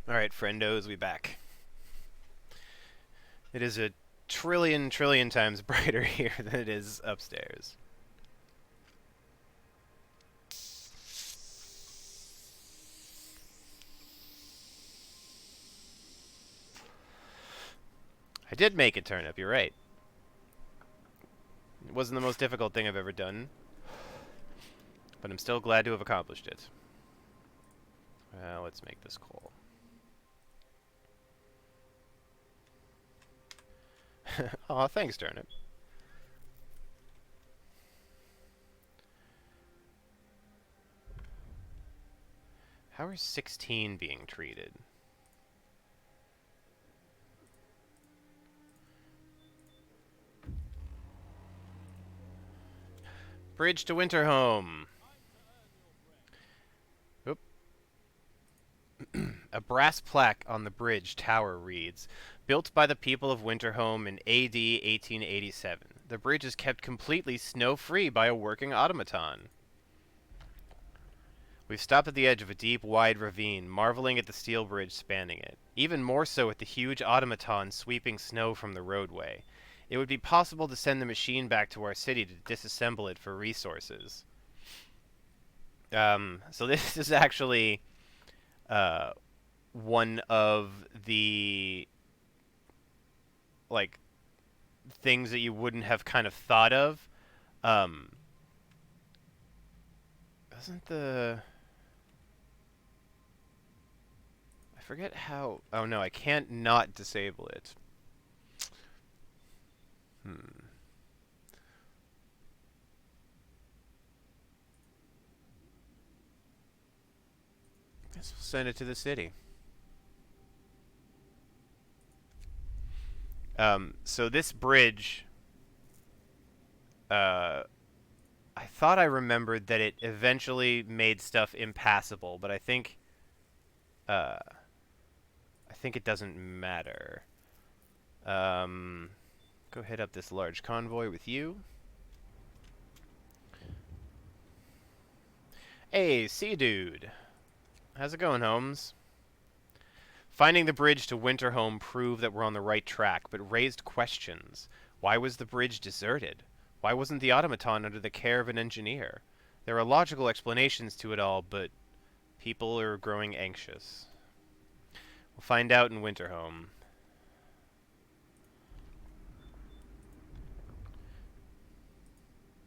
Speaker 1: Alright, friendos, we back. It is a trillion times brighter here than it is upstairs. I did make a turnip, you're right. It wasn't the most difficult thing I've ever done, but I'm still glad to have accomplished it. Let's make this coal. Aw, thanks, turnip. How are 16 being treated? Bridge to Winterhome. Oop. A brass plaque on the bridge tower reads, "Built by the people of Winterhome in AD 1887. The bridge is kept completely snow-free by a working automaton." We've stopped at the edge of a deep, wide ravine, marveling at the steel bridge spanning it. Even more so at the huge automaton sweeping snow from the roadway. It would be possible to send the machine back to our city to disassemble it for resources. So this is actually one of the like things that you wouldn't have kind of thought of. Doesn't the I forget how. Oh no, I can't not disable it. Guess we'll send it to the city. So this bridge, I thought I remembered that it eventually made stuff impassable, but I think it doesn't matter. Go hit up this large convoy with you. Hey, sea dude. How's it going, Holmes? Finding the bridge to Winterhome proved that we're on the right track, but raised questions. Why was the bridge deserted? Why wasn't the automaton under the care of an engineer? There are logical explanations to it all, but people are growing anxious. We'll find out in Winterhome.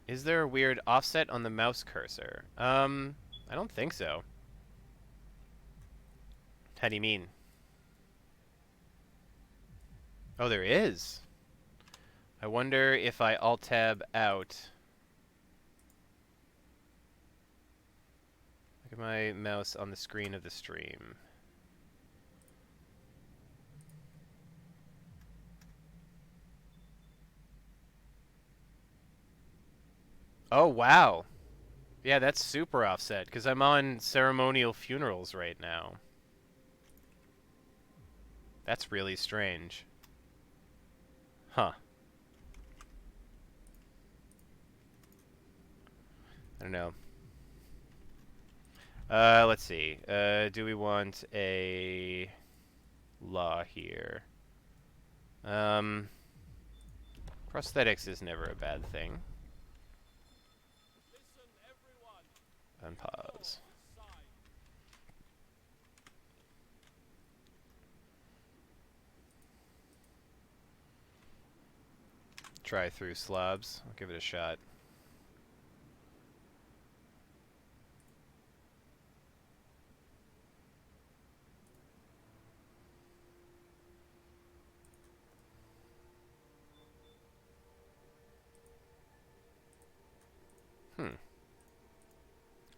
Speaker 1: Is there a weird offset on the mouse cursor? I don't think so. How do you mean? Oh, there is. I wonder if I Alt-Tab out. Look at my mouse on the screen of the stream. Oh, wow. Yeah, that's super offset, because I'm on ceremonial funerals right now. That's really strange. Huh. I don't know. Let's see. Do we want a law here? Prosthetics is never a bad thing.
Speaker 3: Listen, everyone.
Speaker 1: Unpause. Try through slabs. I'll give it a shot.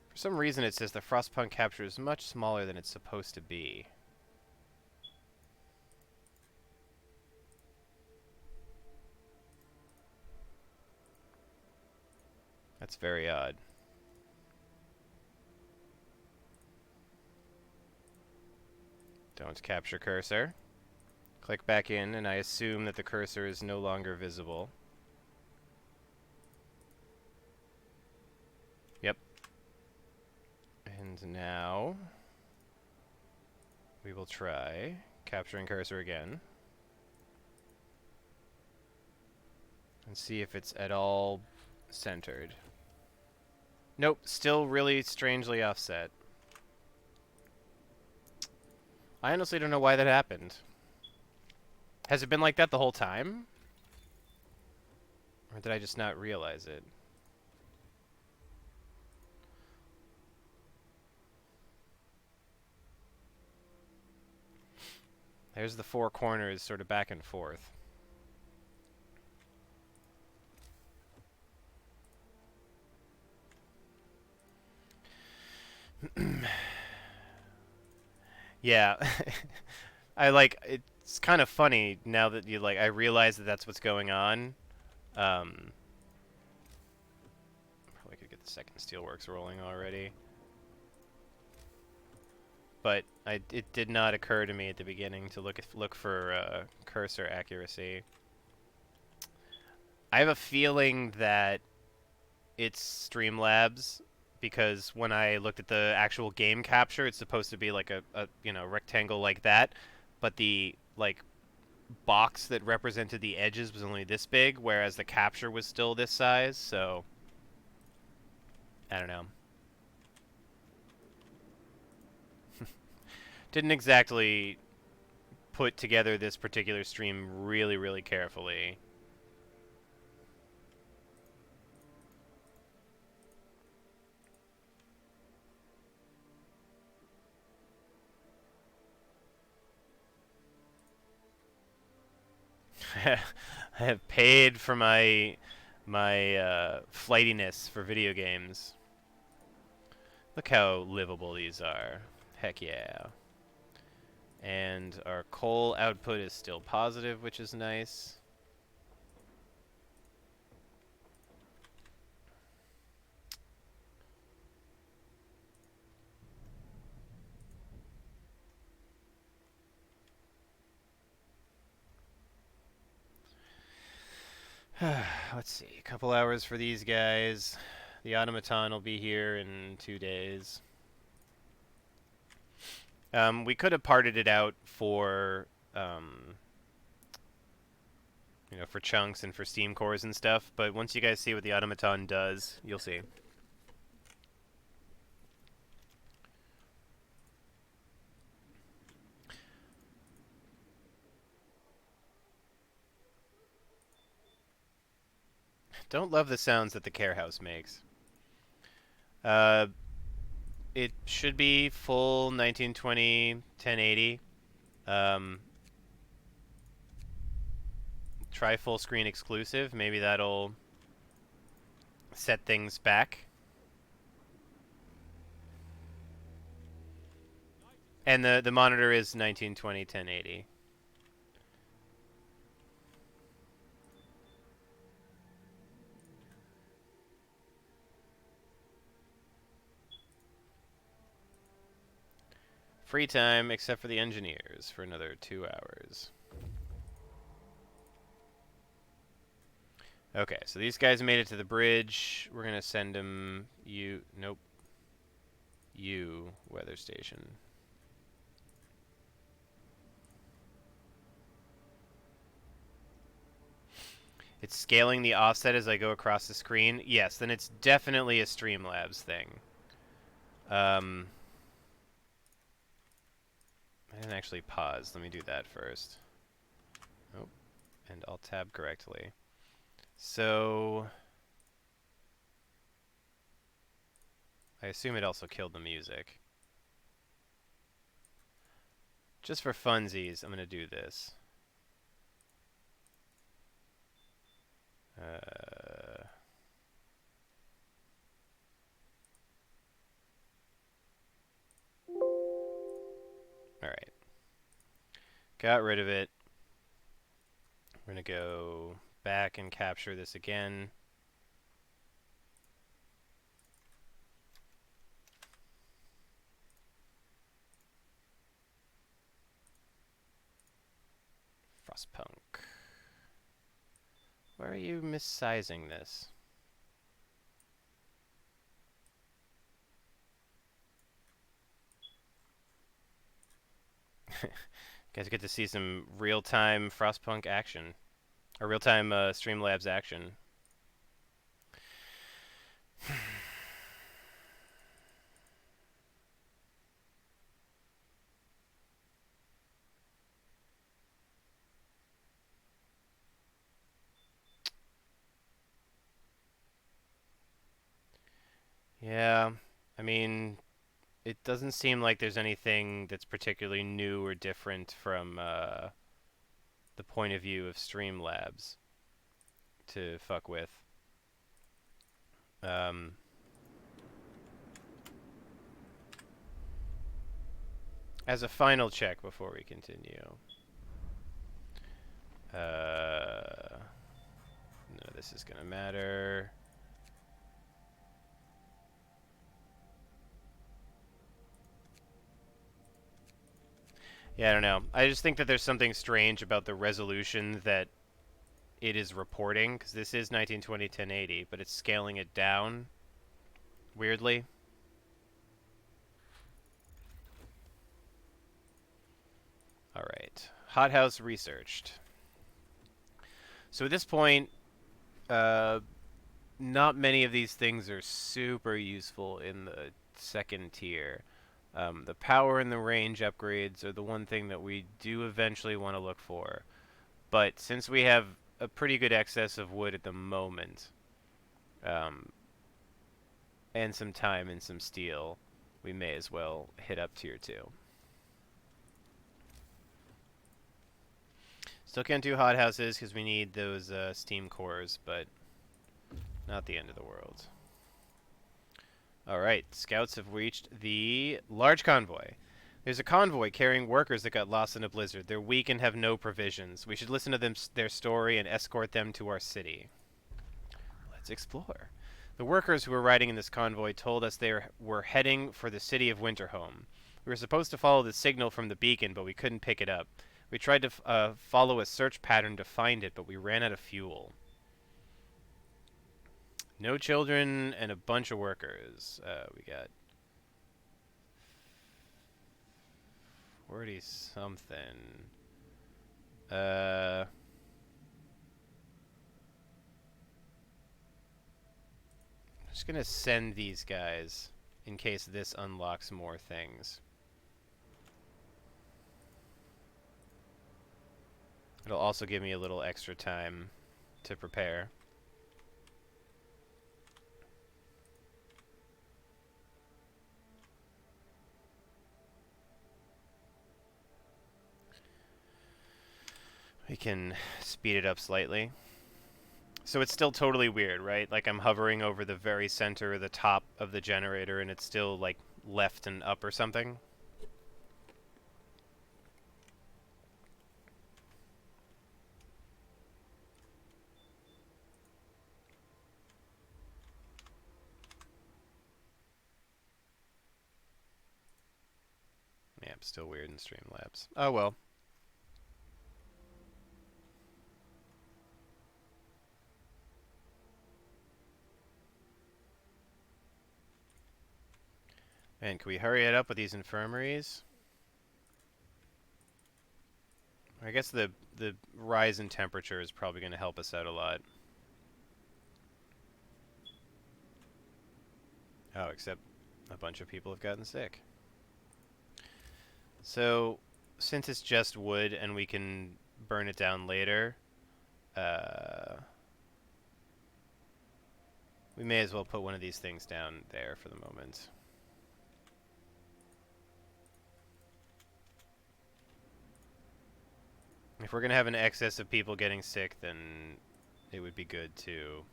Speaker 1: For some reason it says the Frostpunk capture is much smaller than it's supposed to be. That's very odd. Don't capture cursor. Click back in, and I assume that the cursor is no longer visible. Yep. And now We will try capturing cursor again. And see if it's at all centered. Nope, still really strangely offset. I honestly don't know why that happened. Has it been like that the whole time? Or did I just not realize it? There's the four corners sort of back and forth. Yeah. It's kind of funny now that I realize that that's what's going on. Probably could get the second steelworks rolling already. But it did not occur to me at the beginning to look for cursor accuracy. I have a feeling that it's Streamlabs because when I looked at the actual game capture, it's supposed to be like a rectangle like that, but the box that represented the edges was only this big, whereas the capture was still this size. So I don't know. Didn't exactly put together this particular stream really, really carefully. I have paid for my flightiness for video games. Look how livable these are. Heck yeah. And our coal output is still positive, which is nice. Let's see, a couple hours for these guys. The automaton will be here in 2 days. We could have parted it out for, for chunks and for steam cores and stuff, but once you guys see what the automaton does, you'll see. Don't love the sounds that the care house makes. It should be full 1920 1080. Try full screen exclusive. Maybe that'll set things back. And the monitor is 1920 1080. Free time, except for the engineers, for another 2 hours. Okay, so these guys made it to the bridge. We're going to send them... Nope. Weather station. It's scaling the offset as I go across the screen. Yes, then it's definitely a Streamlabs thing. I didn't actually pause. Let me do that first. Oh, and I'll tab correctly. So I assume it also killed the music. Just for funsies, I'm going to do this. Alright. Got rid of it. We're going to go back and capture this again. Frostpunk. Why are you missizing this? Guys get to see some real-time Frostpunk action. Or real-time Streamlabs action. Yeah, I mean, it doesn't seem like there's anything that's particularly new or different from the point of view of Streamlabs to fuck with. Um, as a final check before we continue. No, this is gonna matter. Yeah, I don't know. I just think that there's something strange about the resolution that it is reporting, because this is 1920 1080, but it's scaling it down weirdly. All right, hothouse researched. So at this point, not many of these things are super useful in the second tier. The power and the range upgrades are the one thing that we do eventually want to look for. But since we have a pretty good excess of wood at the moment, um, and some time and some steel, we may as well hit up tier 2. Still can't do hothouses because we need those steam cores, but not the end of the world. Alright, scouts have reached the large convoy. There's a convoy carrying workers that got lost in a blizzard. They're weak and have no provisions. We should listen to their story and escort them to our city. Let's explore. The workers who were riding in this convoy told us they were heading for the city of Winterhome. We were supposed to follow the signal from the beacon, but we couldn't pick it up. We tried to follow a search pattern to find it, but we ran out of fuel. No children and a bunch of workers. We got 40 something. Just gonna send these guys in case this unlocks more things. It'll also give me a little extra time to prepare. We can speed it up slightly. So it's still totally weird, right? Like I'm hovering over the very center, the top of the generator, and it's still like left and up or something. Yeah, I'm still weird in Streamlabs. Oh well. And can we hurry it up with these infirmaries? I guess the rise in temperature is probably going to help us out a lot. Oh, except a bunch of people have gotten sick. So, since it's just wood and we can burn it down later, we may as well put one of these things down there for the moment. If we're going to have an excess of people getting sick, then it would be good to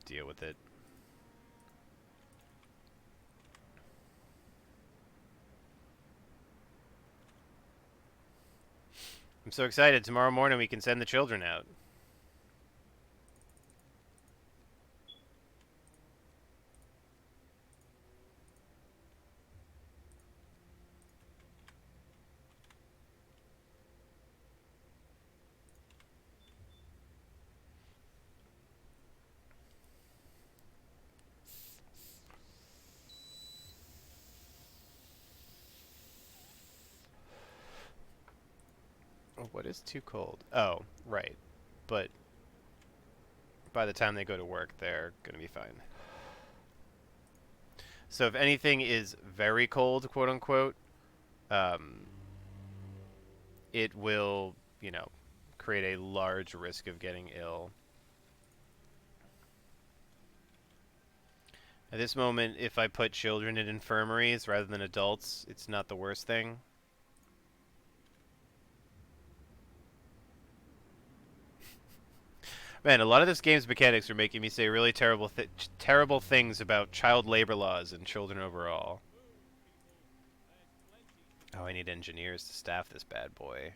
Speaker 1: deal with it. I'm so excited. Tomorrow morning we can send the children out. Oh, what is too cold? Oh, right. But by the time they go to work, they're going to be fine. So if anything is very cold, quote unquote, um, it will, create a large risk of getting ill. At this moment, if I put children in infirmaries rather than adults, it's not the worst thing. Man, a lot of this game's mechanics are making me say really terrible things about child labor laws and children overall. Oh, I need engineers to staff this bad boy.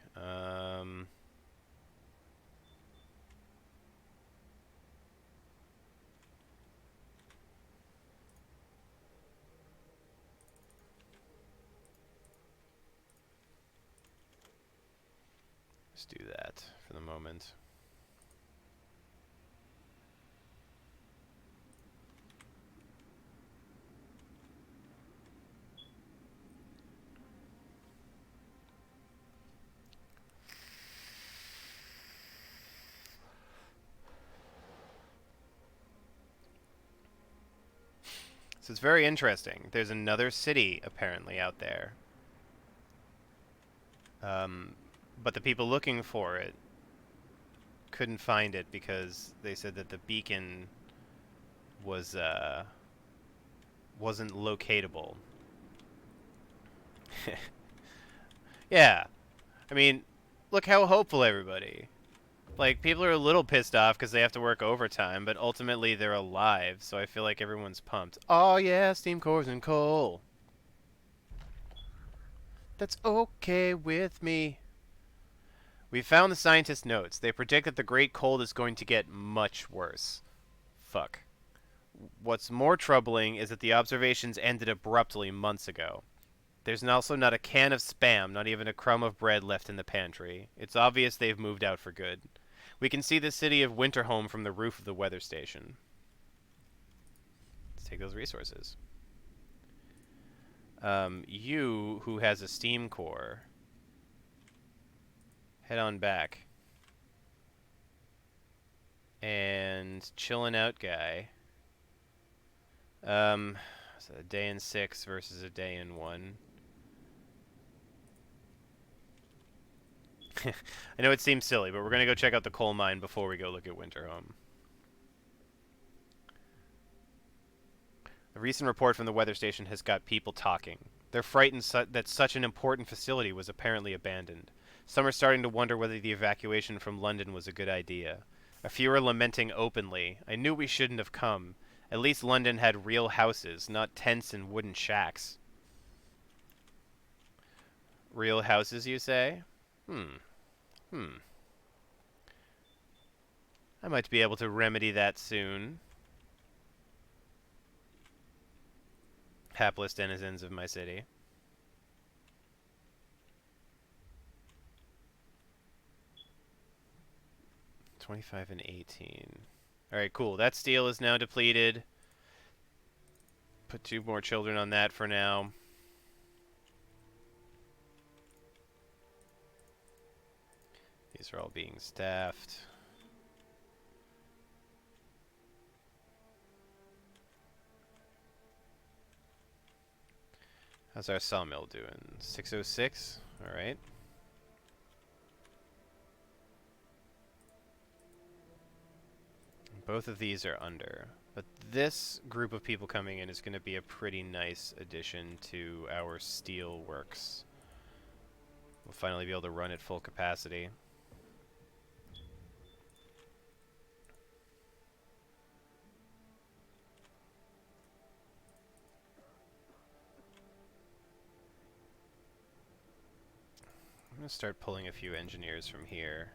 Speaker 1: Let's do that for the moment. So it's very interesting. There's another city apparently out there. But the people looking for it couldn't find it because they said that the beacon wasn't locatable. Yeah. I mean, look how hopeful everybody. Like, people are a little pissed off because they have to work overtime, but ultimately they're alive, so I feel like everyone's pumped. Oh yeah, steam cores and coal. That's okay with me. We found the scientists' notes. They predict that the Great Cold is going to get much worse. Fuck. What's more troubling is that the observations ended abruptly months ago. There's also not a can of Spam, not even a crumb of bread left in the pantry. It's obvious they've moved out for good. We can see the city of Winterholm from the roof of the weather station. Let's take those resources. You, who has a steam core, head on back. And chillin' out guy. So a day in 6 versus a day in 1. I know it seems silly, but we're going to go check out the coal mine before we go look at Winterholm. A recent report from the weather station has got people talking. They're frightened that such an important facility was apparently abandoned. Some are starting to wonder whether the evacuation from London was a good idea. A few are lamenting openly. I knew we shouldn't have come. At least London had real houses, not tents and wooden shacks. Real houses, you say? I might be able to remedy that soon. Hapless denizens of my city. $25 and $18. Alright, cool. That steel is now depleted. Put 2 more children on that for now. These are all being staffed. How's our sawmill doing? 606? Alright. Both of these are under. But this group of people coming in is going to be a pretty nice addition to our steel works. We'll finally be able to run at full capacity. I'm going to start pulling a few engineers from here.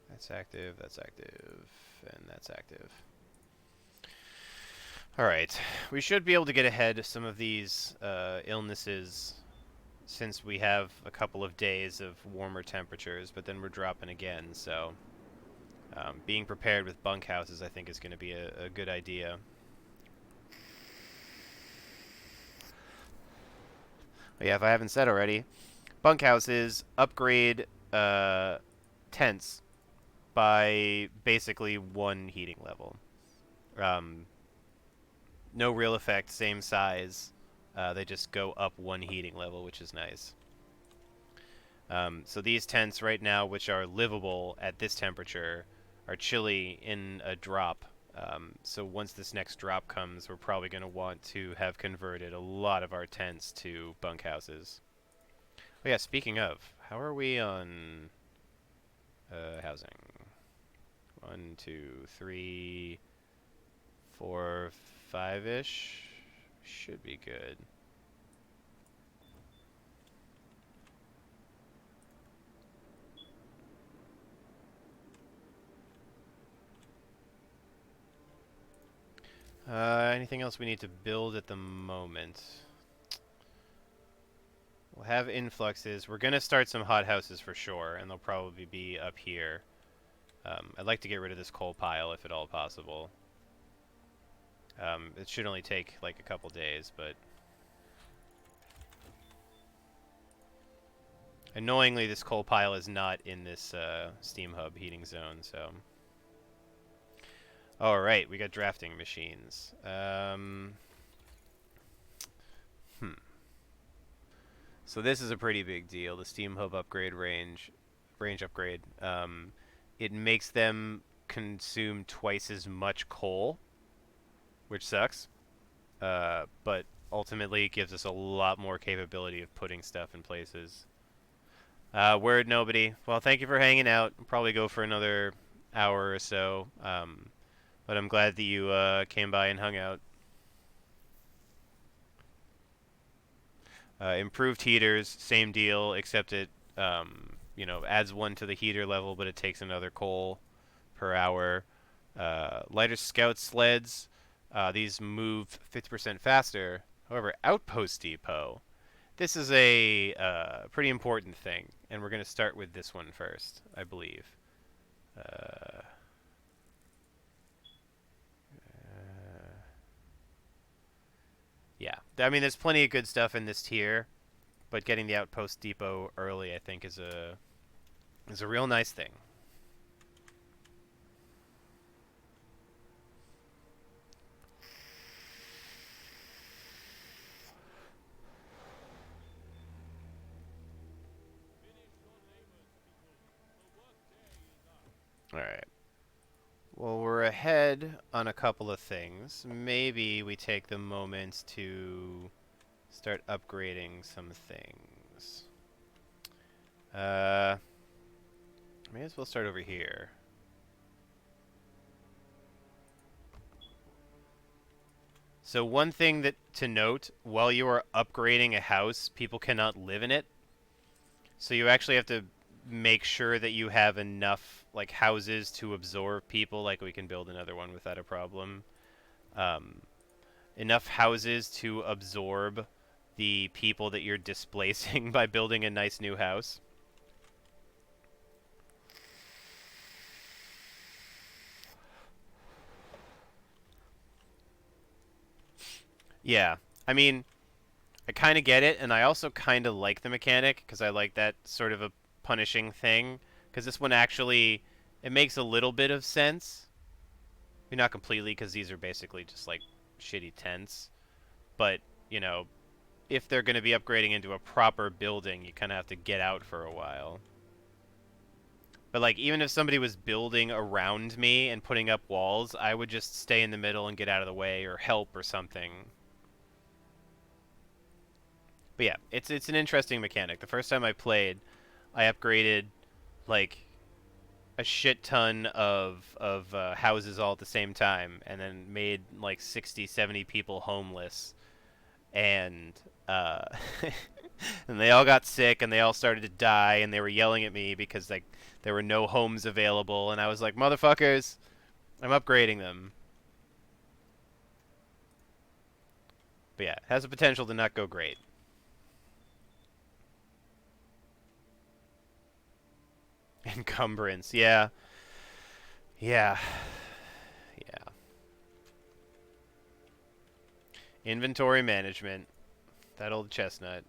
Speaker 1: That's active, and that's active. Alright, we should be able to get ahead of some of these illnesses since we have a couple of days of warmer temperatures, but then we're dropping again, so being prepared with bunkhouses I think is going to be a good idea. Oh, yeah, if I haven't said already, bunkhouses upgrade tents by basically one heating level. Um, no real effect, same size. They just go up one heating level, which is nice. So these tents right now, which are livable at this temperature, are chilly in a drop. So once this next drop comes, we're probably going to want to have converted a lot of our tents to bunkhouses. Oh yeah, speaking of, how are we on housing? 1, 2, 3, 4, 5-ish? Should be good. Anything else we need to build at the moment? We'll have influxes. We're going to start some hothouses for sure, and they'll probably be up here. I'd like to get rid of this coal pile if at all possible. It should only take like a couple days, but... Annoyingly, this coal pile is not in this steam hub heating zone, so... Alright, we got drafting machines. So this is a pretty big deal, the steam hub upgrade range upgrade. It makes them consume twice as much coal, which sucks. But ultimately it gives us a lot more capability of putting stuff in places. Word nobody. Well, thank you for hanging out. I'll probably go for another hour or so. But I'm glad that you came by and hung out. Improved heaters, same deal, except it adds one to the heater level, but it takes another coal per hour. Lighter scout sleds. These move 50% faster. However, outpost depot. This is a pretty important thing, and we're going to start with this one first, I believe. Yeah, I mean, there's plenty of good stuff in this tier, but getting the outpost depot early, I think, is a real nice thing. All right. Well, we're ahead on a couple of things. Maybe we take the moment to start upgrading some things. May as well start over here. So one thing that to note, while you are upgrading a house, people cannot live in it. So you actually have to make sure that you have enough like houses to absorb people. Like we can build another one without a problem. Enough houses to absorb the people that you're displacing by building a nice new house. Yeah, I mean, I kind of get it, and I also kind of like the mechanic, because I like that sort of a punishing thing, because this one actually, it makes a little bit of sense. I mean, not completely, because these are basically just, like, shitty tents. But, you know, if they're going to be upgrading into a proper building, you kind of have to get out for a while. But, like, even if somebody was building around me and putting up walls, I would just stay in the middle and get out of the way, or help or something. But yeah, it's an interesting mechanic. The first time I played, I upgraded like a shit ton of houses all at the same time, and then made like 60, 70 people homeless, and and they all got sick, and they all started to die, and they were yelling at me because like there were no homes available, and I was like, motherfuckers, I'm upgrading them. But yeah, it has the potential to not go great. Encumbrance, yeah. Yeah. Yeah. Inventory management. That old chestnut.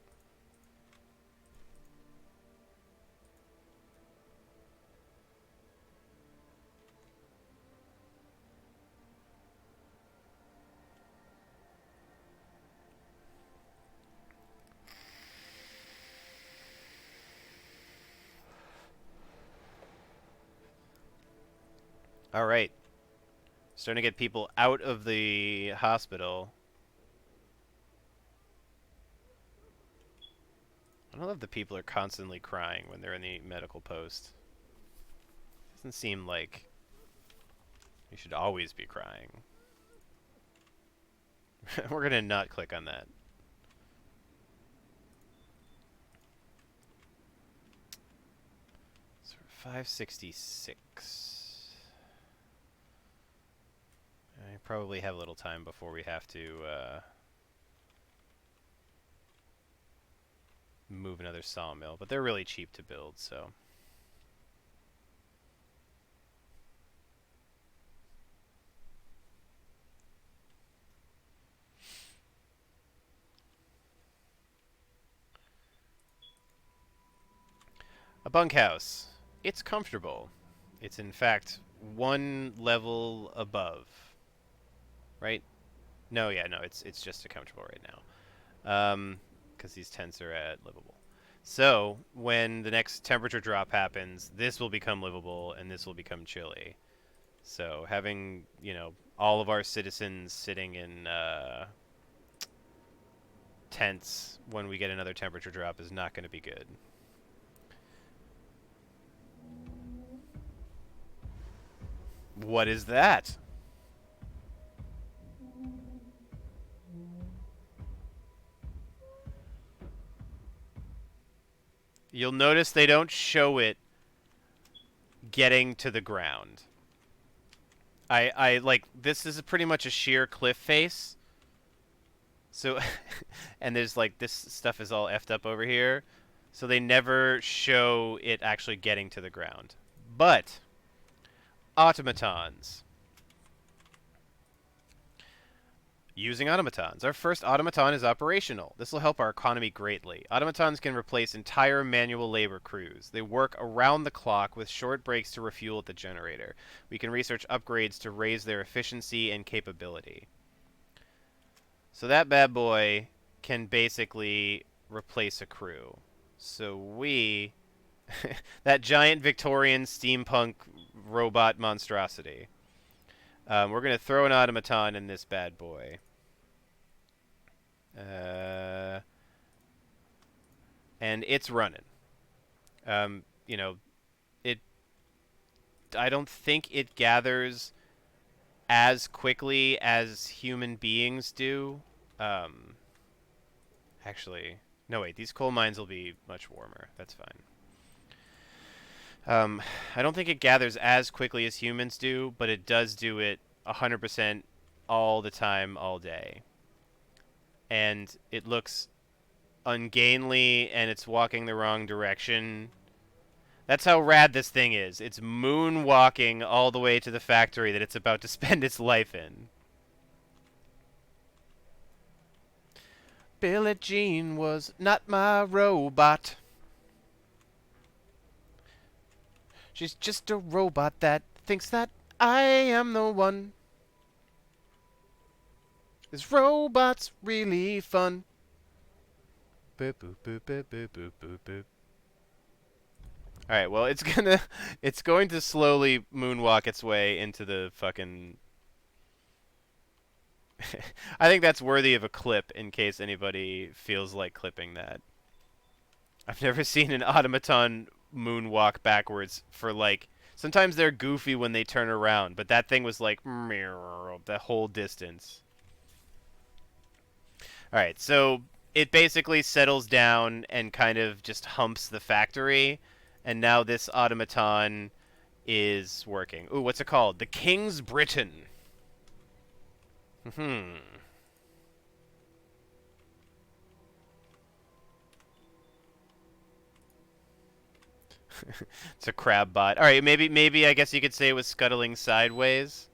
Speaker 1: All right. Starting to get people out of the hospital. I don't know if the people are constantly crying when they're in the medical post. Doesn't seem like you should always be crying. We're gonna not click on that. So 566. I probably have a little time before we have to move another sawmill, but they're really cheap to build, so. A bunkhouse. It's comfortable. It's in fact one level above. Right? No, yeah, no, it's just a comfortable right now. Because these tents are at livable. So, when the next temperature drop happens, this will become livable and this will become chilly. So, having, all of our citizens sitting in tents when we get another temperature drop is not going to be good. What is that? You'll notice they don't show it getting to the ground. I like, this is pretty much a sheer cliff face. So, and there's like, this stuff is all effed up over here. So they never show it actually getting to the ground. But, automatons. Using automatons. Our first automaton is operational. This will help our economy greatly. Automatons can replace entire manual labor crews. They work around the clock with short breaks to refuel at the generator. We can research upgrades to raise their efficiency and capability. So that bad boy can basically replace a crew. So we... that giant Victorian steampunk robot monstrosity. We're going to throw an automaton in this bad boy. And it's running. It... I don't think it gathers as quickly as human beings do. Actually, no, wait. These coal mines will be much warmer. That's fine. I don't think it gathers as quickly as humans do, but it does do it 100% all the time, all day. And it looks ungainly, and it's walking the wrong direction. That's how rad this thing is. It's moonwalking all the way to the factory that it's about to spend its life in. Billie Jean was not my robot. She's just a robot that thinks that I am the one. Is robots really fun? Boop boop boop boop boop boop boop boop. All right, well, it's going to slowly moonwalk its way into the fucking. I think that's worthy of a clip in case anybody feels like clipping that. I've never seen an automaton moonwalk backwards for like. Sometimes they're goofy when they turn around, but that thing was like the whole distance. All right, so it basically settles down and kind of just humps the factory, and now this automaton is working. Ooh, what's it called? The King's Britain. Hmm. It's a crab bot. All right, maybe I guess you could say it was scuttling sideways.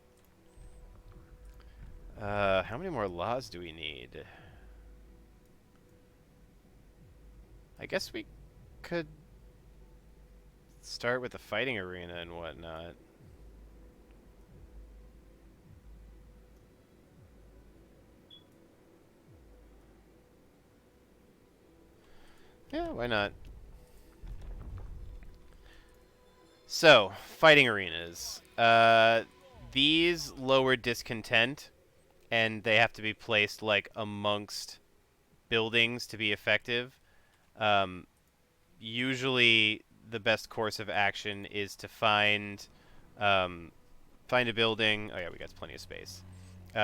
Speaker 1: How many more laws do we need? I guess we could start with the fighting arena and whatnot. Yeah, why not? So, fighting arenas. These lower discontent, and they have to be placed like amongst buildings to be effective. Um, Usually, the best course of action is to um, find a building. Oh yeah, we got plenty of space.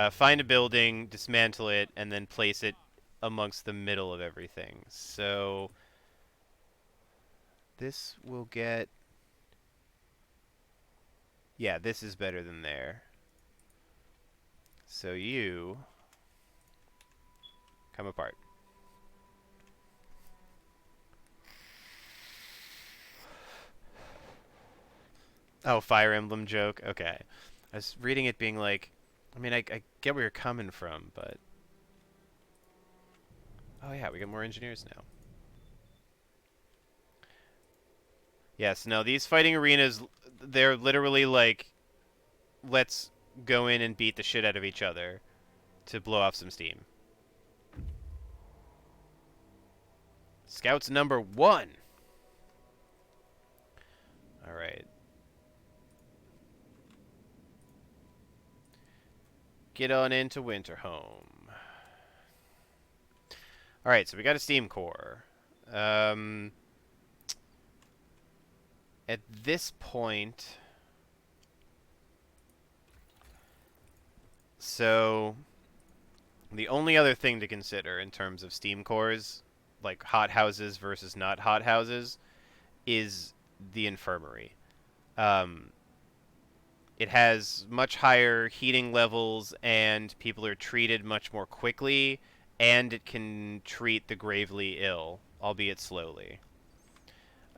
Speaker 1: Find a building, dismantle it, and then place it amongst the middle of everything. So this will get. Yeah, this is better than there. So you come apart. Oh, Fire Emblem joke. Okay. I was reading it being like, I mean, I get where you're coming from, but. Oh, yeah, we got more engineers now. Yes, no, these fighting arenas, they're literally like, let's go in and beat the shit out of each other to blow off some steam. Scouts number 1. All right. Get on into Winterhome. All right, so we got a steam core. At this point, so the only other thing to consider in terms of steam cores, like hot houses versus not hot houses, is the infirmary. Um, it has much higher heating levels, and people are treated much more quickly, and it can treat the gravely ill, albeit slowly.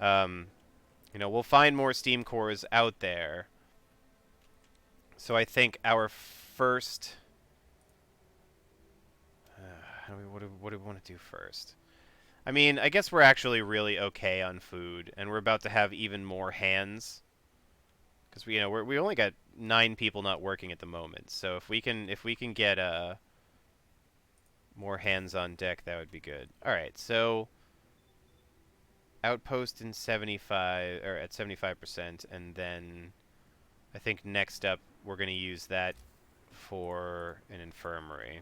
Speaker 1: Um, we'll find more steam cores out there. So I think our first. What do we want to do first? I mean, I guess we're actually really okay on food, and we're about to have even more hands, because we only got 9 people not working at the moment. So if we can get more hands on deck, that would be good. All right, so outpost in 75 or at 75%, and then I think next up we're going to use that for an infirmary.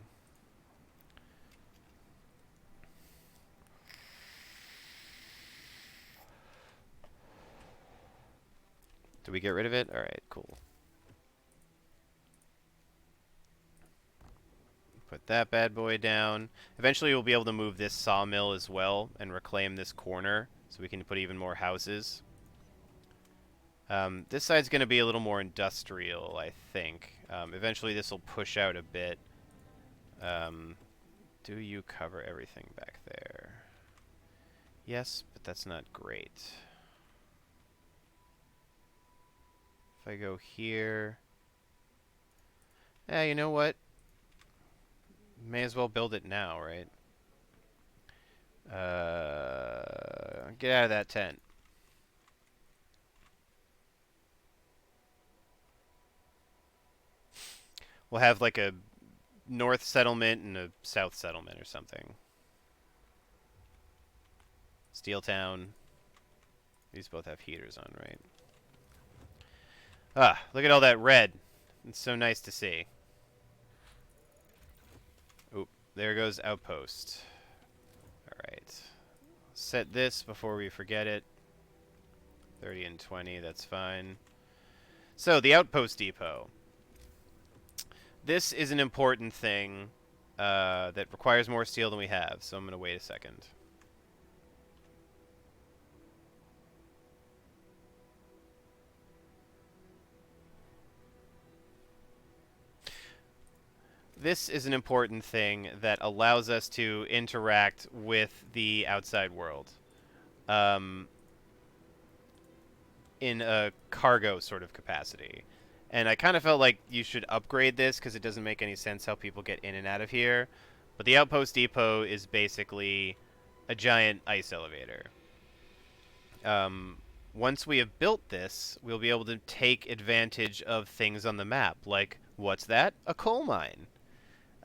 Speaker 1: Do we get rid of it? All right, cool. Put that bad boy down. Eventually we'll be able to move this sawmill as well and reclaim this corner so we can put even more houses. This side's going to be a little more industrial, I think. Eventually this will push out a bit. Do you cover everything back there? Yes, but that's not great. If I go here... you know what? May as well build it now, right? Get out of that tent. We'll have like a north settlement and a south settlement or something. Steel Town. These both have heaters on, right? Ah, look at all that red. It's so nice to see. Oop, there goes outpost. Alright. Set this before we forget it. 30 and 20, that's fine. So, the outpost depot. This is an important thing that requires more steel than we have, so I'm going to wait a second. This is an important thing that allows us to interact with the outside world in a cargo sort of capacity. And I kind of felt like you should upgrade this because it doesn't make any sense how people get in and out of here. But the Outpost Depot is basically a giant ice elevator. Once we have built this, we'll be able to take advantage of things on the map. Like, what's that? A coal mine.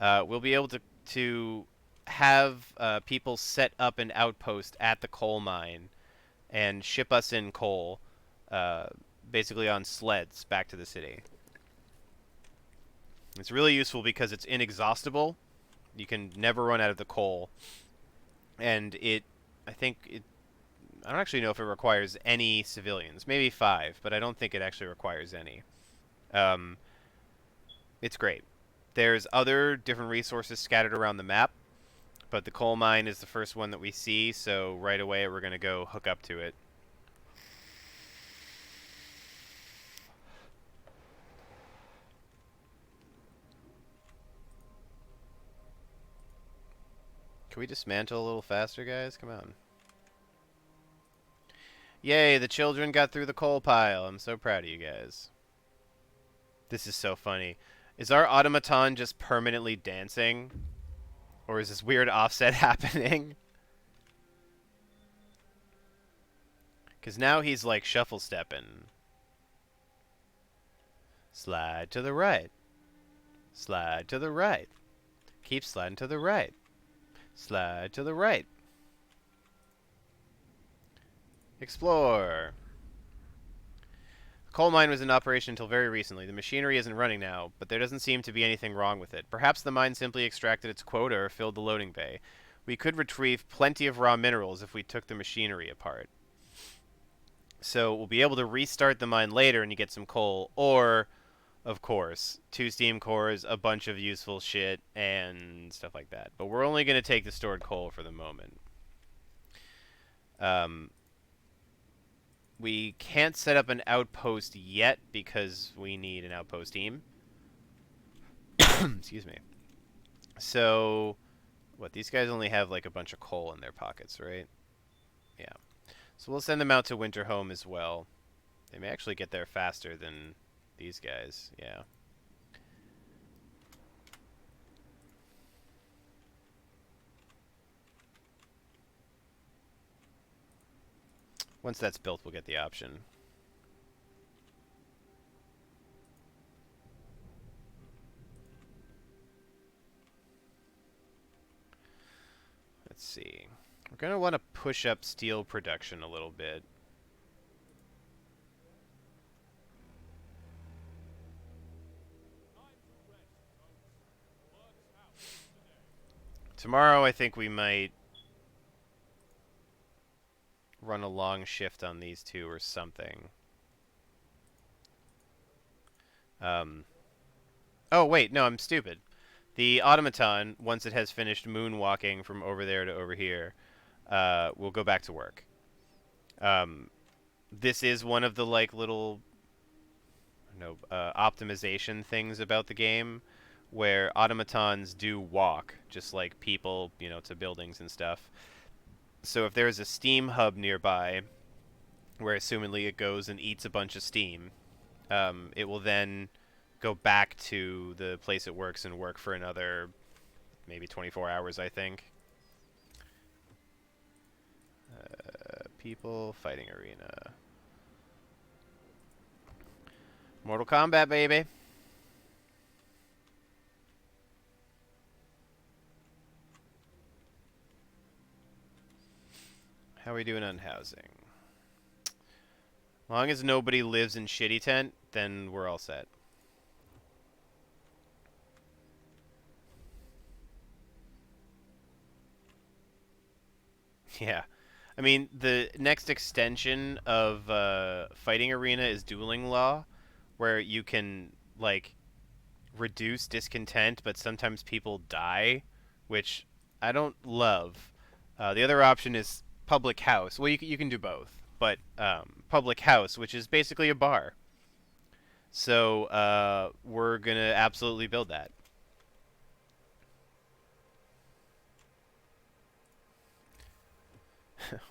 Speaker 1: We'll be able to have people set up an outpost at the coal mine and ship us in coal basically on sleds back to the city. It's really useful because it's inexhaustible. You can never run out of the coal. And I think I don't actually know if it requires any civilians. Maybe 5, but I don't think it actually requires any. Um, it's great. There's other different resources scattered around the map, but the coal mine is the first one that we see, so right away we're going to go hook up to it. Can we dismantle a little faster, guys? Come on. Yay, the children got through the coal pile. I'm so proud of you guys. This is so funny. Is our automaton just permanently dancing? Or is this weird offset happening? Because now he's like shuffle stepping. Slide to the right. Slide to the right. Keep sliding to the right. Slide to the right. Explore. The coal mine was in operation until very recently. The machinery isn't running now, but there doesn't seem to be anything wrong with it. Perhaps the mine simply extracted its quota or filled the loading bay. We could retrieve plenty of raw minerals if we took the machinery apart. So we'll be able to restart the mine later and you get some coal, or, of course, 2 steam cores, a bunch of useful shit, and stuff like that. But we're only going to take the stored coal for the moment. We can't set up an outpost yet because we need an outpost team. Excuse me. So, what, these guys only have like a bunch of coal in their pockets, right? Yeah. So we'll send them out to Winterhome as well. They may actually get there faster than these guys, yeah. Once that's built, we'll get the option. Let's see. We're going to want to push up steel production a little bit. Tomorrow, I think we might run a long shift on these two or something. Oh, wait, no, I'm stupid. The automaton, once it has finished moonwalking from over there to over here, will go back to work. This is one of the, like, little optimization things about the game, where automatons do walk, just like people, to buildings and stuff. So if there's a steam hub nearby, where assumedly it goes and eats a bunch of steam, it will then go back to the place it works and work for another maybe 24 hours, I think. People, fighting arena. Mortal Kombat, baby. How are we doing on housing? As long as nobody lives in shitty tent, then we're all set. Yeah. I mean, the next extension of Fighting Arena is Dueling Law, where you can, like, reduce discontent, but sometimes people die, which I don't love. The other option is Public House. Well, you can do both, but Public House, which is basically a bar. So we're going to absolutely build that.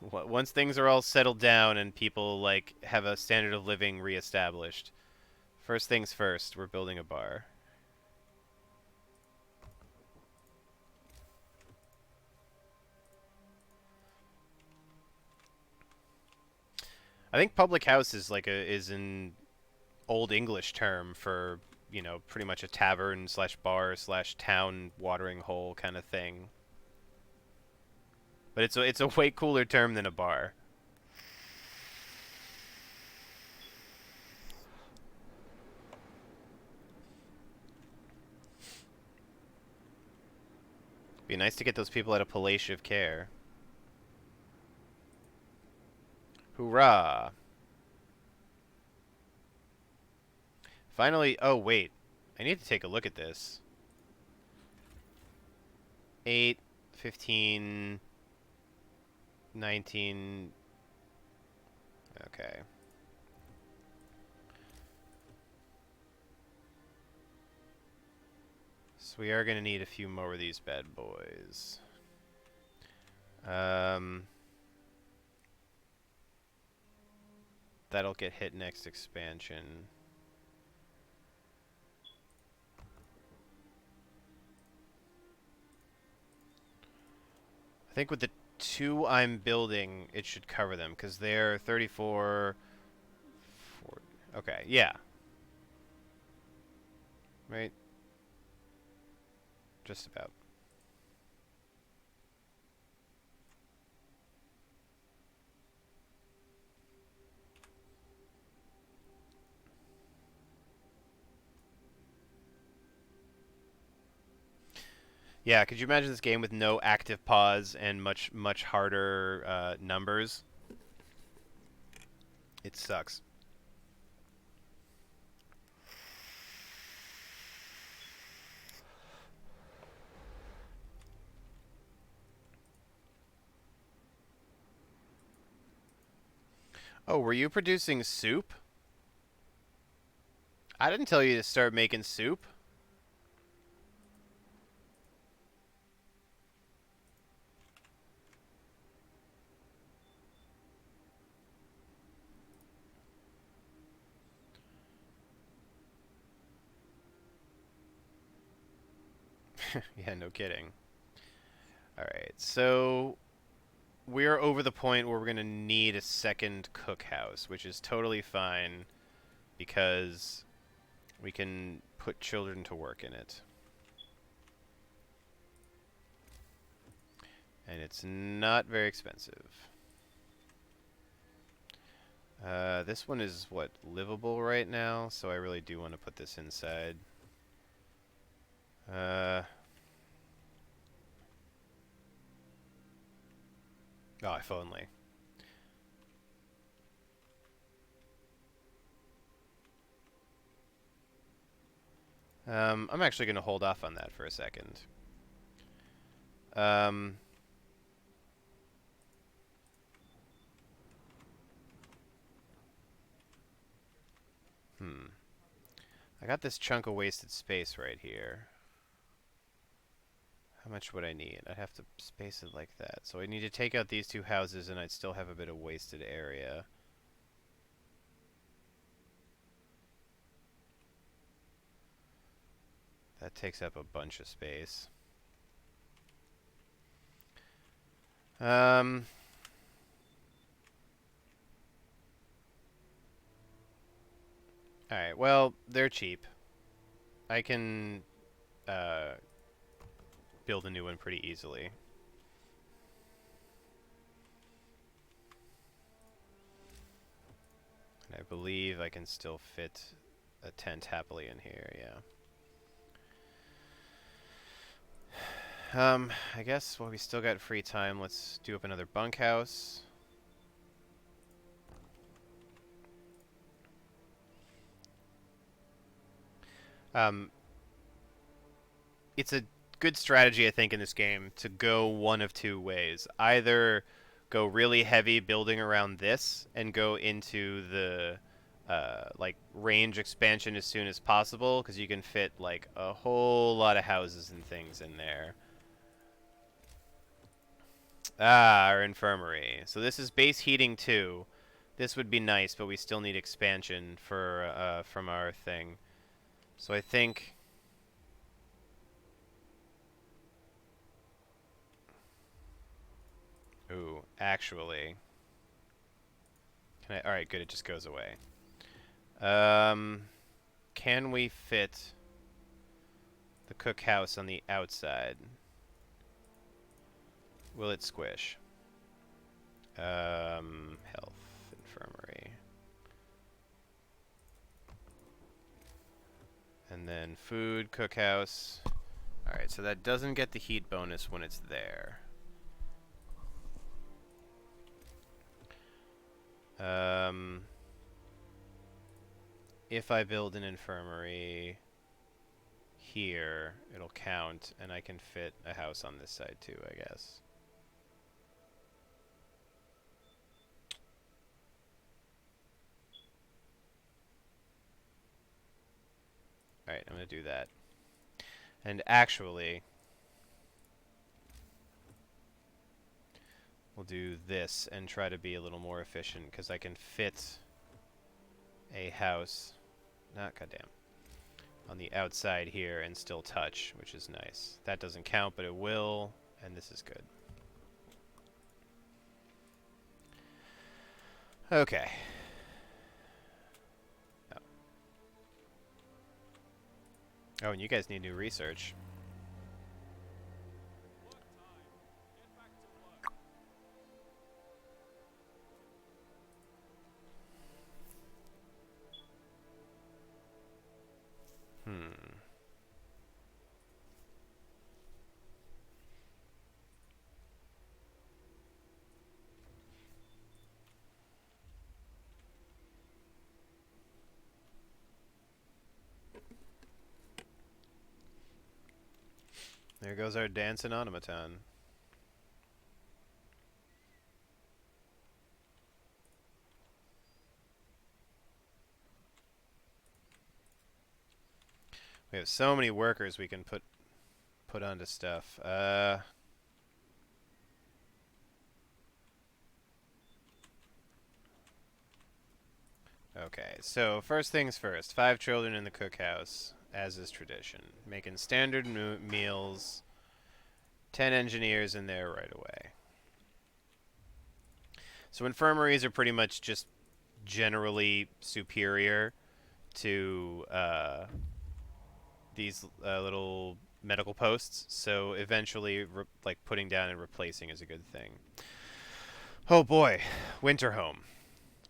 Speaker 1: Once things are all settled down and people like have a standard of living reestablished, first things first, we're building a bar. I think public house is like is an old English term for, pretty much a tavern slash bar slash town watering hole kind of thing. But it's a way cooler term than a bar. Be nice to get those people out of palliative care. Hoorah! Finally, oh wait. I need to take a look at this. 8, 15, 19. Okay. So we are going to need a few more of these bad boys. That'll get hit next expansion. I think with the 2 I'm building, it should cover them, because they're 34... 40. Okay, yeah. Right? Just about. Yeah, could you imagine this game with no active pause and much harder numbers? It sucks. Oh, were you producing soup? I didn't tell you to start making soup. Yeah, no kidding. Alright, so we're over the point where we're going to need a second cookhouse, which is totally fine because we can put children to work in it. And it's not very expensive. This one is, what, livable right now? So I really do want to put this inside. Oh, if only. I'm actually going to hold off on that for a second. I got this chunk of wasted space right here. How much would I need? I'd have to space it like that. So I need to take out these 2 houses and I'd still have a bit of wasted area. That takes up a bunch of space. Alright, well, they're cheap. I can build a new one pretty easily. And I believe I can still fit a tent happily in here, yeah. I guess while we still got free time, let's do up another bunkhouse. It's a good strategy, I think, in this game to go one of 2 ways. Either go really heavy building around this and go into the like range expansion as soon as possible, because you can fit like a whole lot of houses and things in there. Ah, our infirmary. So this is base heating 2. This would be nice, but we still need expansion for from our thing. So I think... Ooh, actually... Can I... Alright, good, it just goes away. Can we fit the cookhouse on the outside? Will it squish? Health, infirmary. And then food, cookhouse. Alright, so that doesn't get the heat bonus when it's there. If I build an infirmary here, it'll count, and I can fit a house on this side too, I guess. Alright, I'm going to do that. And actually, we'll do this and try to be a little more efficient, because I can fit a house, goddamn, on the outside here and still touch, which is nice. That doesn't count, but it will, and this is good. Okay. Oh, and you guys need new research.
Speaker 3: Work time. Get back to work.
Speaker 1: There goes our dancing automaton. We have so many workers we can put onto stuff. Okay, so first things first. 5 children in the cookhouse, as is tradition. Making standard meals. 10 engineers in there right away. So infirmaries are pretty much just generally superior to these little medical posts. So eventually, like putting down and replacing is a good thing. Oh boy, winter home.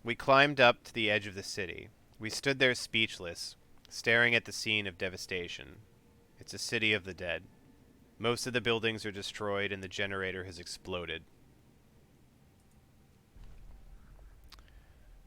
Speaker 1: We climbed up to the edge of the city. We stood there speechless, staring at the scene of devastation. It's a city of the dead. Most of the buildings are destroyed and the generator has exploded.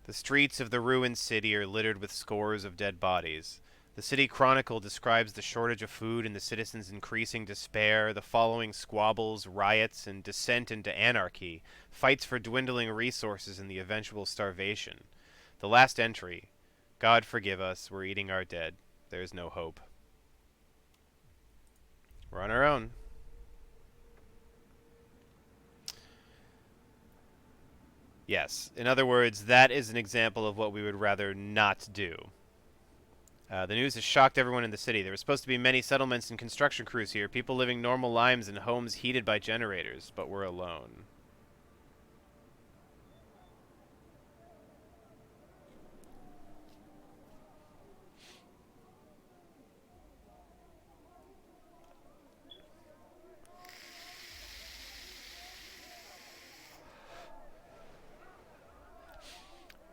Speaker 1: The streets of the ruined city are littered with scores of dead bodies. The City Chronicle describes the shortage of food and the citizens' increasing despair, the following squabbles, riots, and descent into anarchy, fights for dwindling resources and the eventual starvation. The last entry, God forgive us, we're eating our dead. There is no hope. We're on our own. Yes, in other words, that is an example of what we would rather not do. The news has shocked everyone in the city. There were supposed to be many settlements and construction crews here, people living normal lives in homes heated by generators, but we're alone.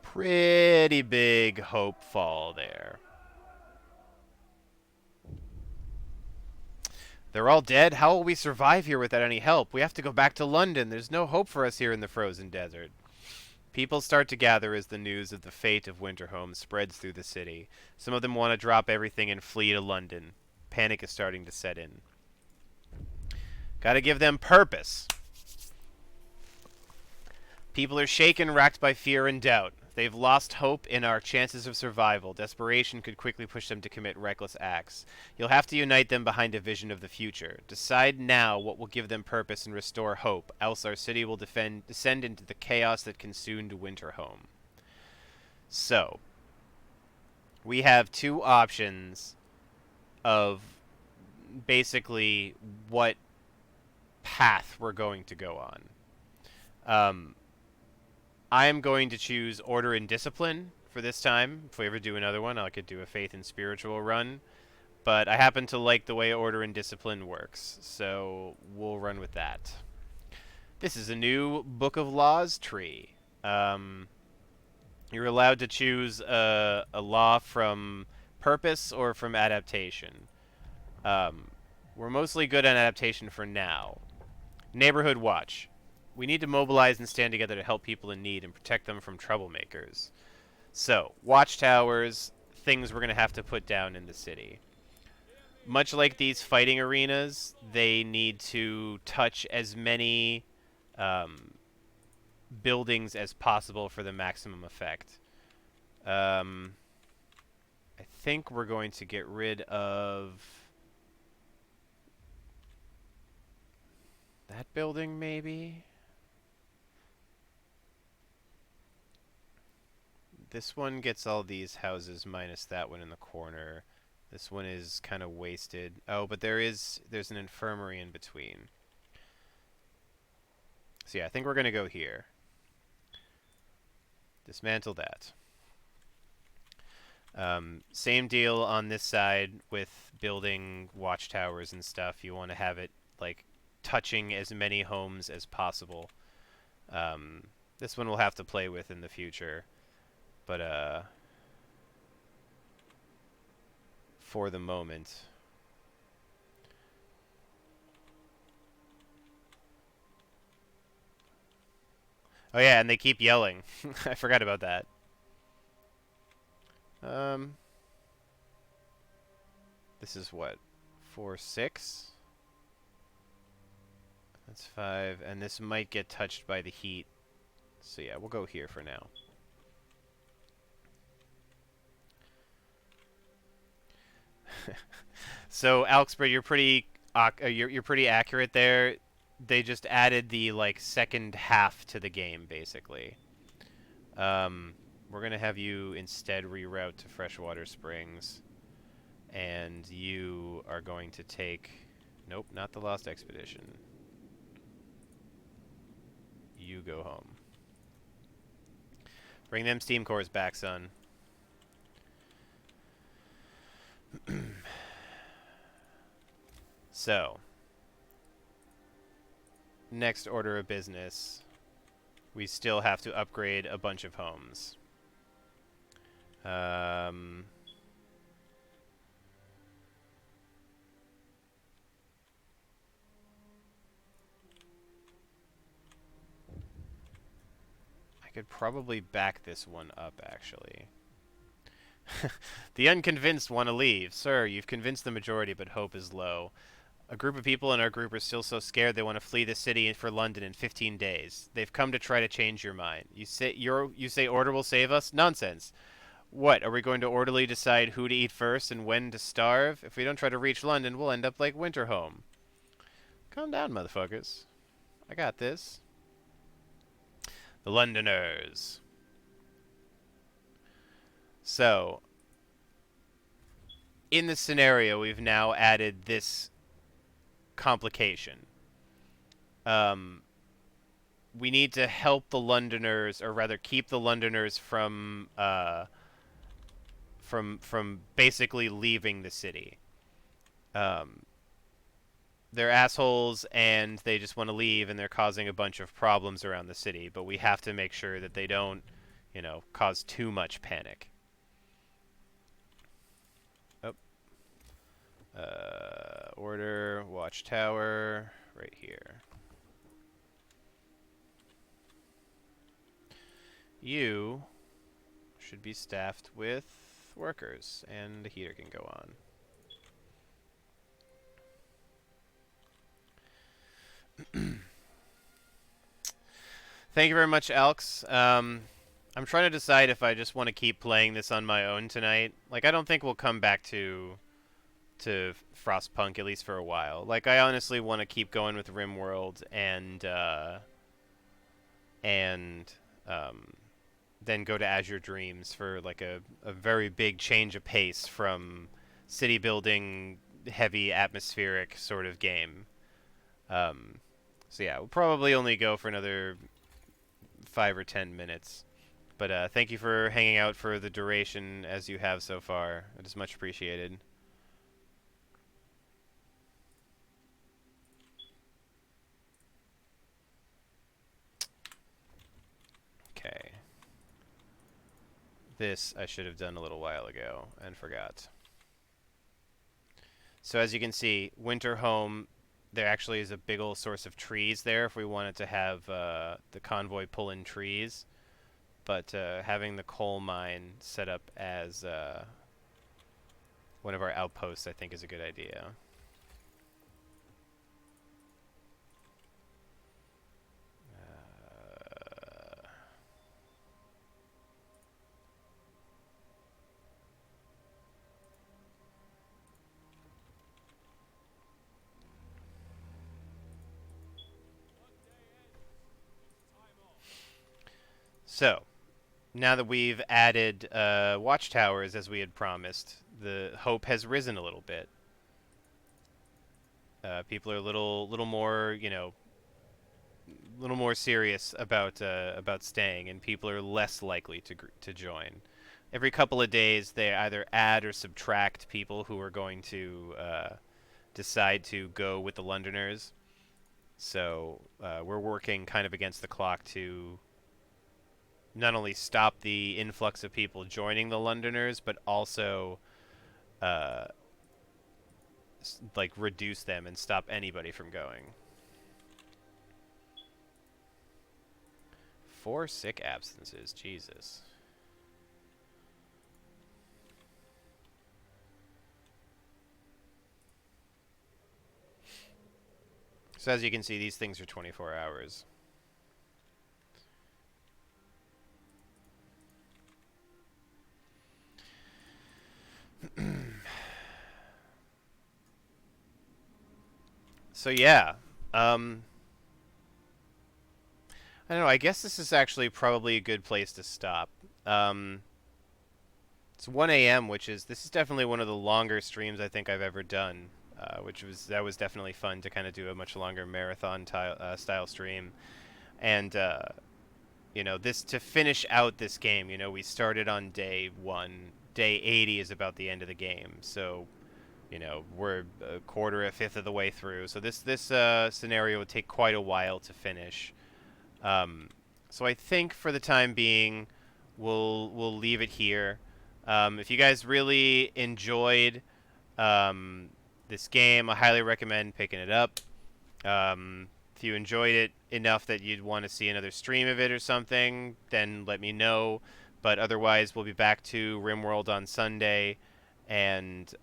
Speaker 1: Pretty big hope fall there. They're all dead? How will we survive here without any help? We have to go back to London. There's no hope for us here in the frozen desert. People start to gather as the news of the fate of Winterhome spreads through the city. Some of them want to drop everything and flee to London. Panic is starting to set in. Gotta give them purpose. People are shaken, racked by fear and doubt. They've lost hope in our chances of survival. Desperation could quickly push them to commit reckless acts. You'll have to unite them behind a vision of the future. Decide now what will give them purpose and restore hope, else our city will descend into the chaos that consumed Winterhome. So, we have two options of basically what path we're going to go on. I am going to choose Order and Discipline for this time. If we ever do another one, I could do a Faith and Spiritual run. But I happen to like the way Order and Discipline works, so we'll run with that. This is a new Book of Laws tree. You're allowed to choose a law from Purpose or from Adaptation. We're mostly good on adaptation for now. Neighborhood watch. We need to mobilize and stand together to help people in need and protect them from troublemakers. So, watchtowers, things we're going to have to put down in the city. Much like these fighting arenas, they need to touch as many buildings as possible for the maximum effect. I think we're going to get rid of that building, maybe? This one gets all these houses minus that one in the corner. This one is kind of wasted. Oh, but there's an infirmary in between. So yeah, I think we're going to go here. Dismantle that. Same deal on this side with building watchtowers and stuff. You want to have it like touching as many homes as possible. This one we'll have to play with in the future. But for the moment. Oh yeah, and they keep yelling. I forgot about that. This is what? 4, 6? That's 5, and this might get touched by the heat. So yeah, we'll go here for now. So Alexbra, you're pretty you're pretty accurate there. They just added the like second half to the game basically. We're gonna have you instead reroute to Freshwater Springs, and you are going to take. Nope, not the Lost Expedition. You go home. Bring them steam cores back, son. So, next order of business, we still have to upgrade a bunch of homes. I could probably back this one up, actually. The unconvinced want to leave. Sir, you've convinced the majority, but hope is low. A group of people in our group are still so scared they want to flee the city for London in 15 days. They've come to try to change your mind. You say order will save us? Nonsense. What, are we going to orderly decide who to eat first and when to starve? If we don't try to reach London, we'll end up like Winterhome. Calm down, motherfuckers. I got this. The Londoners. So, in the scenario, we've now added this complication. We need to help the Londoners, or rather keep the Londoners from basically leaving the city. They're assholes and they just want to leave, and they're causing a bunch of problems around the city, but we have to make sure that they don't, cause too much panic. Order watchtower right here. You should be staffed with workers, and the heater can go on. Thank you very much, Alex. I'm trying to decide if I just want to keep playing this on my own tonight. Like, I don't think we'll come back to Frostpunk, at least for a while. Like, I honestly want to keep going with RimWorld and then go to Azure Dreams for like a very big change of pace from city building, heavy atmospheric sort of game. So yeah, we'll probably only go for another 5 or 10 minutes. But thank you for hanging out for the duration as you have so far. It is much appreciated. Okay. This I should have done a little while ago and forgot. So as you can see, winter home, there actually is a big old source of trees there if we wanted to have the convoy pull in trees. But having the coal mine set up as one of our outposts, I think, is a good idea. So, now that we've added watchtowers as we had promised, the hope has risen a little bit. People are a little more, a little more serious about staying, and people are less likely to join. Every couple of days, they either add or subtract people who are going to decide to go with the Londoners. So we're working kind of against the clock to not only stop the influx of people joining the Londoners, but also uh, like reduce them and stop anybody from going. 4 sick absences, Jesus. So as you can see, these things are 24 hours. So yeah, I don't know. I guess this is actually probably a good place to stop. It's 1 a.m., this is definitely one of the longer streams I think I've ever done. That was definitely fun to kind of do a much longer marathon style stream, and this to finish out this game. We started on day 1. Day 80 is about the end of the game, so we're a quarter, a fifth of the way through. So this scenario would take quite a while to finish. So I think for the time being, we'll leave it here. If you guys really enjoyed this game, I highly recommend picking it up. If you enjoyed it enough that you'd want to see another stream of it or something, then let me know. But otherwise, we'll be back to RimWorld on Sunday, and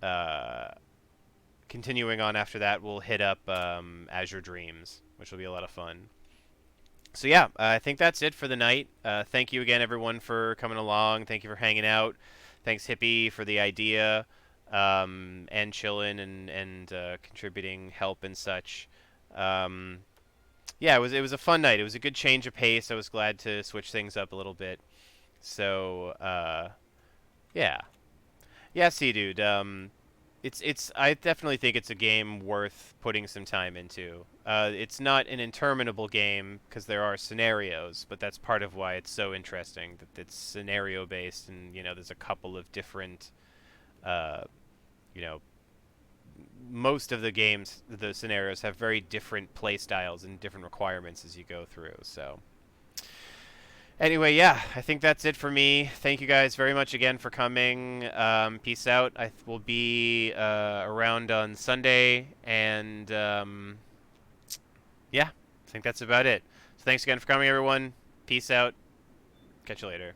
Speaker 1: continuing on after that, we'll hit up Azure Dreams, which will be a lot of fun. So yeah, I think that's it for the night. Thank you again, everyone, for coming along. Thank you for hanging out. Thanks, Hippie, for the idea, and chillin' and contributing help and such. Yeah, it was a fun night. It was a good change of pace. I was glad to switch things up a little bit. So yeah, yeah. See, dude. It's I definitely think it's a game worth putting some time into. It's not an interminable game because there are scenarios, but that's part of why it's so interesting that it's scenario based, and there's a couple of different, uh, you know, most of the games, the scenarios have very different play styles and different requirements as you go through. So. Anyway, yeah, I think that's it for me. Thank you guys very much again for coming. Peace out. I will be around on Sunday, and yeah, I think that's about it. So thanks again for coming, everyone. Peace out. Catch you later.